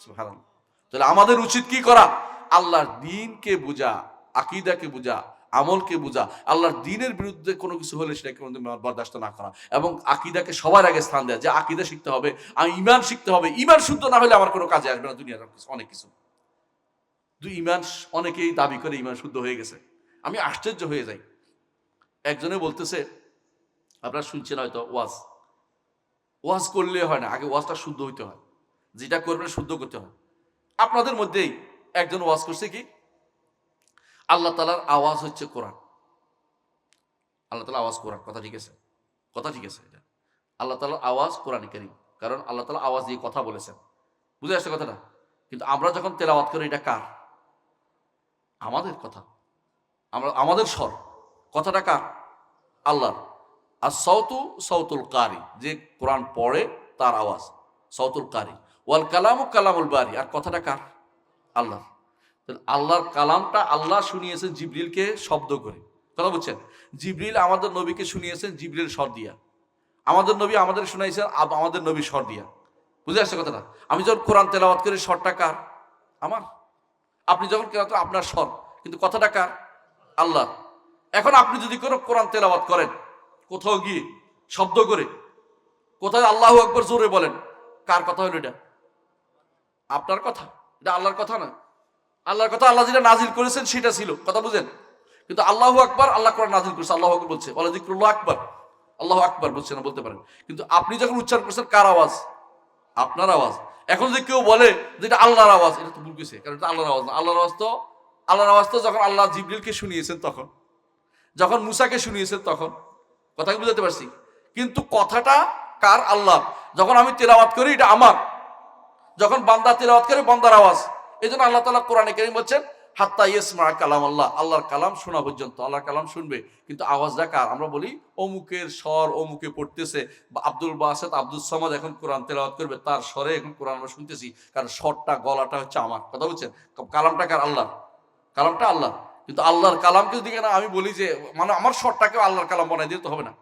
সুবহানাল্লাহ। তাহলে আমাদের উচিত কি করা? আল্লাহর দ্বীনকে বুঝা, আকীদাকে বুঝা, আমলকে বুঝা, আল্লাহর দ্বীনের বিরুদ্ধে কোনো কিছু হলে সেটাকে বরদাস্ত না করা, এবং আকীদাকে সবার আগে স্থান দেওয়া, যে আকীদা শিখতে হবে, ঈমান শিখতে হবে। ঈমান শুদ্ধ না হলে আমার কোনো কাজে আসবে না দুনিয়ার অনেক কিছু। ঈমান অনেকেই দাবি করে ঈমান শুদ্ধ হয়ে গেছে, আমি আশ্চর্য হয়ে যাই। একজনে বলতেছে, আপনারা শুনছেন হয়তো, ওয়াজ করলে হয় না, আগে ওয়াজটা শুদ্ধ হইতে হয়, যেটা করবেন শুদ্ধ করতে হয়। আপনাদের মধ্যেই একজন ওয়াজ করছে কি, আল্লাহ তাআলার আওয়াজ হচ্ছে কোরআন। আল্লাহ তাআলার আওয়াজ কোরআন, কথা ঠিক আছে, কথা ঠিক আছে। এটা আল্লাহ তাআলার আওয়াজ কোরআন কারীম, কারণ আল্লাহ তাআলা আওয়াজ দিয়ে কথা বলেছেন। বুঝে আসছে কথাটা? কিন্তু আমরা যখন তেলাওয়াত করি, এটা কার? আমাদের কথা, আমাদের স্বর, কথাটা কার? আল্লাহর। আর সৌতুল কারি, যে কোরআন পড়ে তার আওয়াজ, সৌতুল কারি। ওয়াল কালামু কালামুল বারি, আর কথাটা কার? আল্লাহ। আল্লাহর কালামটা আল্লাহ শুনিয়েছেন জিবরিলকে শব্দ করে, কথা বুঝছেন? জিবরিল আমাদের নবীকে শুনিয়েছেন জিবরিল স্বর দিয়া, আমাদের নবী আমাদের শুনাইছেন আমাদের নবী স্বর দিয়া। বুঝে আসছে কথাটা? আমি যখন কোরআন তেলাওয়াত করি, স্বরটা কার? আমার। আপনি যখন তেলাওয়াত করেন, আপনার স্বর, কিন্তু কথাটা কার? আল্লাহ। এখন আপনি যদি কোনো কোরআন তেলাওয়াত করেন, কোথাও গিয়ে শব্দ করে, কোথায় আল্লাহু আকবার জোরে বলেন, কার কথা হলো এটা? আপনার কথা, এটা আল্লাহর কথা না। আল্লাহর কথা, আল্লাহ যেটা নাজিল করেছেন সেটা ছিল, কথা বুঝেন? কিন্তু আল্লাহু আকবার, আল্লাহ কোরআন নাজিল করেছে, আল্লাহু আকবার বলছে, ওয়ালা যিকরুল্লাহ আকবার, আল্লাহু আকবার বলছে না, বলতে পারেন। কিন্তু আপনি যখন উচ্চারণ করছেন, কার আওয়াজ? আপনার আওয়াজ। এখন যদি কেউ বলে যে এটা আল্লাহর আওয়াজ, এটা তো ভুল গেছে, কারণ এটা আল্লাহর আওয়াজ না। আল্লাহর আওয়াজ তো যখন আল্লাহ জিবরিলকে শুনিয়েছেন তখন, যখন মুসাকে শুনিয়েছেন তখন, কথা কি বুঝাতে পারছি? কিন্তু কথাটা কার? আল্লাহ। যখন আমি তেলাওয়াত করি, এটা আমার। যখন বান্দা তেলাওয়াত করে, বান্দার আওয়াজ। এই জন্য আল্লাহ তাআলা কোরআনে কারীম বলছেন হাত্তা ইয়াসমা কালাম আল্লাহ, আল্লাহর কালাম শোনা পর্যন্ত, আল্লাহর কালাম শুনবে। কিন্তু আওয়াজটা কার? আমরা বলি অমুকের স্বর, অমুকে পড়তেছে, বা আব্দুল বাসেত আব্দুল সামাদ এখন কোরআন তেলাওয়াত করবে, তার স্বরে এখন কোরআন আমরা শুনতেছি, কারণ স্বরটা, গলাটা হচ্ছে আমার, কথা বলছেন? কালামটা কার? আল্লাহ। কালামটা আল্লাহ। কিন্তু আল্লাহর কালামকে যদি আমি বলি যে মানে আমার স্বরটাকেও আল্লাহর কালাম বানাই দিতে হবে না।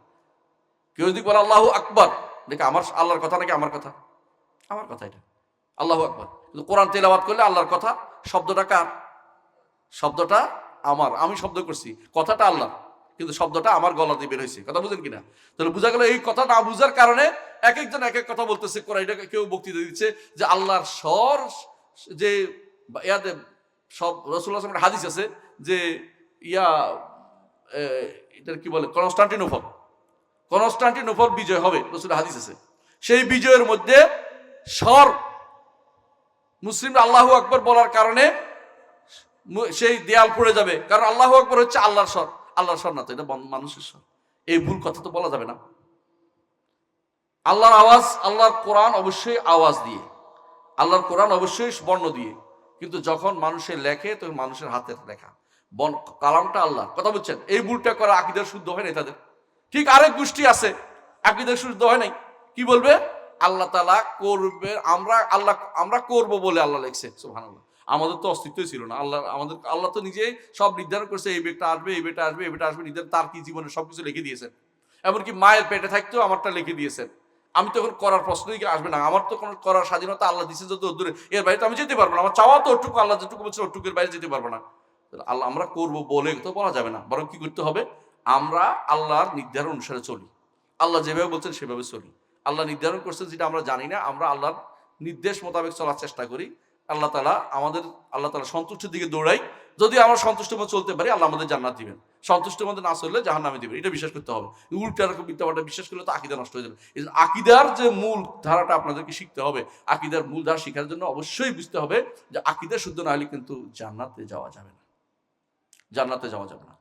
কেউ যদি বলে আল্লাহু আকবার, দেখে আমার আল্লাহর কথা নাকি আমার কথা? আমার কথা এটা, আল্লাহু আকবার। কিন্তু কোরআন তেলাওয়াত করলে আল্লাহর কথা, শব্দটা কার? শব্দটা আমার, আমি শব্দ করছি, কথাটা আল্লাহ, কিন্তু শব্দটা আমার গলা দিয়ে বের হয়েছে, কথা বুঝেন কিনা? তাহলে বোঝা গেল এই কথা না বুঝার কারণে এক একজন এক এক কথা বলতেছে। কোরআনটাকে কেউ বক্তৃতা দিচ্ছে যে আল্লাহর স্বর, যে ইয়াতে সব রাসূলুল্লাহ সাল্লাল্লাহু আলাইহি ওয়াসাল্লামের হাদিস আছে যে এটার কি বলে, কনস্টান্টিনোপল বিজয় হবে, রাসূলের হাদিস আছে। সেই বিজয়ের মধ্যে স্বর, মুসলিমরা আল্লাহু আকবার বলার কারণে সেই দেয়াল পড়ে যাবে, কারণ আল্লাহু আকবার হচ্ছে আল্লাহর স্বর, আল্লাহর স্বর না তো, এটা মানুষের স্বর। এই ভুল কথা তো বলা যাবে না। আল্লাহর আওয়াজ, আল্লাহর কোরআন অবশ্যই আওয়াজ দিয়ে, আল্লাহর কোরআন অবশ্যই বর্ণ দিয়ে, কিন্তু যখন মানুষের লেখে, তখন মানুষের হাতের লেখা। কালামটা আল্লাহ, কথা বলছেন, এই ভুলটা করা আকীদা শুদ্ধ হয় নাই তাদের। ঠিক আরেক গোষ্ঠী আছে আকীদা শুদ্ধ হয় নাই, কি বলবে আল্লাহ তাআলা করবে, আমরা করব বলে আল্লাহ লিখছে। সুবহানাল্লাহ, আমাদের তো অস্তিত্বই ছিল না। আল্লাহ তো নিজেই সব নির্ধারণ করছে, এই বেটা আসবে, এই বেটা আসবে, এই বেটা আসবে, নির্ধারণ তার কি জীবনে সবকিছু লিখে দিয়েছেন। এমনকি মায়ের পেটে থাকতেও আমারটা লিখে দিয়েছেন। আমি তখন করার প্রশ্নই আসবে না, আমার তো কোনো করার স্বাধীনতা আল্লাহ দিয়েছে যত দূরে, এর বাইরে তো আমি যেতে পারবো না। আমার চাওয়া তো ওটুকু, আল্লাহ যেটুকু বলছে ওটুকুর বাইরে যেতে পারবো না। আল্লাহ আমরা করব বলে তো বলা যাবে না, বরং কি করতে হবে, আমরা আল্লাহর নির্ধারণ অনুসারে চলি। আল্লাহ যেভাবে বলছেন সেভাবে চলি। আল্লাহ নির্ধারণ করছেন যেটা আমরা জানি না, আমরা আল্লাহর নির্দেশ মোতাবেক চলার চেষ্টা করি। আল্লাহ তাআলা সন্তুষ্টির দিকে দৌড়াই। যদি আমরা সন্তুষ্টির মধ্যে চলতে পারি, আল্লাহ আমাদের জান্নাত দিবেন। সন্তুষ্টির মধ্যে না চললে জাহান্নামে দিবেন, এটা বিশ্বাস করতে হবে। উল্টা রকম মিথ্যাবাদটা বিশ্বাস করলে তো আকীদা নষ্ট হয়ে যাবে। এই জন্য আকীদার যে মূল ধারাটা আপনাদেরকে শিখতে হবে। আকীদার মূল ধারা শেখার জন্য অবশ্যই বুঝতে হবে যে আকীদা শুদ্ধ না হলে কিন্তু জান্নাতে যাওয়া যাবে না, জান্নাতে যাওয়া যাবে না।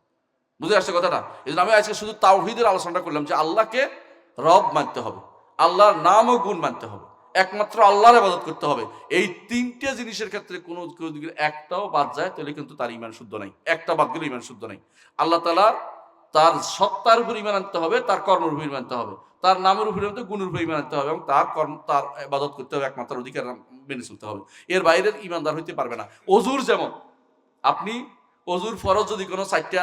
বুঝে আসছে কথাটা? এই জন্য আমি আজকে শুধু তাওহীদের আলোচনাটা করলাম যে আল্লাহকে রব মানতে হবে, আল্লাহর নাম ও গুণ মানতে হবে, একমাত্র আল্লাহর ইবাদত করতে হবে। এই তিনটে জিনিসের ক্ষেত্রে কোনো দিকে একটাও বাদ যায় তাহলে কিন্তু তার ঈমান শুদ্ধ নাই। একটা বাদ গেলে ঈমান শুদ্ধ নাই। আল্লাহ তাআলা তার সত্তার উপর ঈমান আনতে হবে, তার কর্মের উপর ঈমান আনতে হবে, তার নামের উপর ঈমান আনতে হবে, গুণের উপর ঈমান আনতে হবে, এবং তার ইবাদত করতে হবে, একমাত্র অধিকার মেনে চলতে হবে। এর বাইরে ঈমানদার হইতে পারবে না। ওযুর যেমন, আপনি ওযুর ফরজ যদি কোনো 4টা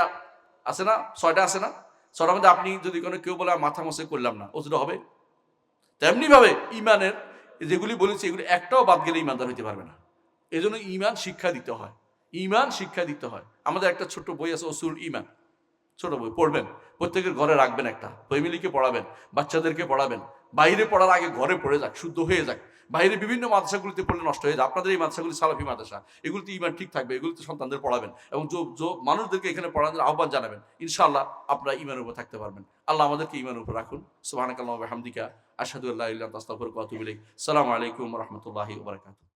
আছে না, 6টা আছে না, 6টার মধ্যে আপনি যদি কোনো কেউ বলে মাথা মশে করলাম না, ওযুটা হবে? তেমনি ভাবে ঈমানের যেগুলি বলেছি এগুলি একটাও বাদ গেলে ঈমানদার হইতে পারবে না। এজন্য ঈমান শিক্ষা দিতে হয়, ঈমান শিক্ষা দিতে হয়। আমাদের একটা ছোট্ট বই আছে উসুল ঈমান, ছোট বই পড়বেন, প্রত্যেকের ঘরে রাখবেন, একটা ফ্যামিলিকে পড়াবেন, বাচ্চাদেরকে পড়াবেন। বাইরে পড়ার আগে ঘরে পড়ে যাক, শুদ্ধ হয়ে যাক। বাইরে বিভিন্ন মাদ্রাসাগুলিতে পড়লে নষ্ট হয়ে যায়। আপনাদের এই মাদ্রাসাগুলি সালাফি মাদ্রাসা, এগুলিতে ঈমান ঠিক থাকবে, এগুলিতে সন্তানদের পড়াবেন এবং মানুষদেরকে এখানে পড়ানোর আহ্বান জানাবেন। ইনশাআল্লাহ আপনারা ঈমানের উপর থাকতে পারবেন। আল্লাহ আমাদেরকে ঈমানের উপর রাখুন। সুবহানাকাল্লাহু ওয়া বিহামদিকা আশহাদু আল্লা ইলাহা ইল্লা আনতা আস্তাগফিরুকা ওয়া আতুবু ইলাইক। আসসালামু আলাইকুম ওয়া রাহমাতুল্লাহি ওয়া বারাকাতুহু।